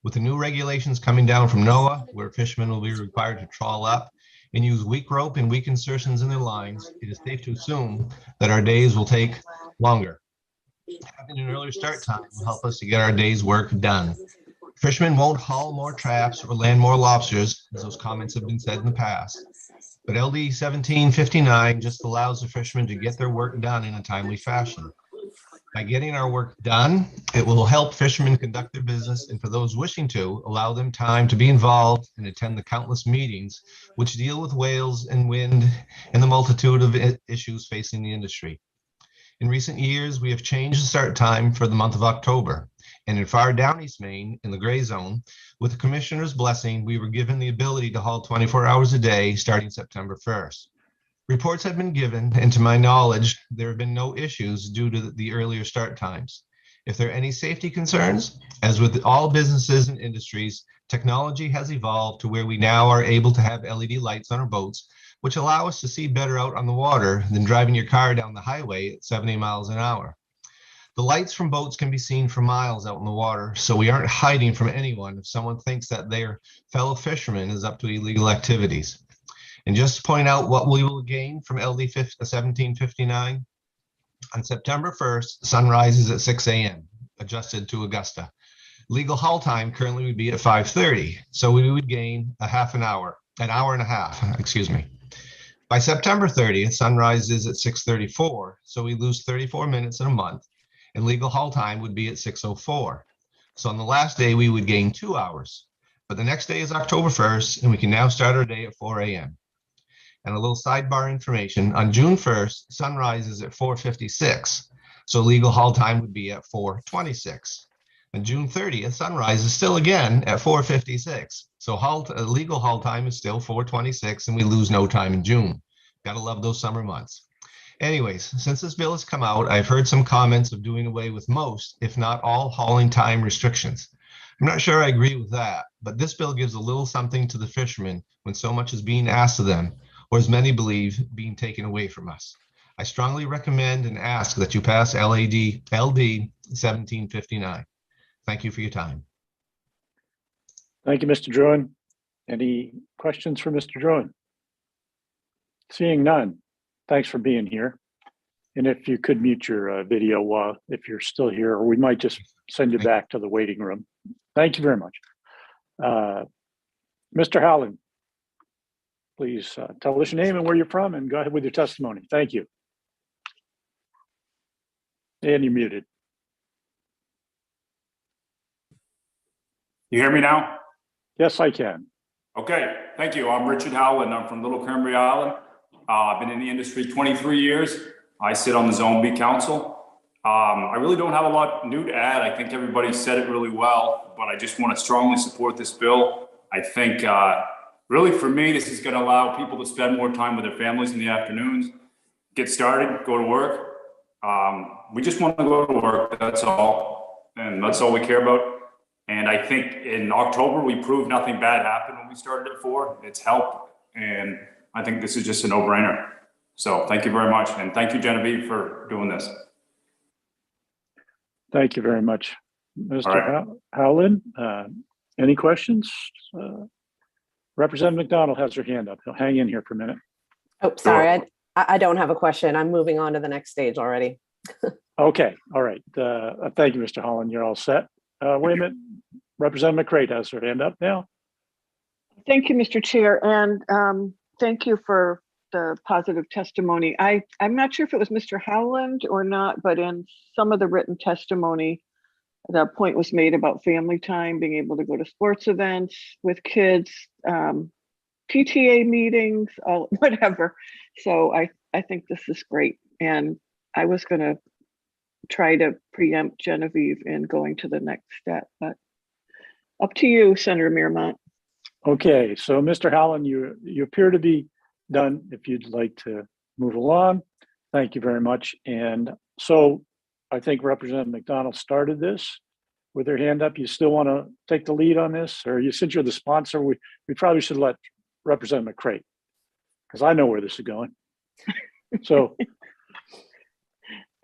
With the new regulations coming down from NOAA, where fishermen will be required to trawl up and use weak rope and weak insertions in their lines, it is safe to assume that our days will take longer. Having an earlier start time will help us to get our day's work done. Fishermen won't haul more traps or land more lobsters, as those comments have been said in the past. But LD 1759 just allows the fishermen to get their work done in a timely fashion. By getting our work done, it will help fishermen conduct their business, and for those wishing to, allow them time to be involved and attend the countless meetings which deal with whales and wind and the multitude of issues facing the industry. In recent years, we have changed the start time for the month of October, and in far down East Maine, in the gray zone, with the commissioner's blessing, we were given the ability to haul 24 hours a day starting September 1st. Reports have been given, and to my knowledge, there have been no issues due to the earlier start times. If there are any safety concerns, as with all businesses and industries, technology has evolved to where we now are able to have LED lights on our boats, which allow us to see better out on the water than driving your car down the highway at 70 miles an hour. The lights from boats can be seen for miles out in the water, so we aren't hiding from anyone if someone thinks that their fellow fisherman is up to illegal activities. And just to point out what we will gain from LD 1759, on September 1st, sunrise is at 6 a.m., adjusted to Augusta. Legal haul time currently would be at 5:30, so we would gain an hour and a half, excuse me. By September 30th, sunrise is at 6:34, so we lose 34 minutes in a month, and legal haul time would be at 6:04. So on the last day, we would gain 2 hours. But the next day is October 1st, and we can now start our day at 4 a.m. And a little sidebar information, on June 1st, sunrise is at 4:56, so legal haul time would be at 4:26. On June 30th, sunrise is still again at 4:56, so legal haul time is still 4:26, and we lose no time in June. Gotta love those summer months. Anyways, since this bill has come out, I've heard some comments of doing away with most, if not all, hauling time restrictions. I'm not sure I agree with that, but this bill gives a little something to the fishermen when so much is being asked of them, or as many believe, being taken away from us. I strongly recommend and ask that you pass LD 1759. Thank you for your time. Thank you, Mr. Druin. Any questions for Mr. Druin? Seeing none, thanks for being here. And if you could mute your video if you're still here, or we might just send you back to the waiting room. Thank you very much. Mr. Howland, please tell us your name and where you're from and go ahead with your testimony. Thank you. And you're muted. You hear me now? Yes, I can. Okay, thank you. I'm Richard Howland. I'm from Little Cranberry Island. I've been in the industry 23 years. I sit on the Zone B Council. I really don't have a lot new to add. I think everybody said it really well, but I just want to strongly support this bill. I think really for me, this is going to allow people to spend more time with their families in the afternoons, get started, go to work. We just want to go to work, that's all. And that's all we care about. And I think in October, we proved nothing bad happened when we started at 4. It's helped. And I think this is just a no-brainer. So thank you very much. And thank you, Genevieve, for doing this. Thank you very much. Mr. right. Howland, any questions? Representative McDonald has her hand up. He'll hang in here for a minute. Oh, sorry, I don't have a question. I'm moving on to the next stage already. Okay, all right. Thank you, Mr. Holland. You're all set. Wait a minute. Representative McCray has her hand up now. Thank you, Mr. Chair, and thank you for the positive testimony. I'm not sure if it was Mr. Howland or not, but in some of the written testimony, the point was made about family time, being able to go to sports events with kids, PTA meetings, whatever. So I think this is great. And I was going to try to preempt Genevieve in going to the next step, but up to you, Senator Miramont. Okay, so Mr. Howland, you appear to be done. If you'd like to move along, thank you very much. And so I think Representative McDonald started this with her hand up. You still want to take the lead on this, or since you're the sponsor, we probably should let Representative McCray, because I know where this is going. So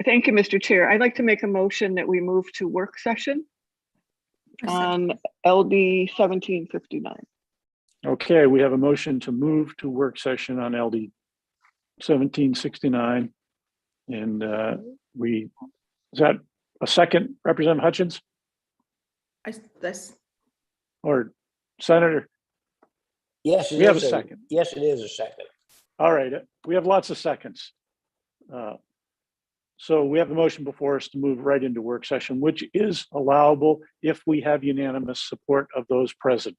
thank you, Mr. Chair. I'd like to make a motion that we move to work session on LD 1759. okay, we have a motion to move to work session on LD 1769. And is that a second, Representative Hutchins or Senator? Yes, we have a second. Yes, it is a second. All right, we have lots of seconds. So we have a motion before us to move right into work session, which is allowable if we have unanimous support of those present,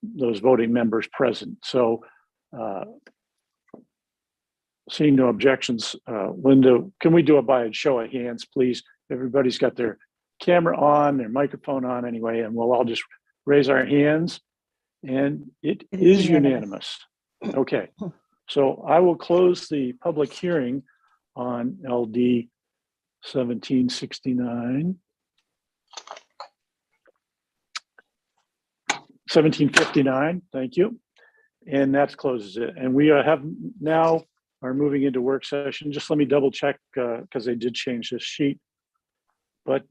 those voting members present. So seeing no objections, Linda, can we do it by a show of hands, please? Everybody's got their camera on, their microphone on anyway, and we'll all just raise our hands. And it is unanimous. Okay, so I will close the public hearing on LD 1769. 1759, thank you. And that closes it. And we are moving into work session. Just let me double check because they did change this sheet. But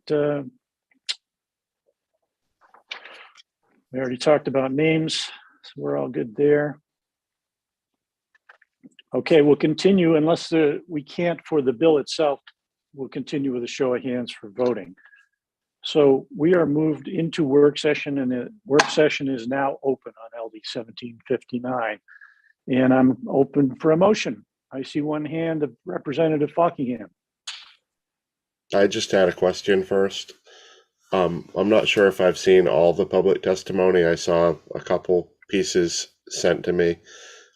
we already talked about names, so we're all good there. Okay, we'll continue unless we can't for the bill itself. We'll continue with a show of hands for voting. So we are moved into work session, and the work session is now open on LD 1759. And I'm open for a motion. I see one hand of Representative Fockingham. I just had a question first. I'm not sure if I've seen all the public testimony. I saw a couple pieces sent to me.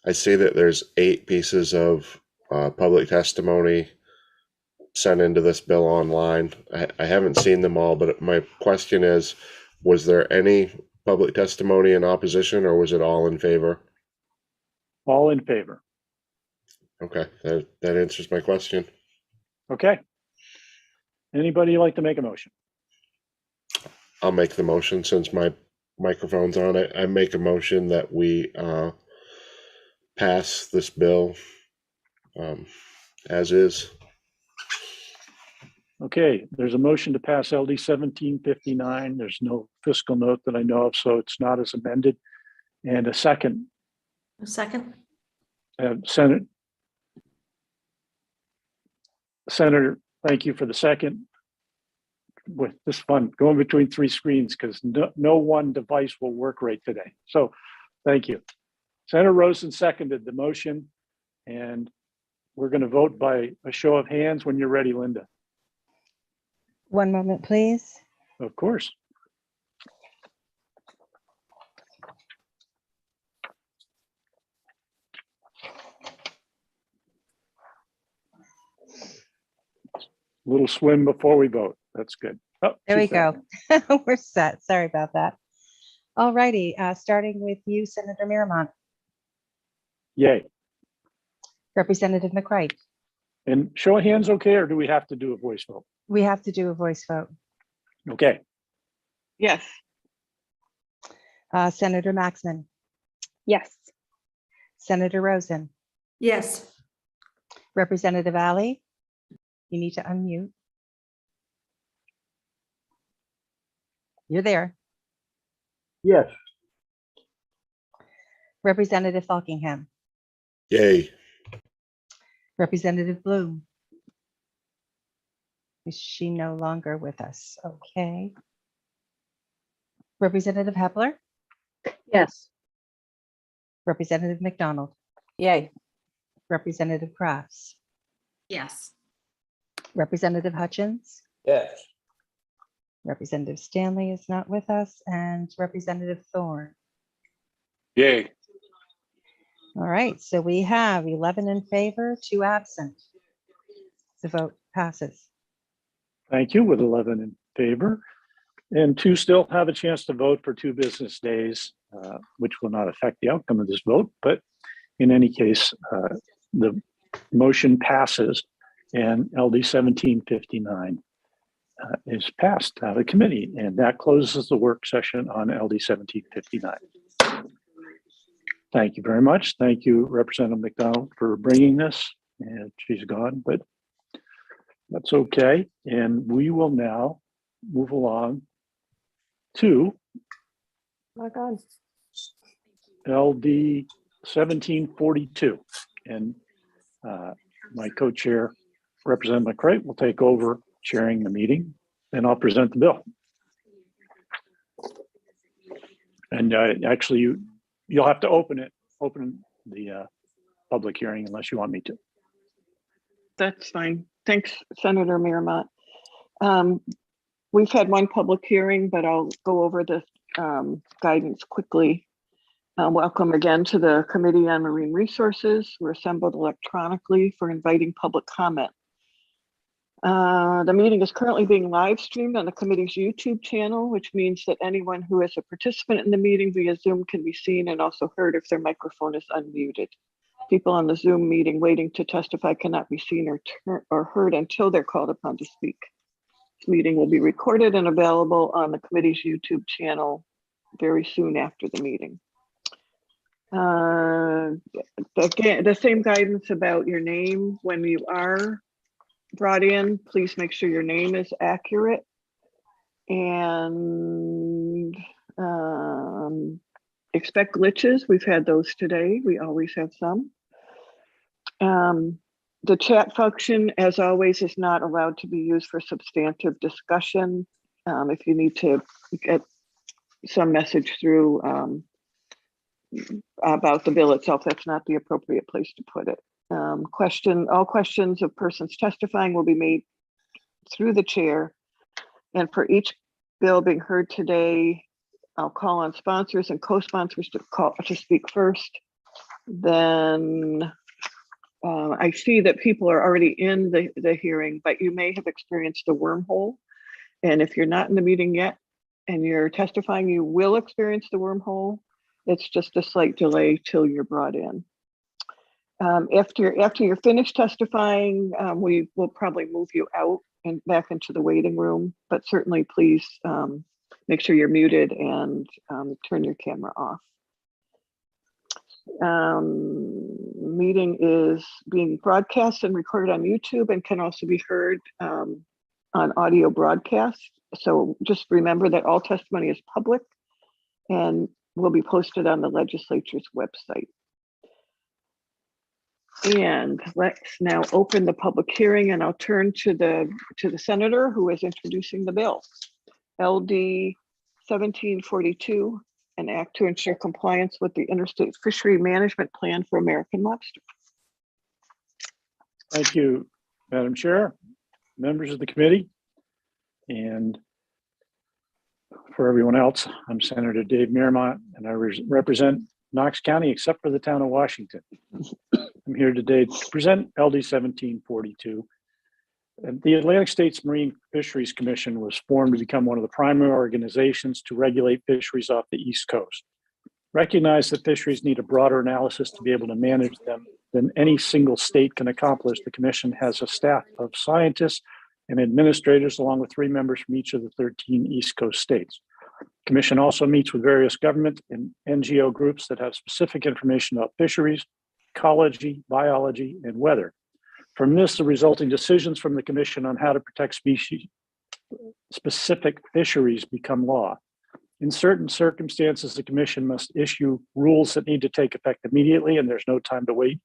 I see that there's 8 pieces of public testimony sent into this bill online. I haven't seen them all, but my question is, was there any public testimony in opposition, or was it all in favor? All in favor. Okay, that answers my question. Okay. Anybody like to make a motion? I'll make the motion since my microphone's on it. I make a motion that we pass this bill as is. Okay, there's a motion to pass LD 1759. There's no fiscal note that I know of, so it's not as amended. And a second. A second. Senator, thank you for the second. With this fun going between 3 screens because no one device will work right today. So thank you. Senator Rosen seconded the motion, and we're going to vote by a show of hands when you're ready, Linda. One moment, please. Of course. little swim before we vote. That's good. Oh, There we she's back. go. We're set. Sorry about that. All righty, starting with you, Senator Miramont, Yay. Representative McCray. And show of hands, okay, or do we have to do a voice vote? We have to do a voice vote. Okay. Yes. Senator Maxman, Yes. Senator Rosen, Yes. Representative Ali, you need to unmute. You're there. Yes. Representative Falkingham, Yay. Representative Bloom. Is she no longer with us? Okay. Representative Hepler, Yes. Representative McDonald, Yay. Representative Crafts, Yes. Representative Hutchins, Yes. Representative Stanley is not with us, and Representative Thorne. Yay. All right, so we have 11 in favor, 2 absent. The vote passes. Thank you, with 11 in favor. And 2 still have a chance to vote for 2 business days, which will not affect the outcome of this vote. But in any case, the motion passes and LD 1759 is passed out of committee. And that closes the work session on LD 1759. Thank you very much. Thank you, Representative McDonald, for bringing this. And she's gone, but that's okay. And we will now move along to My God. LD 1742. And my co-chair, Representative McCray, will take over chairing the meeting, and I'll present the bill. And actually, you'll have to open the public hearing unless you want me to. That's fine. Thanks, Senator Miramont. We've had one public hearing, but I'll go over the guidance quickly. Welcome again to the Committee on Marine Resources. We're assembled electronically for inviting public comment. The meeting is currently being live streamed on the committee's YouTube channel, which means that anyone who is a participant in the meeting via Zoom can be seen and also heard if their microphone is unmuted. People on the Zoom meeting waiting to testify cannot be seen or heard until they're called upon to speak. This meeting will be recorded and available on the committee's YouTube channel very soon after the meeting. Again, the same guidance about your name when you are brought in. Please make sure your name is accurate, and expect glitches. We've had those today. We always have some. The chat function, as always, is not allowed to be used for substantive discussion. If you need to get some message through about the bill itself, that's not the appropriate place to put it. All questions of persons testifying will be made through the chair. And for each bill being heard today, I'll call on sponsors and co-sponsors to speak first. Then I see that people are already in the hearing, but you may have experienced a wormhole. And if you're not in the meeting yet and you're testifying, you will experience the wormhole. It's just a slight delay till you're brought in. After you're finished testifying, we will probably move you out and back into the waiting room, but certainly please make sure you're muted and turn your camera off. Meeting is being broadcast and recorded on YouTube and can also be heard on audio broadcast. So just remember that all testimony is public and will be posted on the legislature's website. And let's now open the public hearing, and I'll turn to the senator who is introducing the bill. LD 1742, an act to ensure compliance with the Interstate Fishery Management Plan for American lobster. Thank you, Madam Chair, members of the committee, and for everyone else, I'm Senator Dave Miramont, and I represent Knox County, except for the town of Washington. I'm here today to present LD 1742, And the Atlantic States Marine Fisheries Commission was formed to become one of the primary organizations to regulate fisheries off the East Coast. Recognize that fisheries need a broader analysis to be able to manage them than any single state can accomplish. The commission has a staff of scientists and administrators, along with 3 members from each of the 13 East Coast states. The commission also meets with various government and NGO groups that have specific information about fisheries, ecology, biology, and weather. From this, the resulting decisions from the commission on how to protect specific fisheries become law. In certain circumstances, the commission must issue rules that need to take effect immediately, and there's no time to wait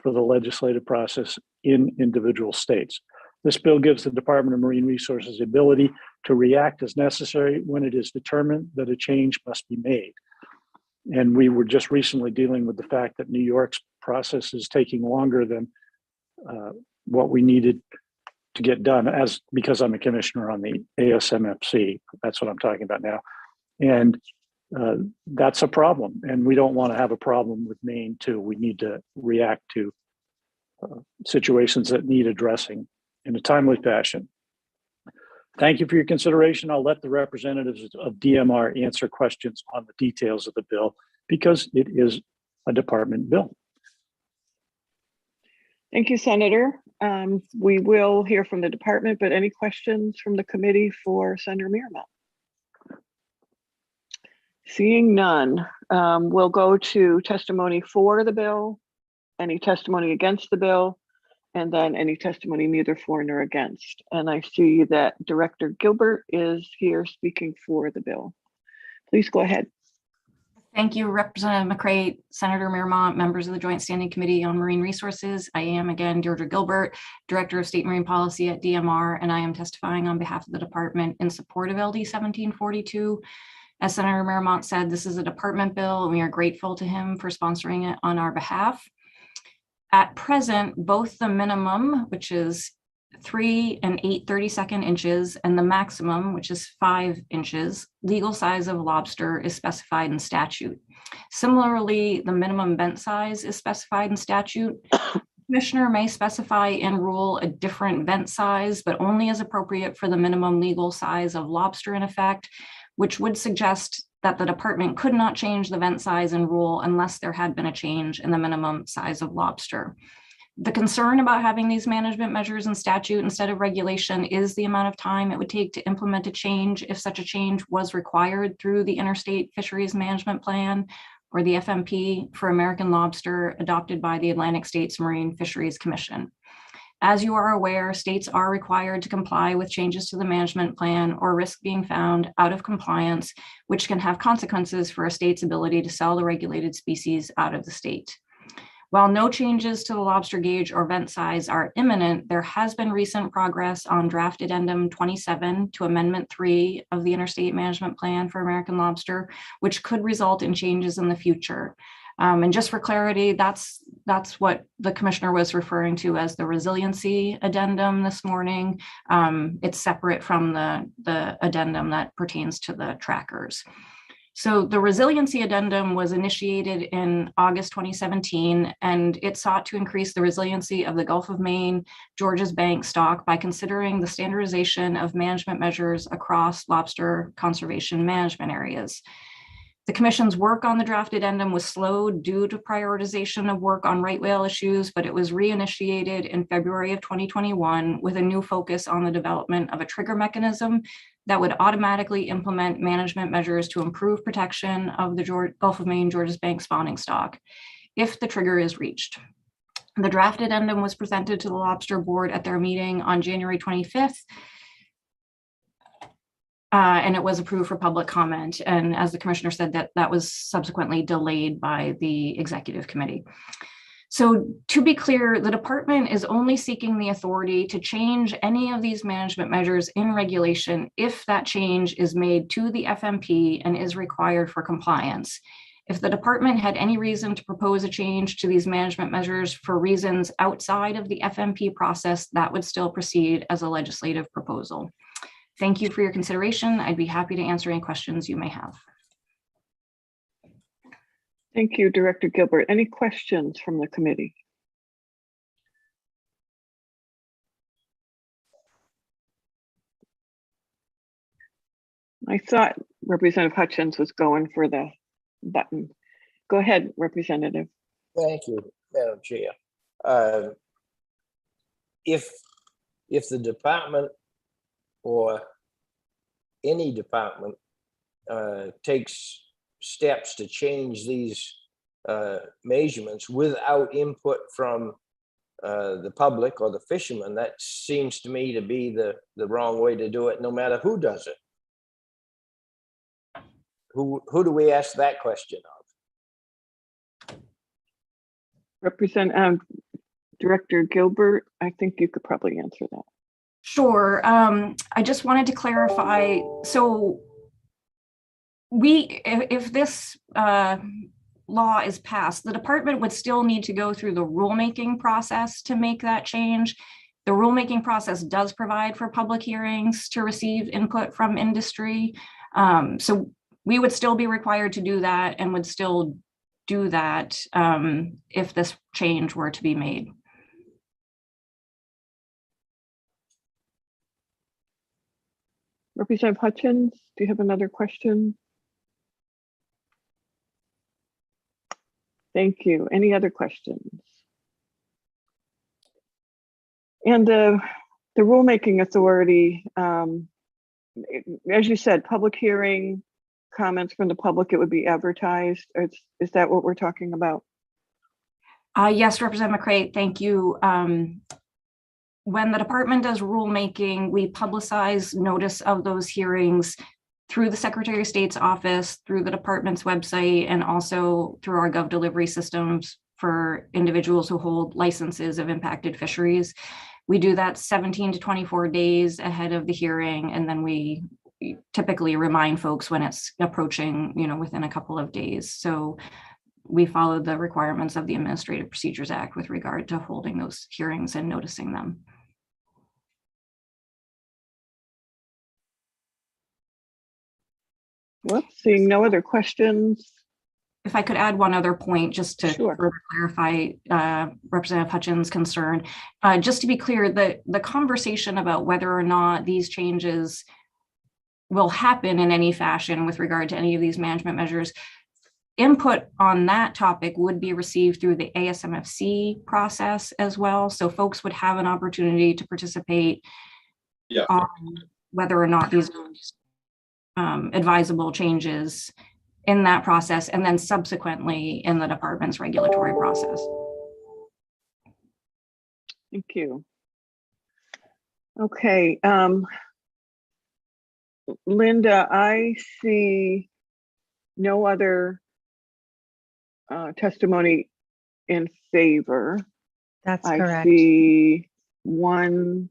for the legislative process in individual states. This bill gives the Department of Marine Resources the ability to react as necessary when it is determined that a change must be made. And we were just recently dealing with the fact that New York's process is taking longer than what we needed to get done, because I'm a commissioner on the ASMFC. That's what I'm talking about now. And that's a problem. And we don't want to have a problem with Maine too. We need to react to situations that need addressing in a timely fashion. Thank you for your consideration. I'll let the representatives of DMR answer questions on the details of the bill because it is a department bill. Thank you, Senator. We will hear from the department, but any questions from the committee for Senator Merrimack? Seeing none, we'll go to testimony for the bill, any testimony against the bill, and then any testimony neither for nor against. And I see that Director Gilbert is here speaking for the bill. Please go ahead. Thank you, Representative McCray, Senator Merrimont, members of the Joint Standing Committee on Marine Resources. I am again Deirdre Gilbert, Director of State Marine Policy at DMR, and I am testifying on behalf of the department in support of LD 1742. As Senator Merrimont said, this is a department bill, and we are grateful to him for sponsoring it on our behalf. At present, both the minimum, which is 3 8/32 inches, and the maximum, which is 5 inches, legal size of lobster is specified in statute. Similarly, the minimum vent size is specified in statute. Commissioner may specify in rule a different vent size, but only as appropriate for the minimum legal size of lobster in effect, which would suggest that the department could not change the vent size in rule unless there had been a change in the minimum size of lobster. The concern about having these management measures in statute instead of regulation is the amount of time it would take to implement a change if such a change was required through the Interstate Fisheries Management Plan or the FMP for American lobster adopted by the Atlantic States Marine Fisheries Commission. As you are aware, states are required to comply with changes to the management plan or risk being found out of compliance, which can have consequences for a state's ability to sell the regulated species out of the state. While no changes to the lobster gauge or vent size are imminent, there has been recent progress on draft addendum 27 to Amendment 3 of the Interstate Management Plan for American lobster, which could result in changes in the future. And just for clarity, that's what the commissioner was referring to as the resiliency addendum this morning. It's separate from the addendum that pertains to the trackers. So the resiliency addendum was initiated in August 2017, and it sought to increase the resiliency of the Gulf of Maine, Georges Bank stock by considering the standardization of management measures across lobster conservation management areas. The commission's work on the draft addendum was slowed due to prioritization of work on right whale issues, but it was reinitiated in February of 2021 with a new focus on the development of a trigger mechanism that would automatically implement management measures to improve protection of the Gulf of Maine Georges Bank spawning stock if the trigger is reached. The draft addendum was presented to the Lobster Board at their meeting on January 25th, and it was approved for public comment. And as the commissioner said, that was subsequently delayed by the executive committee. So to be clear, the department is only seeking the authority to change any of these management measures in regulation if that change is made to the FMP and is required for compliance. If the department had any reason to propose a change to these management measures for reasons outside of the FMP process, that would still proceed as a legislative proposal. Thank you for your consideration. I'd be happy to answer any questions you may have. Thank you, Director Gilbert. Any questions from the committee? I thought Representative Hutchins was going for the button. Go ahead, Representative. Thank you, Madam Chair. If the department or any department takes steps to change these measurements without input from the public or the fishermen, that seems to me to be the wrong way to do it, no matter who does it. Who do we ask that question of? Director Gilbert, I think you could probably answer that. Sure. I just wanted to clarify. So if this law is passed, the department would still need to go through the rulemaking process to make that change. The rulemaking process does provide for public hearings to receive input from industry. So we would still be required to do that and would still do that if this change were to be made. Representative Hutchins, do you have another question? Thank you. Any other questions? And the rulemaking authority, as you said, public hearing, comments from the public, it would be advertised. Is that what we're talking about? Yes, Representative McCray, thank you. When the department does rulemaking, we publicize notice of those hearings through the Secretary of State's office, through the department's website, and also through our Gov delivery systems for individuals who hold licenses of impacted fisheries. We do that 17 to 24 days ahead of the hearing, and then we typically remind folks when it's approaching, within a couple of days. So we follow the requirements of the Administrative Procedures Act with regard to holding those hearings and noticing them. Well, seeing no other questions. If I could add one other point, just to further clarify Representative Hutchins' concern. Just to be clear, the conversation about whether or not these changes will happen in any fashion with regard to any of these management measures, input on that topic would be received through the ASMFC process as well. So folks would have an opportunity to participate on whether or not these advisable changes in that process, and then subsequently in the department's regulatory process. Thank you. Okay, Linda, I see no other testimony in favor. That's correct. I see one,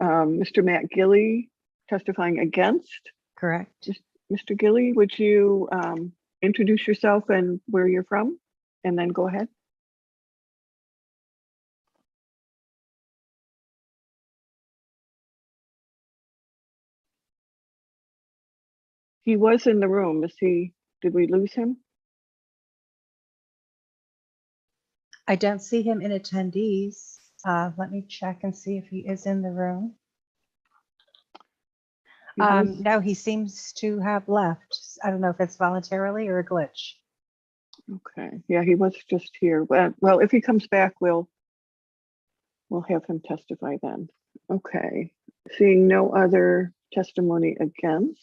Mr. Matt Gilley testifying against. Correct. Mr. Gilley, would you introduce yourself and where you're from, and then go ahead? He was in the room. Did we lose him? I don't see him in attendees. Let me check and see if he is in the room. No, he seems to have left. I don't know if it's voluntarily or a glitch. Okay, yeah, he was just here. Well, if he comes back, we'll have him testify then. Okay, seeing no other testimony against.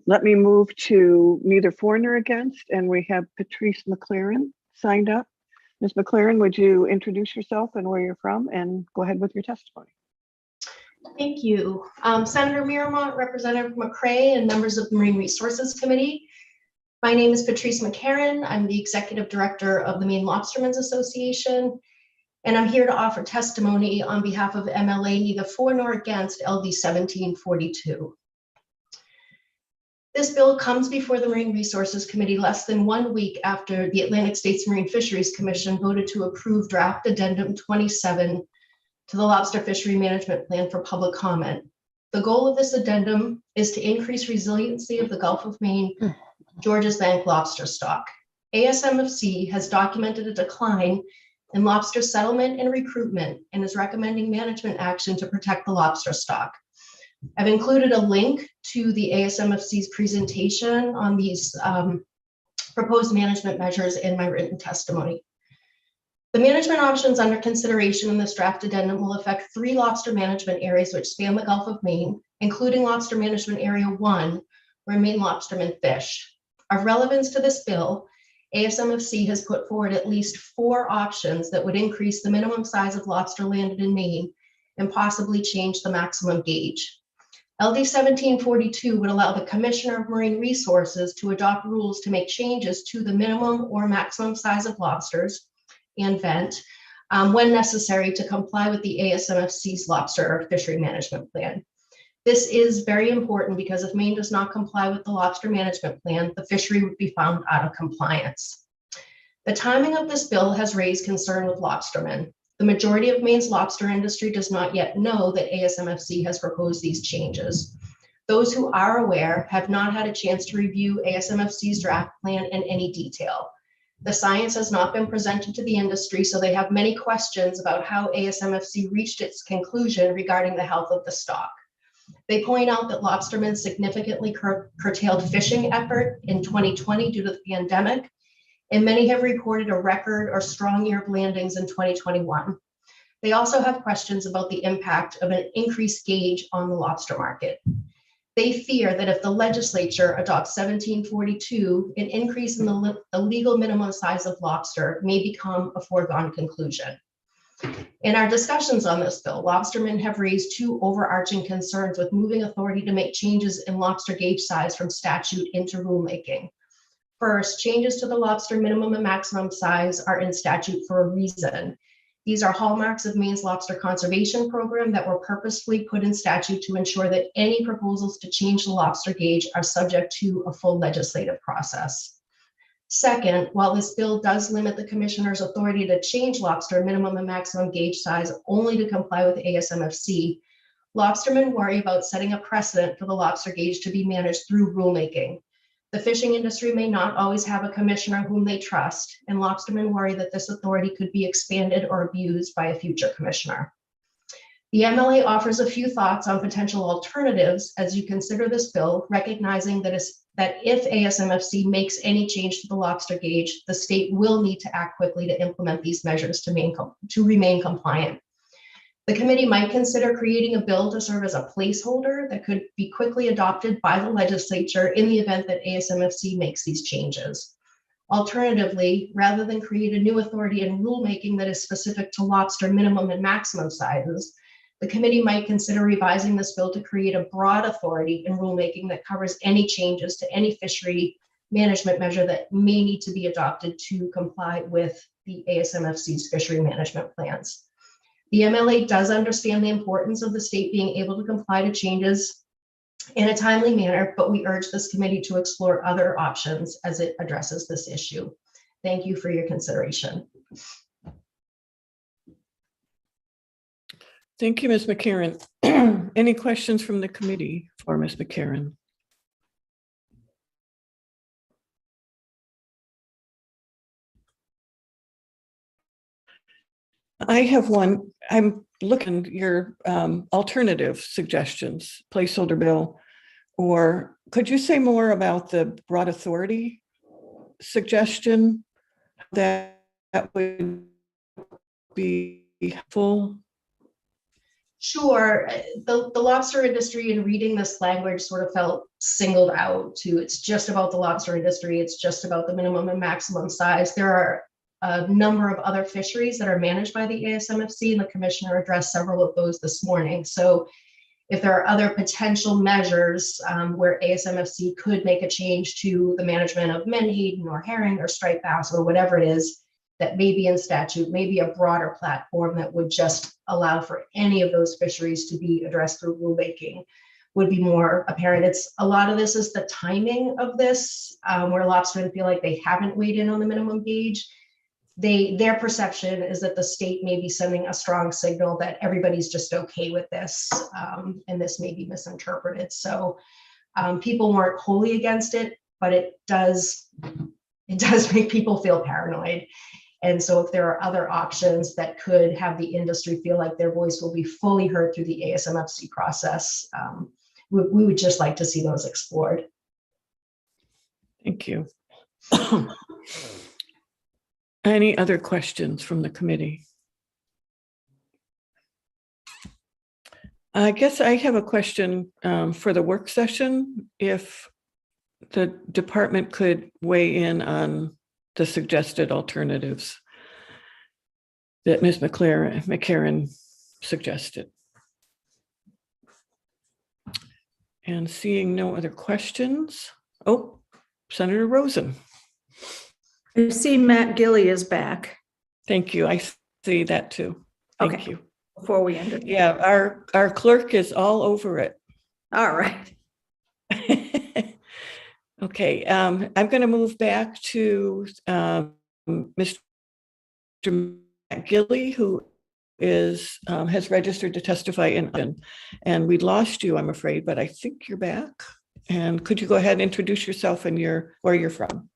Let me move to neither for nor against, and we have Patrice McLaren signed up. Ms. McLaren, would you introduce yourself and where you're from and go ahead with your testimony? Thank you. Senator Miramont, Representative McCray, and members of the Marine Resources Committee. My name is Patrice McCarran. I'm the Executive Director of the Maine Lobstermen's Association, and I'm here to offer testimony on behalf of MLA neither for nor against LD 1742. This bill comes before the Marine Resources Committee less than 1 week after the Atlantic States Marine Fisheries Commission voted to approve draft addendum 27 to the Lobster Fishery Management Plan for public comment. The goal of this addendum is to increase resiliency of the Gulf of Maine, Georges Bank lobster stock. ASMFC has documented a decline in lobster settlement and recruitment, and is recommending management action to protect the lobster stock. I've included a link to the ASMFC's presentation on these proposed management measures in my written testimony. The management options under consideration in this draft addendum will affect 3 lobster management areas which span the Gulf of Maine, including Lobster Management Area 1, where Maine lobstermen fish. Of relevance to this bill, ASMFC has put forward at least 4 options that would increase the minimum size of lobster landed in Maine and possibly change the maximum gauge. LD 1742 would allow the Commissioner of Marine Resources to adopt rules to make changes to the minimum or maximum size of lobsters and vent when necessary to comply with the ASMFC's lobster fishery management plan. This is very important because if Maine does not comply with the lobster management plan, the fishery would be found out of compliance. The timing of this bill has raised concern with lobstermen. The majority of Maine's lobster industry does not yet know that ASMFC has proposed these changes. Those who are aware have not had a chance to review ASMFC's draft plan in any detail. The science has not been presented to the industry, so they have many questions about how ASMFC reached its conclusion regarding the health of the stock. They point out that lobstermen significantly curtailed fishing effort in 2020 due to the pandemic, and many have reported a record or strong year of landings in 2021. They also have questions about the impact of an increased gauge on the lobster market. They fear that if the legislature adopts 1742, an increase in the legal minimum size of lobster may become a foregone conclusion. In our discussions on this bill, lobstermen have raised 2 overarching concerns with moving authority to make changes in lobster gauge size from statute into rulemaking. First, changes to the lobster minimum and maximum size are in statute for a reason. These are hallmarks of Maine's lobster conservation program that were purposefully put in statute to ensure that any proposals to change the lobster gauge are subject to a full legislative process. Second, while this bill does limit the commissioner's authority to change lobster minimum and maximum gauge size only to comply with ASMFC, lobstermen worry about setting a precedent for the lobster gauge to be managed through rulemaking. The fishing industry may not always have a commissioner whom they trust, and lobstermen worry that this authority could be expanded or abused by a future commissioner. The MLA offers a few thoughts on potential alternatives as you consider this bill, recognizing that if ASMFC makes any change to the lobster gauge, the state will need to act quickly to implement these measures to remain compliant. The committee might consider creating a bill to serve as a placeholder that could be quickly adopted by the legislature in the event that ASMFC makes these changes. Alternatively, rather than create a new authority in rulemaking that is specific to lobster minimum and maximum sizes, the committee might consider revising this bill to create a broad authority in rulemaking that covers any changes to any fishery management measure that may need to be adopted to comply with the ASMFC's fishery management plans. The MLA does understand the importance of the state being able to comply to changes in a timely manner, but we urge this committee to explore other options as it addresses this issue. Thank you for your consideration. Thank you, Ms. McCarron. Any questions from the committee for Ms. McCarron? I have one. I'm looking at your alternative suggestions, placeholder bill, or could you say more about the broad authority suggestion that would be helpful? Sure. The lobster industry, in reading this language, sort of felt singled out to it's just about the lobster industry. It's just about the minimum and maximum size. There are a number of other fisheries that are managed by the ASMFC, and the commissioner addressed several of those this morning. So if there are other potential measures where ASMFC could make a change to the management of menhaden or herring or striped bass or whatever it is that may be in statute, maybe a broader platform that would just allow for any of those fisheries to be addressed through rulemaking would be more apparent. It's a lot of this is the timing of this, where lobstermen feel like they haven't weighed in on the minimum gauge. Their perception is that the state may be sending a strong signal that everybody's just okay with this, and this may be misinterpreted. So people weren't wholly against it, but it does make people feel paranoid. And so if there are other options that could have the industry feel like their voice will be fully heard through the ASMFC process, we would just like to see those explored. Thank you. Any other questions from the committee? I guess I have a question for the work session. If the department could weigh in on the suggested alternatives that Ms. McCarran suggested. And seeing no other questions. Oh, Senator Rosen. I see Matt Gilly is back. Thank you. I see that too. Thank you. Before we end it. Yeah, our clerk is all over it. All right. Okay, I'm going to move back to Mr. Matt Gilly, who is has registered to testify and we lost you, I'm afraid, but I think you're back. And could you go ahead and introduce yourself and where you're from?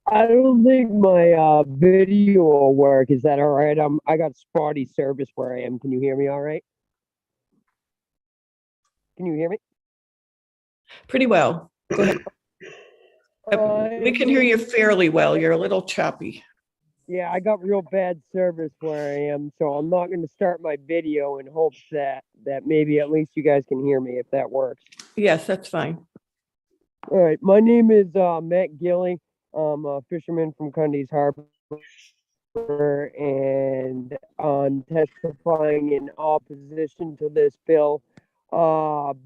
I don't think my video will work. Is that all right? I got spotty service where I am. Can you hear me all right? Can you hear me? Pretty well. Go ahead. We can hear you fairly well. You're a little choppy. Yeah, I got real bad service where I am, so I'm not going to start my video in hopes that maybe at least you guys can hear me if that works. Yes, that's fine. All right, my name is Matt Gilly. I'm a fisherman from Cundy's Harbor, and I'm testifying in opposition to this bill.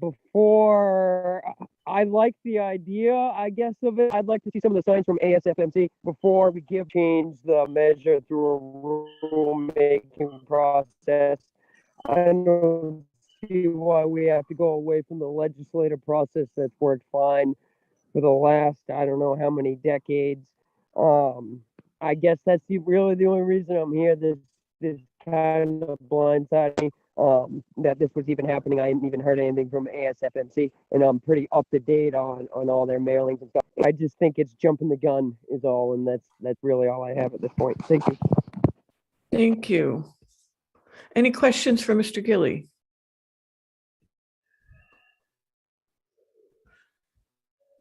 Before I like the idea, I guess, of it, I'd like to see some of the signs from ASFMC before we change the measure through a rulemaking process. I don't see why we have to go away from the legislative process that's worked fine for the last, I don't know how many decades. I guess that's really the only reason I'm here. This kind of blindsided me. That this was even happening. I hadn't even heard anything from ASFMC, and I'm pretty up to date on all their mailings and stuff. I just think it's jumping the gun is all, and that's really all I have at this point. Thank you. Thank you. Any questions for Mr. Gilly?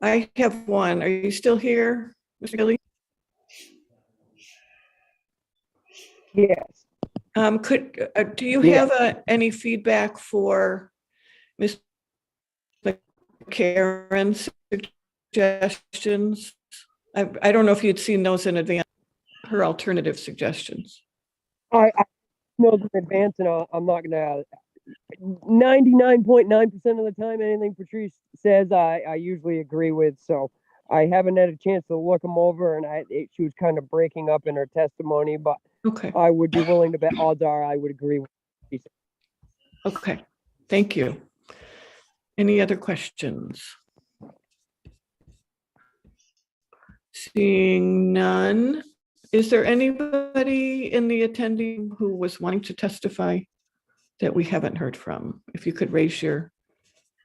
I have one. Are you still here, Mr. Gilly? Yes. Do you have any feedback for Ms. McCarran's suggestions? I don't know if you'd seen those in advance, her alternative suggestions. I know in advance, and I'm not gonna. 99.9% of the time, anything Patrice says, I usually agree with. So I haven't had a chance to look them over, and she was kind of breaking up in her testimony, but okay, I would be willing to bet odds are I would agree with what she said. Okay, thank you. Any other questions? Seeing none, is there anybody in the attending who was wanting to testify that we haven't heard from? If you could raise your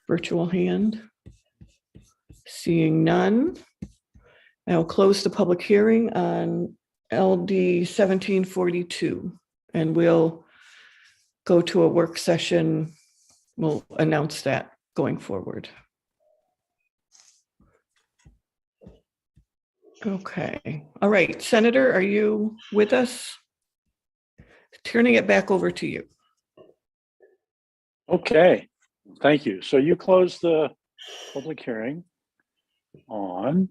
virtual hand. Seeing none, I'll close the public hearing on LD 1742, and we'll go to a work session. We'll announce that going forward. Okay. All right, Senator, are you with us? Turning it back over to you. Okay, thank you. So you closed the public hearing on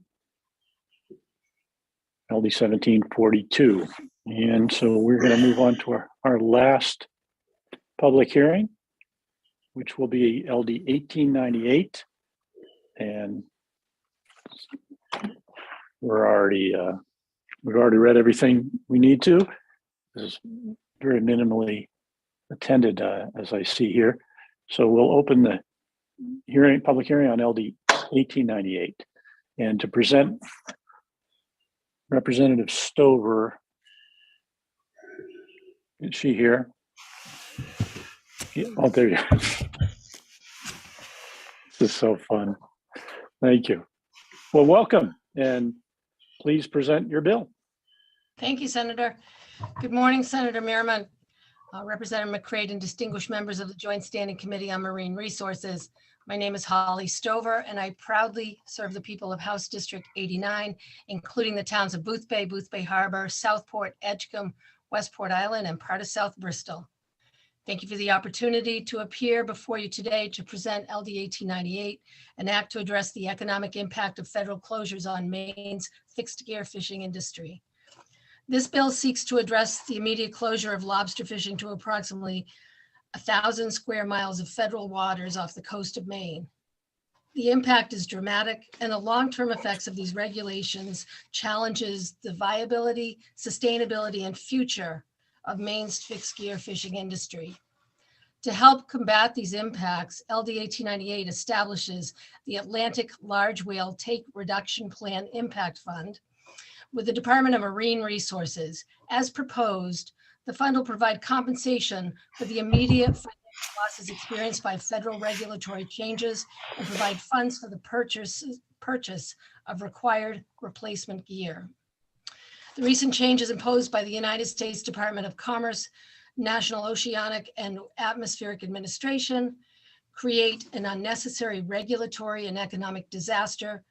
LD 1742. And so we're going to move on to our last public hearing, which will be LD 1898. And we've already read everything we need to. This is very minimally attended, as I see here. So we'll open the public hearing on LD 1898. And to present, Representative Stover, is she here? Yeah, oh, there you are. This is so fun. Thank you. Well, welcome, and please present your bill. Thank you, Senator. Good morning, Senator Merriman, Representative McCray, and distinguished members of the Joint Standing Committee on Marine Resources. My name is Holly Stover, and I proudly serve the people of House District 89, including the towns of Boothbay, Boothbay Harbor, Southport, Edgecombe, Westport Island, and part of South Bristol. Thank you for the opportunity to appear before you today to present LD 1898, an act to address the economic impact of federal closures on Maine's fixed gear fishing industry. This bill seeks to address the immediate closure of lobster fishing to approximately 1,000 square miles of federal waters off the coast of Maine. The impact is dramatic, and the long-term effects of these regulations challenges the viability, sustainability, and future of Maine's fixed gear fishing industry. To help combat these impacts, LD 1898 establishes the Atlantic Large Whale Take Reduction Plan Impact Fund with the Department of Marine Resources. As proposed, the fund will provide compensation for the immediate financial losses experienced by federal regulatory changes and provide funds for the purchase of required replacement gear. The recent changes imposed by the United States Department of Commerce, National Oceanic and Atmospheric Administration create an unnecessary regulatory and economic disaster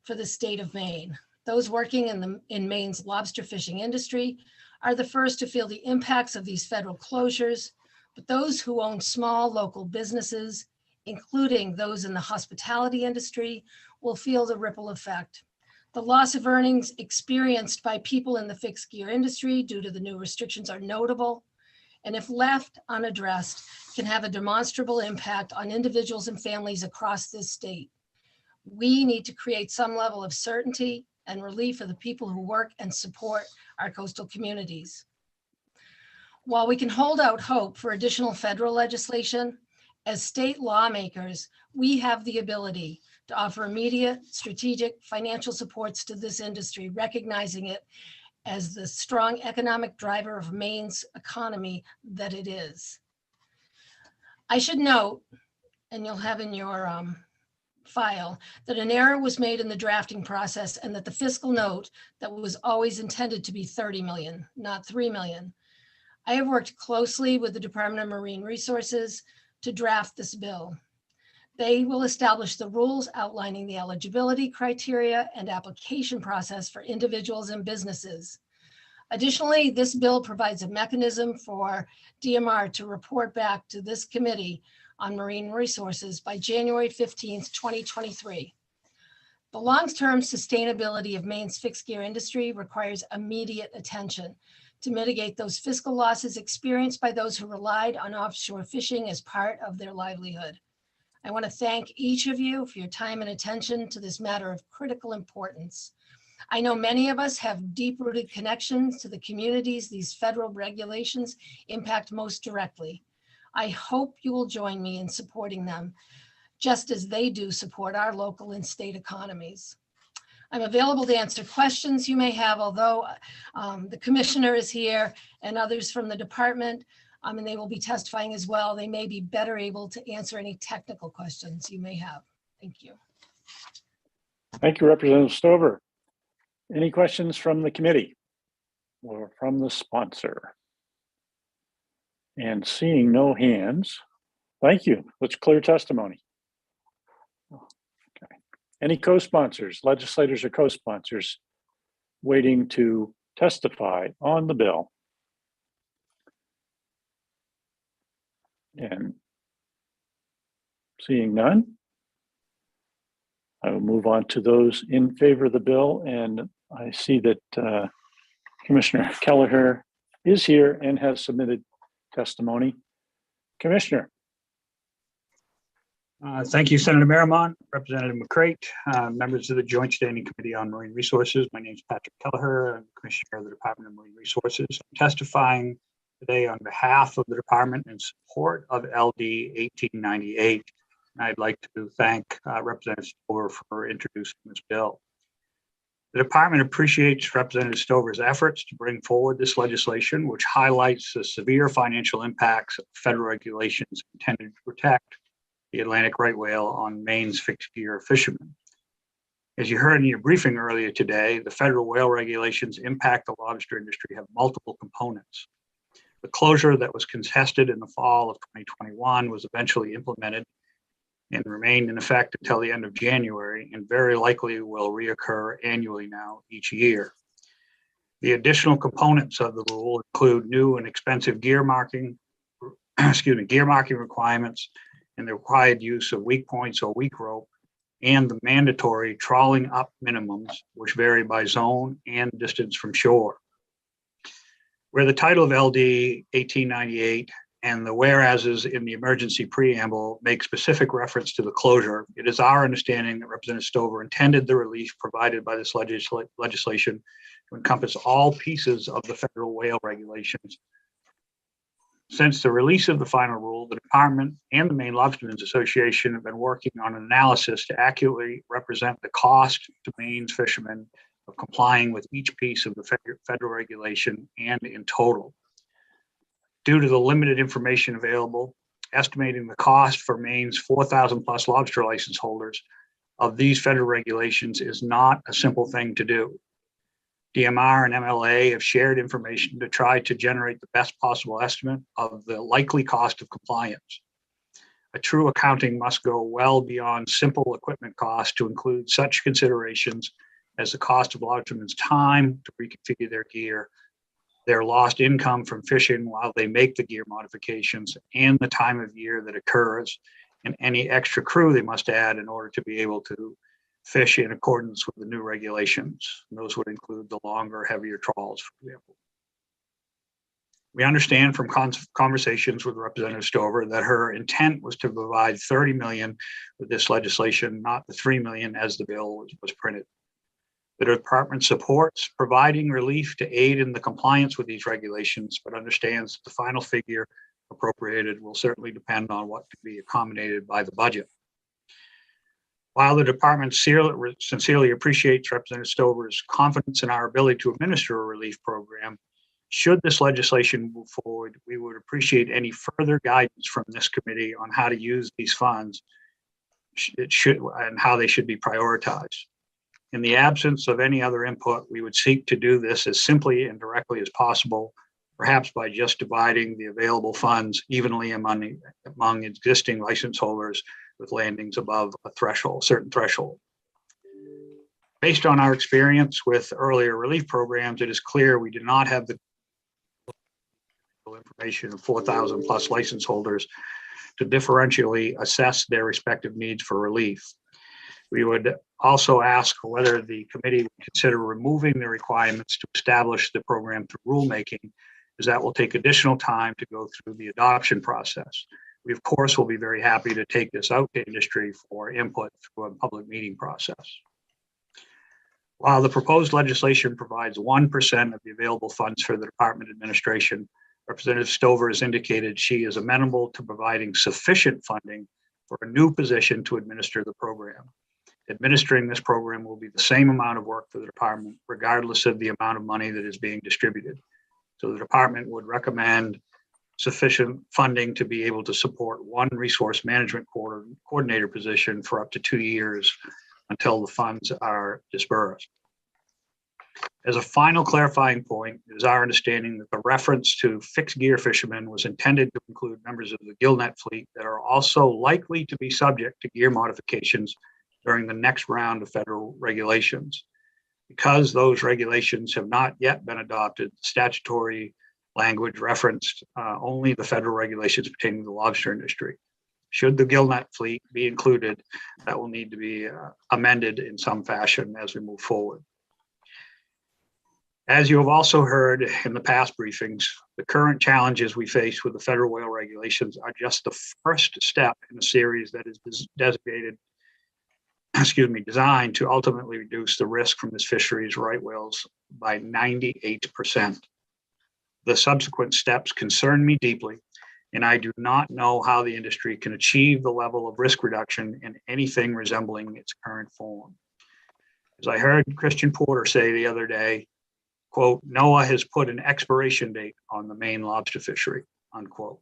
for the state of Maine. Those working in Maine's lobster fishing industry are the first to feel the impacts of these federal closures, but those who own small local businesses, including those in the hospitality industry, will feel the ripple effect. The loss of earnings experienced by people in the fixed gear industry due to the new restrictions are notable, and if left unaddressed, can have a demonstrable impact on individuals and families across this state. We need to create some level of certainty and relief for the people who work and support our coastal communities. While we can hold out hope for additional federal legislation, as state lawmakers, we have the ability to offer immediate strategic financial supports to this industry, recognizing it as the strong economic driver of Maine's economy that it is. I should note, and you'll have in your file, that an error was made in the drafting process and that the fiscal note that was always intended to be 30 million, not 3 million. I have worked closely with the Department of Marine Resources to draft this bill. They will establish the rules outlining the eligibility criteria and application process for individuals and businesses. Additionally, this bill provides a mechanism for DMR to report back to this committee on marine resources by January 15th, 2023. The long-term sustainability of Maine's fixed gear industry requires immediate attention to mitigate those fiscal losses experienced by those who relied on offshore fishing as part of their livelihood. I want to thank each of you for your time and attention to this matter of critical importance. I know many of us have deep-rooted connections to the communities these federal regulations impact most directly. I hope you will join me in supporting them, just as they do support our local and state economies. I'm available to answer questions you may have, although the commissioner is here and others from the department, and they will be testifying as well. They may be better able to answer any technical questions you may have. Thank you. Thank you, Representative Stover. Any questions from the committee or from the sponsor? And seeing no hands, thank you. Let's clear testimony. Okay. Any co-sponsors, legislators or co-sponsors waiting to testify on the bill? And seeing none, I will move on to those in favor of the bill. And I see that Commissioner Kelleher is here and has submitted testimony. Commissioner. Thank you, Senator Merriman, Representative McCrate, members of the Joint Standing Committee on Marine Resources. My name is Patrick Kelleher. I'm Commissioner of the Department of Marine Resources. I'm testifying today on behalf of the department in support of LD 1898. And I'd like to thank Representative Stover for introducing this bill. The department appreciates Representative Stover's efforts to bring forward this legislation, which highlights the severe financial impacts of federal regulations intended to protect the Atlantic right whale on Maine's fixed gear fishermen. As you heard in your briefing earlier today, the federal whale regulations impact the lobster industry have multiple components. The closure that was contested in the fall of 2021 was eventually implemented and remained in effect until the end of January, and very likely will reoccur annually now each year. The additional components of the rule include new and expensive gear marking requirements and the required use of weak points or weak rope, and the mandatory trawling up minimums, which vary by zone and distance from shore. Where the title of LD 1898 and the whereases in the emergency preamble make specific reference to the closure, it is our understanding that Representative Stover intended the relief provided by this legislation to encompass all pieces of the federal whale regulations. Since the release of the final rule, the department and the Maine Lobstermen's Association have been working on an analysis to accurately represent the cost to Maine's fishermen of complying with each piece of the federal regulation and in total. Due to the limited information available, estimating the cost for Maine's 4,000 plus lobster license holders of these federal regulations is not a simple thing to do. DMR and MLA have shared information to try to generate the best possible estimate of the likely cost of compliance. A true accounting must go well beyond simple equipment costs to include such considerations as the cost of lobstermen's time to reconfigure their gear, their lost income from fishing while they make the gear modifications, and the time of year that occurs, and any extra crew they must add in order to be able to fish in accordance with the new regulations. And those would include the longer, heavier trawls, for example. We understand from conversations with Representative Stover that her intent was to provide $30 million with this legislation, not the $3 million as the bill was printed. The department supports providing relief to aid in the compliance with these regulations, but understands that the final figure appropriated will certainly depend on what can be accommodated by the budget. While the department sincerely appreciates Representative Stover's confidence in our ability to administer a relief program, should this legislation move forward, we would appreciate any further guidance from this committee on how to use these funds and how they should be prioritized. In the absence of any other input, we would seek to do this as simply and directly as possible, perhaps by just dividing the available funds evenly among existing license holders with landings above a certain threshold. Based on our experience with earlier relief programs, it is clear we do not have the information of 4,000 plus license holders to differentially assess their respective needs for relief. We would also ask whether the committee would consider removing the requirements to establish the program through rulemaking, as that will take additional time to go through the adoption process. We, of course, will be very happy to take this out to industry for input through a public meeting process. While the proposed legislation provides 1% of the available funds for the department administration, Representative Stover has indicated she is amenable to providing sufficient funding for a new position to administer the program. Administering this program will be the same amount of work for the department, regardless of the amount of money that is being distributed. So the department would recommend sufficient funding to be able to support one resource management coordinator position for up to 2 years until the funds are dispersed. As a final clarifying point, it is our understanding that the reference to fixed gear fishermen was intended to include members of the gillnet fleet that are also likely to be subject to gear modifications during the next round of federal regulations. Because those regulations have not yet been adopted, statutory language referenced only the federal regulations pertaining to the lobster industry. Should the gillnet fleet be included, that will need to be amended in some fashion as we move forward. As you have also heard in the past briefings, the current challenges we face with the federal whale regulations are just the first step in a series that is designed to ultimately reduce the risk from this fishery's right whales by 98%. The subsequent steps concern me deeply, and I do not know how the industry can achieve the level of risk reduction in anything resembling its current form. As I heard Christian Porter say the other day, quote, NOAA has put an expiration date on the Maine lobster fishery, unquote.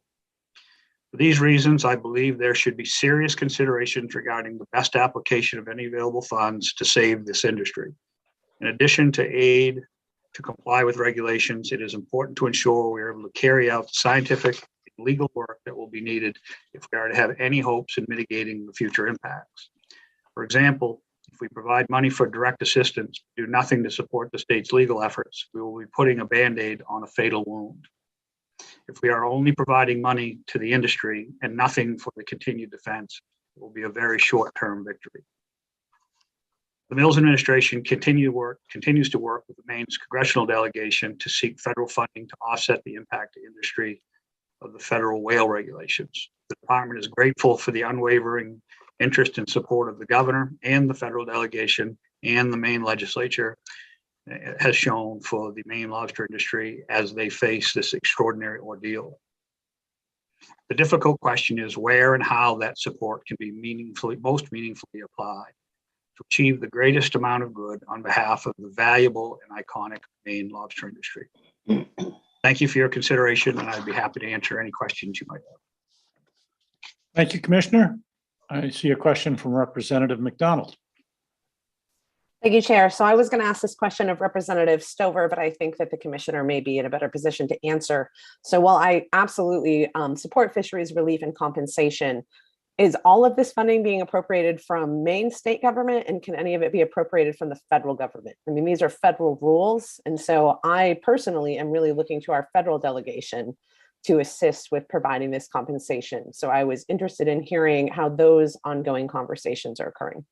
For these reasons, I believe there should be serious considerations regarding the best application of any available funds to save this industry. In addition to aid to comply with regulations, it is important to ensure we are able to carry out the scientific and legal work that will be needed if we are to have any hopes in mitigating the future impacts. For example, if we provide money for direct assistance, do nothing to support the state's legal efforts, we will be putting a Band-Aid on a fatal wound. If we are only providing money to the industry and nothing for the continued defense, it will be a very short-term victory. The Mills administration continues to work with the Maine's congressional delegation to seek federal funding to offset the impact to industry of the federal whale regulations. The department is grateful for the unwavering interest and support of the governor and the federal delegation and the Maine legislature has shown for the Maine lobster industry as they face this extraordinary ordeal. The difficult question is where and how that support can be most meaningfully applied to achieve the greatest amount of good on behalf of the valuable and iconic Maine lobster industry. Thank you for your consideration, and I'd be happy to answer any questions you might have. Thank you, Commissioner. I see a question from Representative McDonald. Thank you, Chair. So I was going to ask this question of Representative Stover, but I think that the commissioner may be in a better position to answer. So while I absolutely support fisheries relief and compensation, is all of this funding being appropriated from Maine state government, and can any of it be appropriated from the federal government? I mean, these are federal rules. And so I personally am really looking to our federal delegation to assist with providing this compensation. So I was interested in hearing how those ongoing conversations are occurring.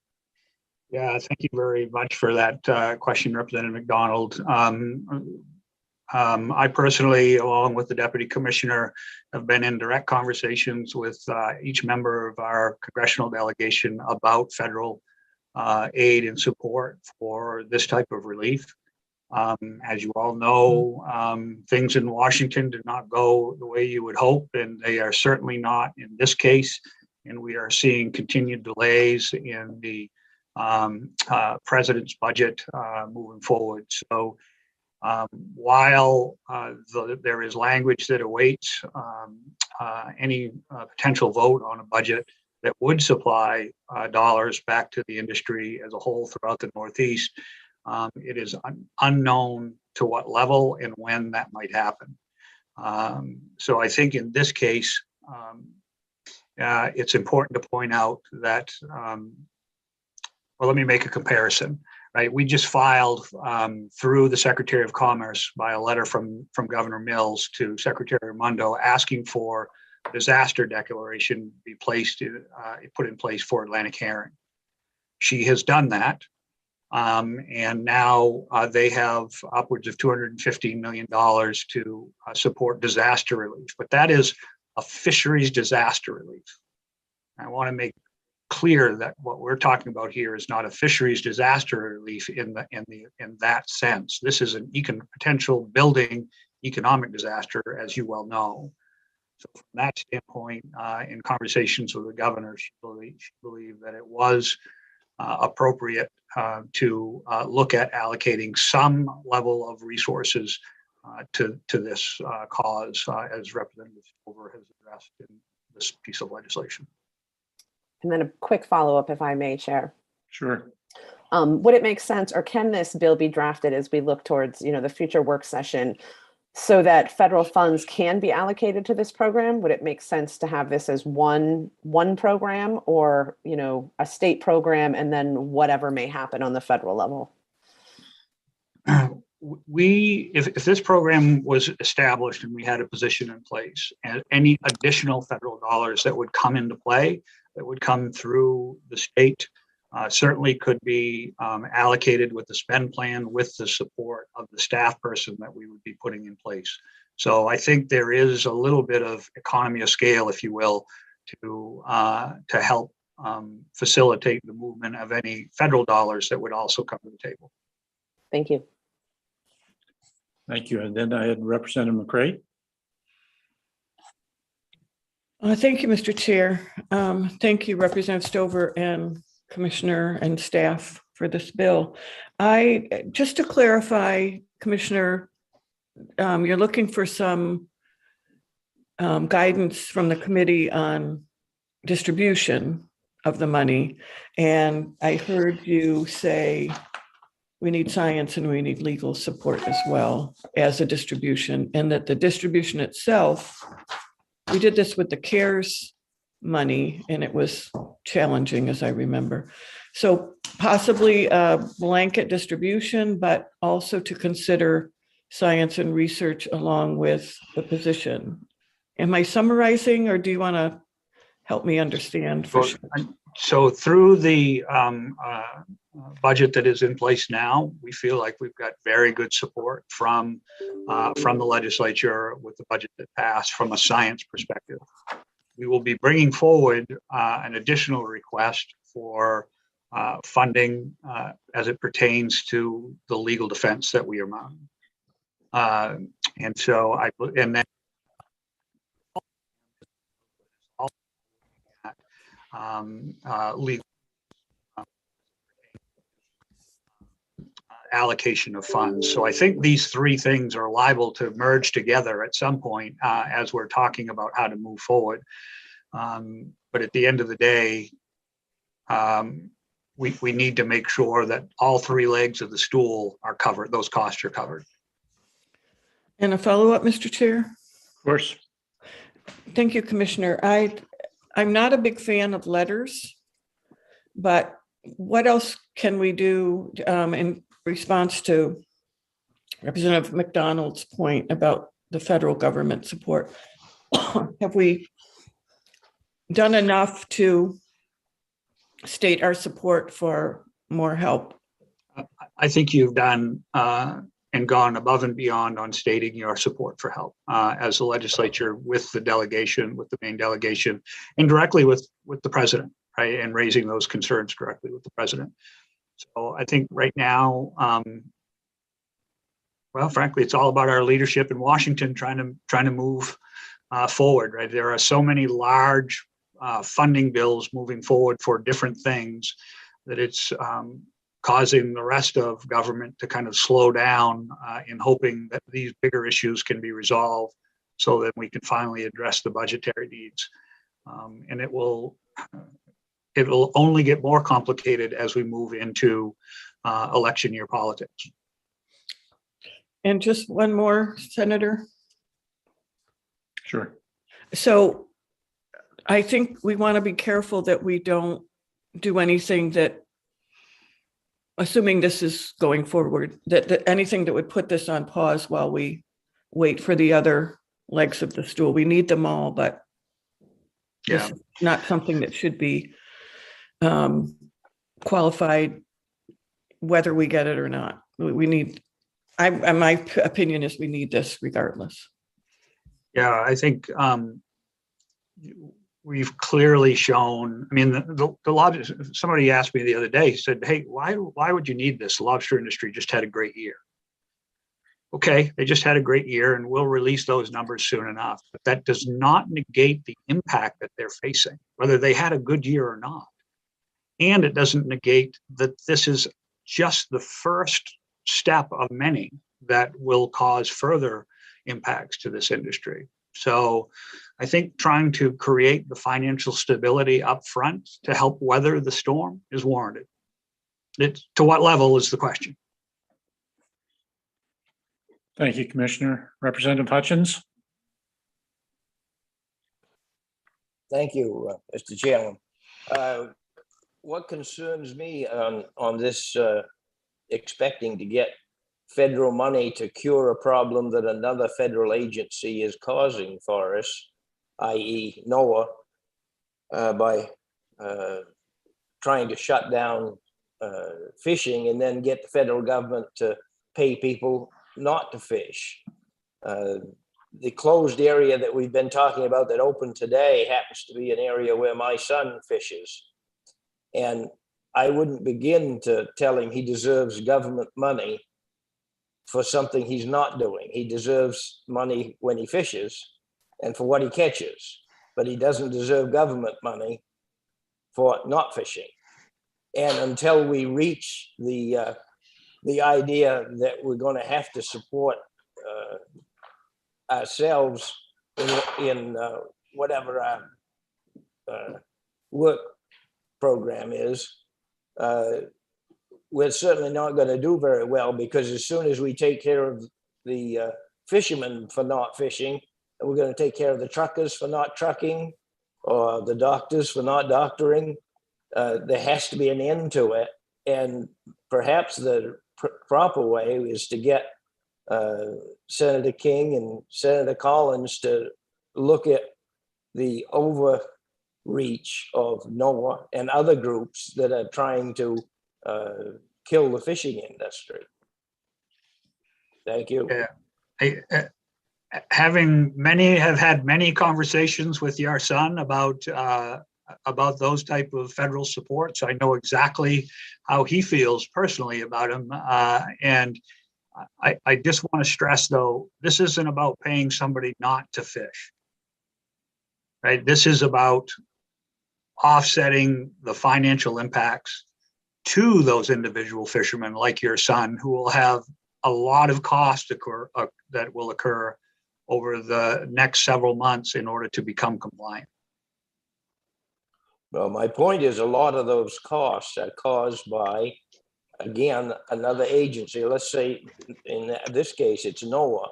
Yeah, thank you very much for that question, Representative McDonald. I personally, along with the Deputy Commissioner, have been in direct conversations with each member of our congressional delegation about federal aid and support for this type of relief. As you all know, things in Washington did not go the way you would hope, and they are certainly not in this case. And we are seeing continued delays in the president's budget moving forward. So while there is language that awaits any potential vote on a budget that would supply dollars back to the industry as a whole throughout the Northeast, it is unknown to what level and when that might happen. So I think in this case, it's important to point out that, well, let me make a comparison. Right, we just filed through the Secretary of Commerce by a letter from Governor Mills to Secretary Raimondo asking for disaster declaration be put in place for Atlantic herring. She has done that, and now they have upwards of $215 million to support disaster relief. But that is a fisheries disaster relief. I want to make clear that what we're talking about here is not a fisheries disaster relief in that sense. This is an potential building economic disaster, as you well know. So from that standpoint, in conversations with the governor, she believed that it was appropriate to look at allocating some level of resources to this cause, as Representative Stover has addressed in this piece of legislation. And then a quick follow-up, if I may, Chair. Sure. Would it make sense, or can this bill be drafted as we look towards, the future work session, so that federal funds can be allocated to this program? Would it make sense to have this as one program, or a state program, and then whatever may happen on the federal level? If this program was established and we had a position in place, and any additional federal dollars that would come into play, that would come through the state, certainly could be allocated with the spend plan with the support of the staff person that we would be putting in place. So I think there is a little bit of economy of scale, if you will, to help facilitate the movement of any federal dollars that would also come to the table. Thank you. Thank you. And then I had Representative McCray. Thank you, Mr. Chair. Thank you, Representative Stover and Commissioner and staff for this bill. Just to clarify, Commissioner, you're looking for some guidance from the committee on distribution of the money. And I heard you say we need science and we need legal support as well as a distribution, and that the distribution itself, we did this with the CARES money and it was challenging, as I remember. So possibly a blanket distribution, but also to consider science and research along with the position. Am I summarizing, or do you want to help me understand for sure? So through the budget that is in place now, we feel like we've got very good support from the legislature with the budget that passed from a science perspective. We will be bringing forward an additional request for funding as it pertains to the legal defense that we are mounting. And then legal allocation of funds. So I think these three things are liable to merge together at some point as we're talking about how to move forward. But at the end of the day, we need to make sure that all three legs of the stool are covered, those costs are covered. And a follow-up, Mr. Chair? Of course. Thank you, Commissioner. I'm not a big fan of letters, but what else can we do in response to Representative McDonald's point about the federal government support? Have we done enough to state our support for more help? I think you've done and gone above and beyond on stating your support for help as the legislature with the delegation, with the main delegation, and directly with the president, right? And raising those concerns directly with the president. So I think right now, well, frankly, it's all about our leadership in Washington trying to move forward, right? There are so many large funding bills moving forward for different things that it's causing the rest of government to kind of slow down in hoping that these bigger issues can be resolved so that we can finally address the budgetary needs. And it will only get more complicated as we move into election year politics. And just one more, Senator. Sure. So I think we want to be careful that we don't do anything that, assuming this is going forward, that anything that would put this on pause while we wait for the other legs of the stool. We need them all, but this is not something that should be qualified whether we get it or not. We need, my opinion is we need this regardless. Yeah, I think we've clearly shown, I mean, the lobster, somebody asked me the other day, said, hey, why would you need this? The lobster industry just had a great year. Okay, they just had a great year and we'll release those numbers soon enough. But that does not negate the impact that they're facing, whether they had a good year or not. And it doesn't negate that this is just the first step of many that will cause further impacts to this industry. So I think trying to create the financial stability up front to help weather the storm is warranted. To what level is the question? Thank you, Commissioner. Representative Hutchins. Thank you, Mr. Chairman. What concerns me on this expecting to get federal money to cure a problem that another federal agency is causing for us, i.e. NOAA, by trying to shut down fishing and then get the federal government to pay people not to fish. The closed area that we've been talking about that opened today happens to be an area where my son fishes. And I wouldn't begin to tell him he deserves government money for something he's not doing. He deserves money when he fishes and for what he catches, but he doesn't deserve government money for not fishing. And until we reach the idea that we're going to have to support ourselves in whatever our work program is, we're certainly not going to do very well, because as soon as we take care of the fishermen for not fishing, we're going to take care of the truckers for not trucking, or the doctors for not doctoring. There has to be an end to it. And perhaps the proper way is to get Senator King and Senator Collins to look at the overreach of NOAA and other groups that are trying to kill the fishing industry. Thank you. Yeah. Have had many conversations with your son about those type of federal supports. I know exactly how he feels personally about them. And I just want to stress, though, this isn't about paying somebody not to fish, right? This is about offsetting the financial impacts to those individual fishermen like your son, who will have a lot of costs that will occur over the next several months in order to become compliant. Well, my point is, a lot of those costs are caused by, again, another agency. Let's say in this case, it's NOAA.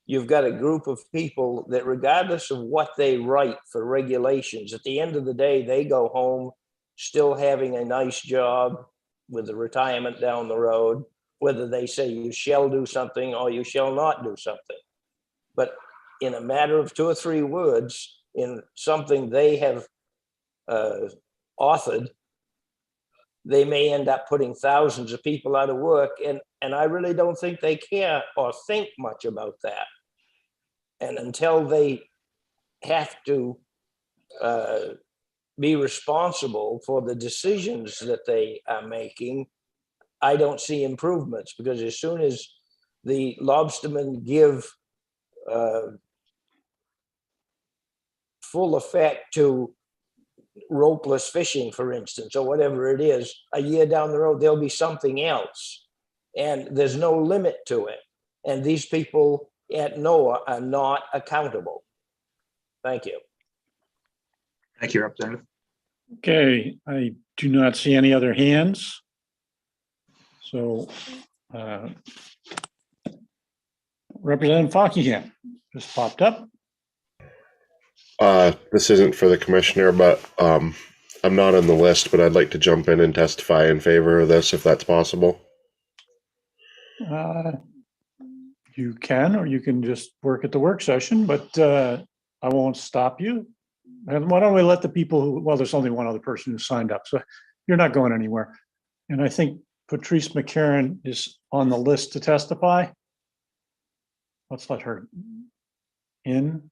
You've got a group of people that, regardless of what they write for regulations, at the end of the day, they go home still having a nice job with the retirement down the road, whether they say you shall do something or you shall not do something. But in a matter of 2 or 3 words, in something they have authored, they may end up putting thousands of people out of work. And I really don't think they care or think much about that. And until they have to be responsible for the decisions that they are making, I don't see improvements, because as soon as the lobstermen give full effect to ropeless fishing, for instance, or whatever it is, a year down the road, there'll be something else. And there's no limit to it. And these people at NOAA are not accountable. Thank you. Thank you, Representative. Okay, I do not see any other hands. So Representative Fockingham just popped up. This isn't for the commissioner, but I'm not on the list, but I'd like to jump in and testify in favor of this, if that's possible. You can, or you can just work at the work session, but I won't stop you. And why don't we let the people who, well, there's only one other person who signed up, so you're not going anywhere. And I think Patrice McCarron is on the list to testify. Let's let her in.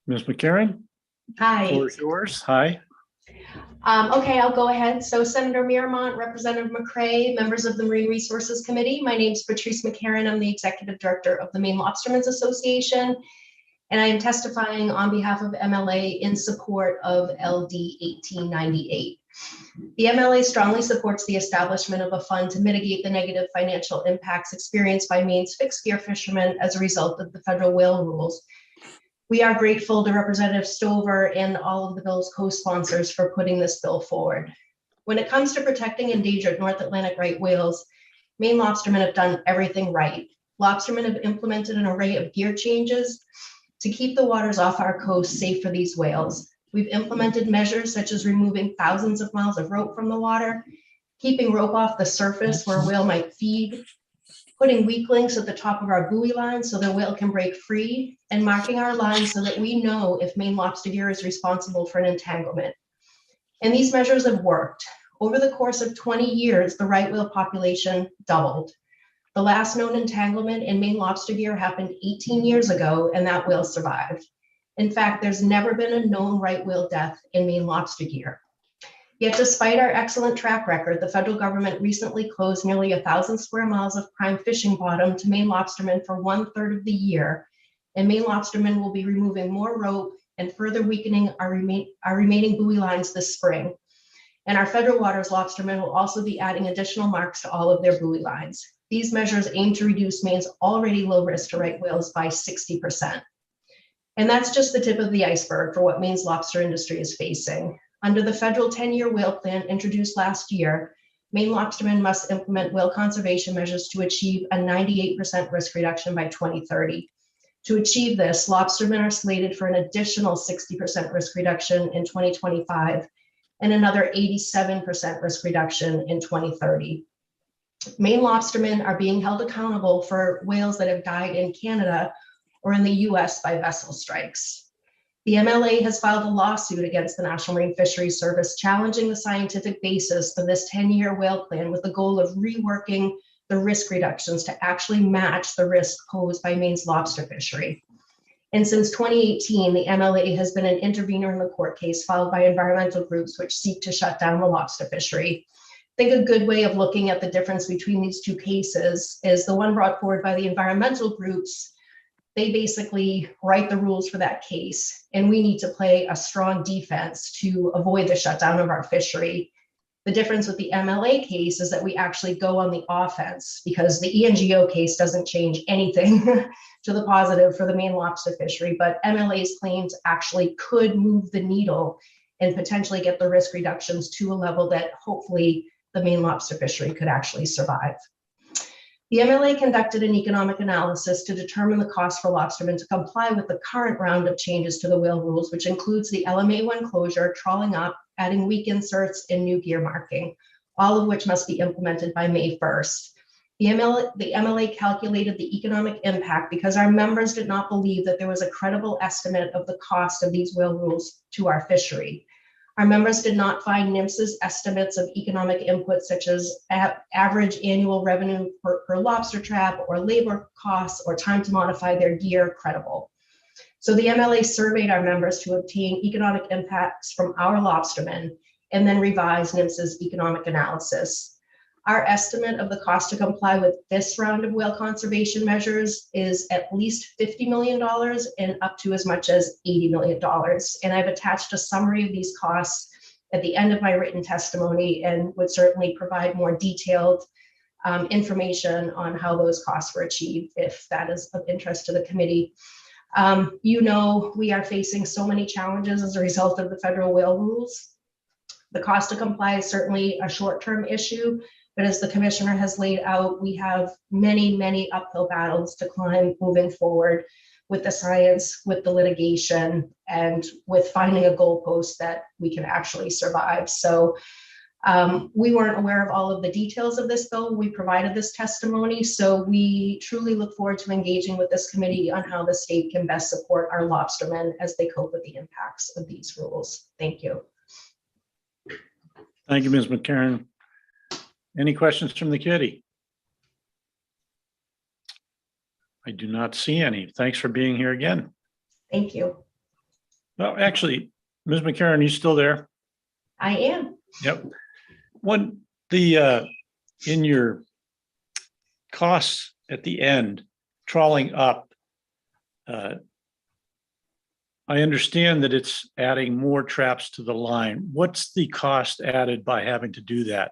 Ms. McCarron? Hi. Floor is yours. Hi. Okay, I'll go ahead. So Senator Miramont, Representative McCray, members of the Marine Resources Committee. My name is Patrice McCarron. I'm the Executive Director of the Maine Lobstermen's Association, and I am testifying on behalf of MLA in support of LD 1898. The MLA strongly supports the establishment of a fund to mitigate the negative financial impacts experienced by Maine's fixed gear fishermen as a result of the federal whale rules. We are grateful to Representative Stover and all of the bill's co-sponsors for putting this bill forward. When it comes to protecting endangered North Atlantic right whales, Maine lobstermen have done everything right. Lobstermen have implemented an array of gear changes to keep the waters off our coast safe for these whales. We've implemented measures such as removing thousands of miles of rope from the water, keeping rope off the surface where a whale might feed, putting weak links at the top of our buoy lines so the whale can break free, and marking our lines so that we know if Maine lobster gear is responsible for an entanglement. And these measures have worked. Over the course of 20 years, the right whale population doubled. The last known entanglement in Maine lobster gear happened 18 years ago, and that whale survived. In fact, there's never been a known right whale death in Maine lobster gear. Yet despite our excellent track record, the federal government recently closed nearly 1,000 square miles of prime fishing bottom to Maine lobstermen for 1/3 of the year, and Maine lobstermen will be removing more rope and further weakening our remaining buoy lines this spring. And our federal waters lobstermen will also be adding additional marks to all of their buoy lines. These measures aim to reduce Maine's already low risk to right whales by 60%. And that's just the tip of the iceberg for what Maine's lobster industry is facing. Under the federal 10-year whale plan introduced last year, Maine lobstermen must implement whale conservation measures to achieve a 98% risk reduction by 2030. To achieve this, lobstermen are slated for an additional 60% risk reduction in 2025 and another 87% risk reduction in 2030. Maine lobstermen are being held accountable for whales that have died in Canada or in the US by vessel strikes. The MLA has filed a lawsuit against the National Marine Fisheries Service challenging the scientific basis of this 10-year whale plan with the goal of reworking the risk reductions to actually match the risk posed by Maine's lobster fishery. And since 2018, the MLA has been an intervener in the court case filed by environmental groups which seek to shut down the lobster fishery. I think a good way of looking at the difference between these two cases is the one brought forward by the environmental groups. They basically write the rules for that case, and we need to play a strong defense to avoid the shutdown of our fishery. The difference with the MLA case is that we actually go on the offense because the ENGO case doesn't change anything to the positive for the Maine lobster fishery, but MLA's claims actually could move the needle and potentially get the risk reductions to a level that hopefully the Maine lobster fishery could actually survive. The MLA conducted an economic analysis to determine the cost for lobstermen to comply with the current round of changes to the whale rules, which includes the LMA1 closure, trawling up, adding weak inserts, and new gear marking, all of which must be implemented by May 1st. The MLA calculated the economic impact because our members did not believe that there was a credible estimate of the cost of these whale rules to our fishery. Our members did not find NMFS's estimates of economic inputs such as average annual revenue per lobster trap or labor costs or time to modify their gear credible. So the MLA surveyed our members to obtain economic impacts from our lobstermen and then revised NMFS's economic analysis. Our estimate of the cost to comply with this round of whale conservation measures is at least $50 million and up to as much as $80 million. And I've attached a summary of these costs at the end of my written testimony and would certainly provide more detailed information on how those costs were achieved if that is of interest to the committee. You know, we are facing so many challenges as a result of the federal whale rules. The cost to comply is certainly a short-term issue, but as the commissioner has laid out, we have many, many uphill battles to climb moving forward with the science, with the litigation, and with finding a goalpost that we can actually survive. So we weren't aware of all of the details of this bill. We provided this testimony. So we truly look forward to engaging with this committee on how the state can best support our lobstermen as they cope with the impacts of these rules. Thank you. Thank you, Ms. McCarron. Any questions from the committee? I do not see any. Thanks for being here again. Thank you. Well, actually, Ms. McCarron, you still there? I am. Yep. In your costs at the end, trawling up, I understand that it's adding more traps to the line. What's the cost added by having to do that?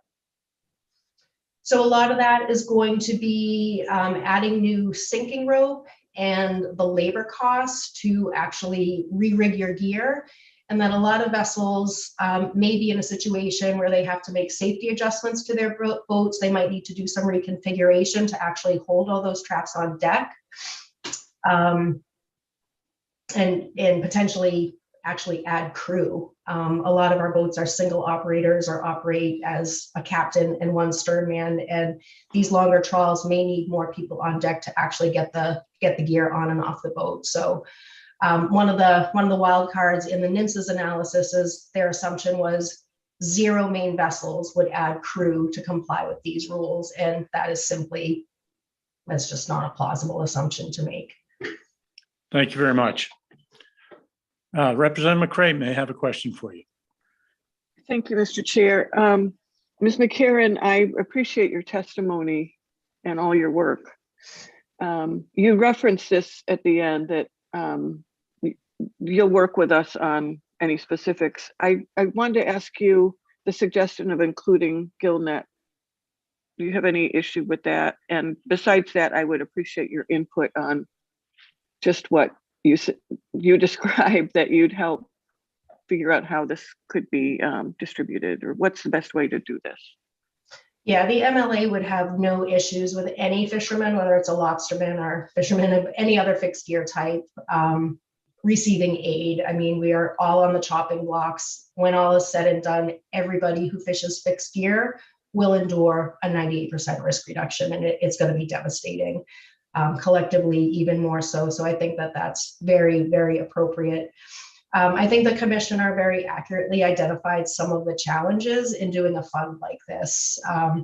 So a lot of that is going to be adding new sinking rope and the labor costs to actually re-rig your gear. And then a lot of vessels may be in a situation where they have to make safety adjustments to their boats. They might need to do some reconfiguration to actually hold all those traps on deck and potentially actually add crew. A lot of our boats are single operators or operate as a captain and one stern man. And these longer trawls may need more people on deck to actually get the gear on and off the boat. So one of the wild cards in the NMFS's analysis is their assumption was 0 Maine vessels would add crew to comply with these rules. And that is simply, that's just not a plausible assumption to make. Thank you very much. Representative McCray may have a question for you. Thank you, Mr. Chair. Ms. McCarron, I appreciate your testimony and all your work. You referenced this at the end that you'll work with us on any specifics. I wanted to ask you the suggestion of including GillNet do you have any issue with that? And besides that, I would appreciate your input on just what you described, that you'd help figure out how this could be distributed, or what's the best way to do this. Yeah, the MLA would have no issues with any fisherman, whether it's a lobsterman or fisherman of any other fixed gear type, receiving aid. I mean, we are all on the chopping blocks. When all is said and done, everybody who fishes fixed gear will endure a 98% risk reduction, and it's going to be devastating. Collectively, even more so. So I think that that's very, very appropriate. I think the commissioner very accurately identified some of the challenges in doing a fund like this.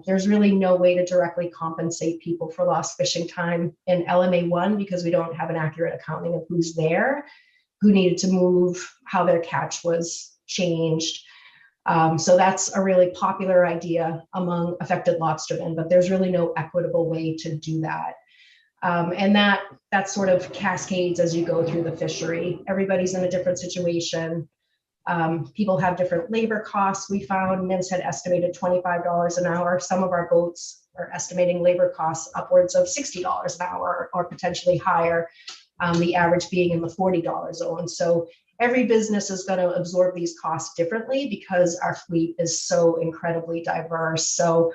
There's really no way to directly compensate people for lost fishing time in LMA1 because we don't have an accurate accounting of who's there, who needed to move, how their catch was changed. So that's a really popular idea among affected lobstermen, but there's really no equitable way to do that. And that sort of cascades as you go through the fishery. Everybody's in a different situation. People have different labor costs. We found NIMS had estimated $25 an hour. Some of our boats are estimating labor costs upwards of $60 an hour or potentially higher, the average being in the $40 zone. So every business is going to absorb these costs differently because our fleet is so incredibly diverse. So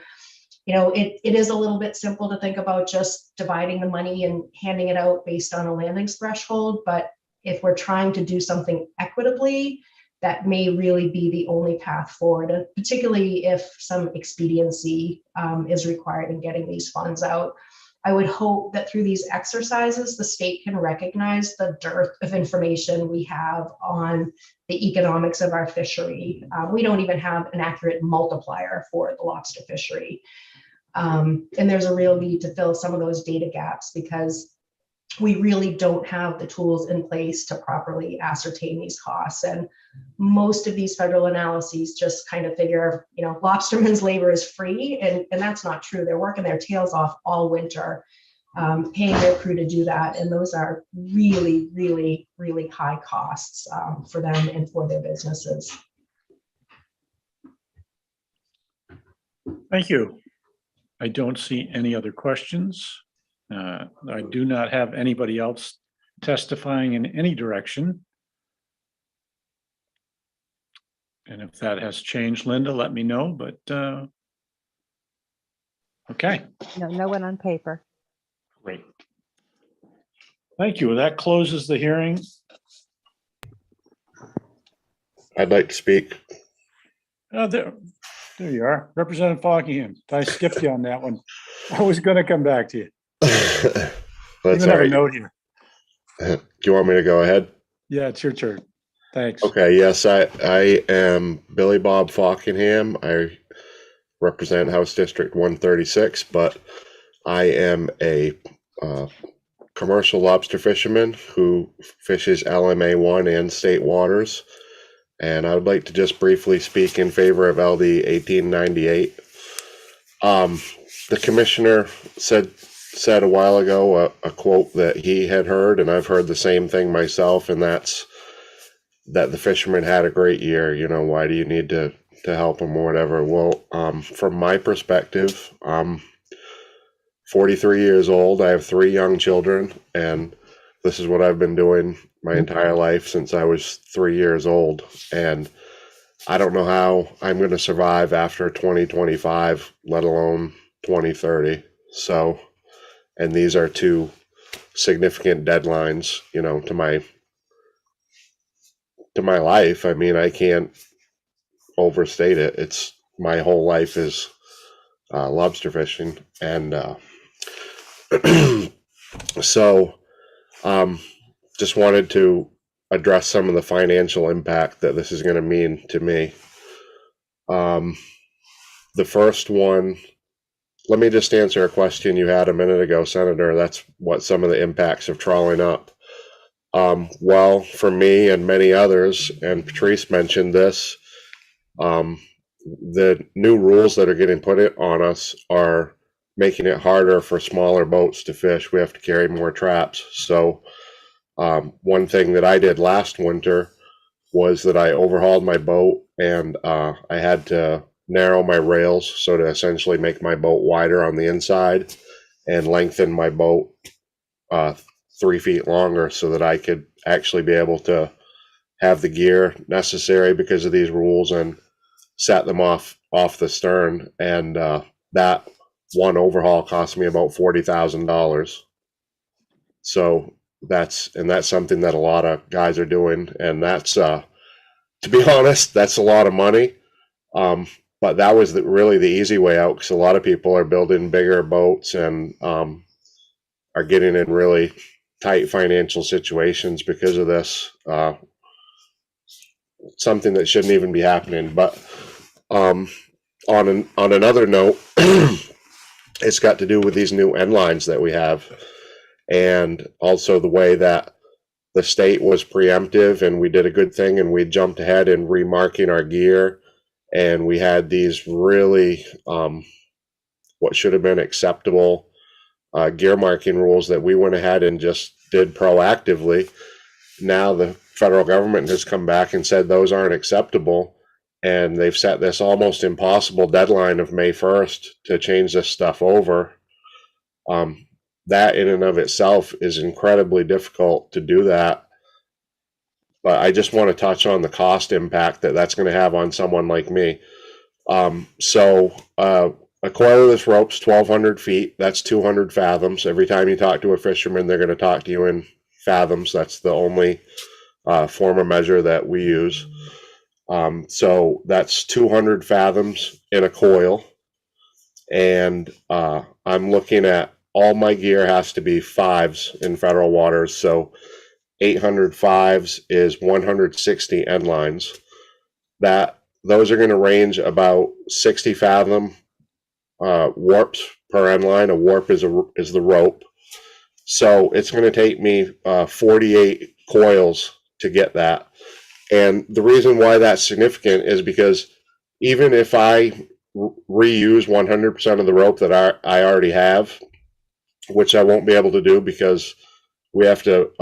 you know, it is a little bit simple to think about just dividing the money and handing it out based on a landings threshold. But if we're trying to do something equitably, that may really be the only path forward, and particularly if some expediency is required in getting these funds out. I would hope that through these exercises, the state can recognize the dearth of information we have on the economics of our fishery. We don't even have an accurate multiplier for the lobster fishery. And there's a real need to fill some of those data gaps because we really don't have the tools in place to properly ascertain these costs. And most of these federal analyses just kind of figure, you know, lobstermen's labor is free, and that's not true. They're working their tails off all winter, paying their crew to do that. And those are really, really, really high costs for them and for their businesses. Thank you. I don't see any other questions. I do not have anybody else testifying in any direction. And if that has changed, Linda, let me know, but okay. No one on paper. Great. Thank you. That closes the hearing. I'd like to speak. There you are, Representative Fockingham. I skipped you on that one. I was going to come back to you. That's Even all have a right. note here. Do you want me to go ahead? Yeah, it's your turn. Thanks. Okay, yes, I am Billy Bob Fockingham. I represent House District 136, but I am a commercial lobster fisherman who fishes LMA1 and state waters. And I would like to just briefly speak in favor of LD 1898. The commissioner said a while ago a quote that he had heard, and I've heard the same thing myself, and that's that the fishermen had a great year. You know, why do you need to help them or whatever? Well, from my perspective, I'm 43 years old. I have 3 young children, and this is what I've been doing my entire life since I was 3 years old. And I don't know how I'm going to survive after 2025, let alone 2030. So, and these are 2 significant deadlines, you know, to my life. I mean, I can't overstate it. It's my whole life is lobster fishing. And so just wanted to address some of the financial impact that this is going to mean to me. The first one, let me just answer a question you had a minute ago, Senator. That's what some of the impacts of trawling up. Well, for me and many others, and Patrice mentioned this, the new rules that are getting put on us are making it harder for smaller boats to fish. We have to carry more traps. So one thing that I did last winter was that I overhauled my boat, and I had to narrow my rails, so to essentially make my boat wider on the inside and lengthen my boat 3 feet longer, so that I could actually be able to have the gear necessary because of these rules and set them off the stern. And that one overhaul cost me about $40,000. So that's something that a lot of guys are doing, and that's to be honest, that's a lot of money. But that was really the easy way out, because a lot of people are building bigger boats and are getting in really tight financial situations because of this. Something that shouldn't even be happening. But on another note, it's got to do with these new end lines that we have, and also the way that the state was preemptive, and we did a good thing, and we jumped ahead in remarking our gear, and we had these really what should have been acceptable gear marking rules that we went ahead and just did proactively. Now the federal government has come back and said those aren't acceptable, and they've set this almost impossible deadline of May 1st to change this stuff over. That in and of itself is incredibly difficult to do that. But I just want to touch on the cost impact that that's going to have on someone like me. A coil of this rope's 1,200 feet. That's 200 fathoms. Every time you talk to a fisherman, they're going to talk to you in fathoms. That's the only form of measure that we use. So that's 200 fathoms in a coil. And I'm looking at all my gear has to be 5s in federal waters. So 800 5s is 160 end lines. Those are going to range about 60 fathom warps per end line. A warp is the rope. So it's going to take me 48 coils to get that. And the reason why that's significant is because even if I reuse 100% of the rope that I already have, which I won't be able to do because we have to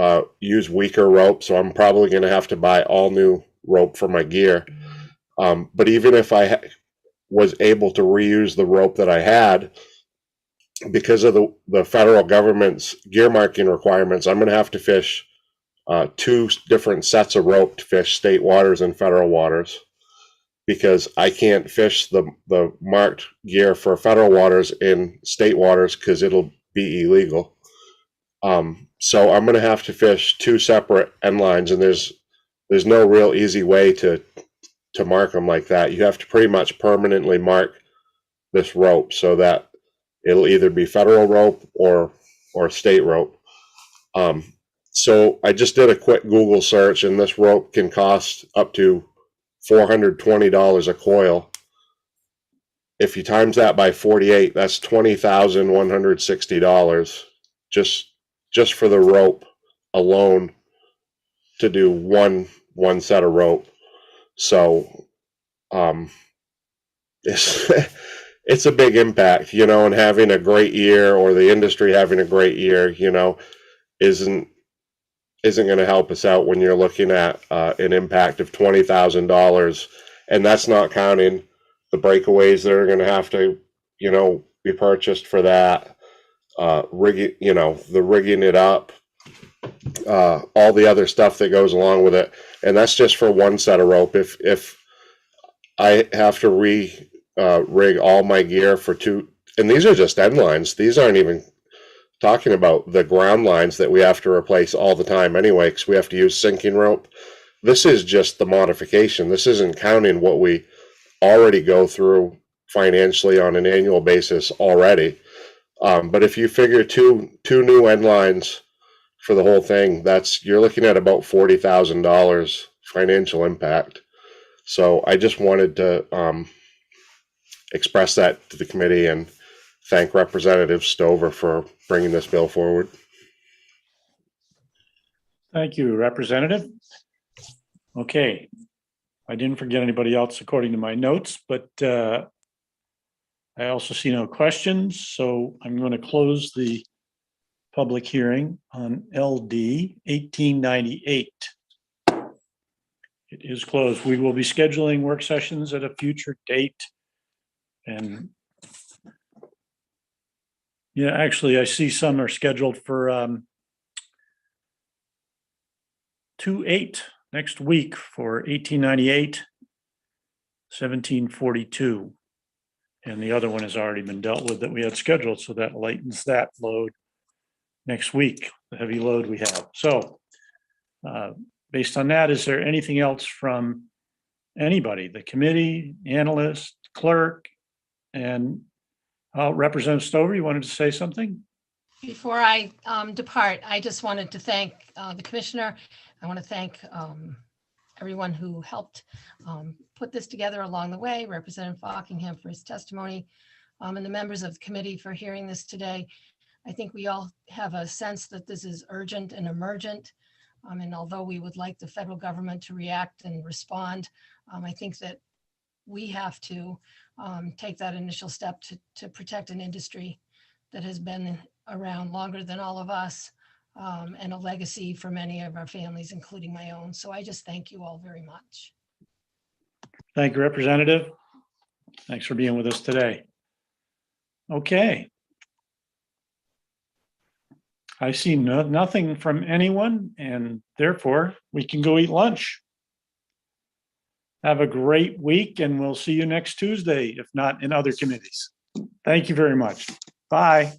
use weaker rope, so I'm probably going to have to buy all new rope for my gear. But even if I was able to reuse the rope that I had, because of the federal government's gear marking requirements, I'm going to have to fish 2 different sets of rope to fish state waters and federal waters, because I can't fish the marked gear for federal waters in state waters because it'll be illegal. So I'm going to have to fish 2 separate end lines, and there's no real easy way to mark them like that. You have to pretty much permanently mark this rope so that it'll either be federal rope or state rope. So I just did a quick Google search, and this rope can cost up to $420 a coil. If you times that by 48, that's $20,160 just for the rope alone to do one set of rope. So it's a big impact, and having a great year, or the industry having a great year, isn't going to help us out when you're looking at an impact of $20,000, and that's not counting the breakaways that are going to have to, be purchased for that, rigging it up, all the other stuff that goes along with it, and that's just for one set of rope. If I have to rig all my gear for 2, and these are just end lines. These aren't even talking about the ground lines that we have to replace all the time anyway, because we have to use sinking rope. This is just the modification. This isn't counting what we already go through financially on an annual basis already. But if you figure two new end lines for the whole thing, you're looking at about $40,000 financial impact. So I just wanted to express that to the committee and thank Representative Stover for bringing this bill forward. Thank you, Representative. Okay, I didn't forget anybody else according to my notes, but I also see no questions, so I'm going to close the public hearing on LD 1898. It is closed. We will be scheduling work sessions at a future date. And yeah, actually, I see some are scheduled for 2/8 next week for 1898, 1742. And the other one has already been dealt with that we had scheduled, so that lightens that load next week, the heavy load we have. So based on that, is there anything else from anybody, the committee, analyst, clerk, and Representative Stover, you wanted to say something? Before I depart, I just wanted to thank the commissioner. I want to thank everyone who helped put this together along the way, Representative Fockingham for his testimony, and the members of the committee for hearing this today. I think we all have a sense that this is urgent and emergent. And although we would like the federal government to react and respond, I think that we have to take that initial step to protect an industry that has been around longer than all of us, and a legacy for many of our families, including my own. So I just thank you all very much. Thank you, Representative. Thanks for being with us today. Okay. I see nothing from anyone, and therefore we can go eat lunch. Have a great week, and we'll see you next Tuesday, if not in other committees. Thank you very much. Bye.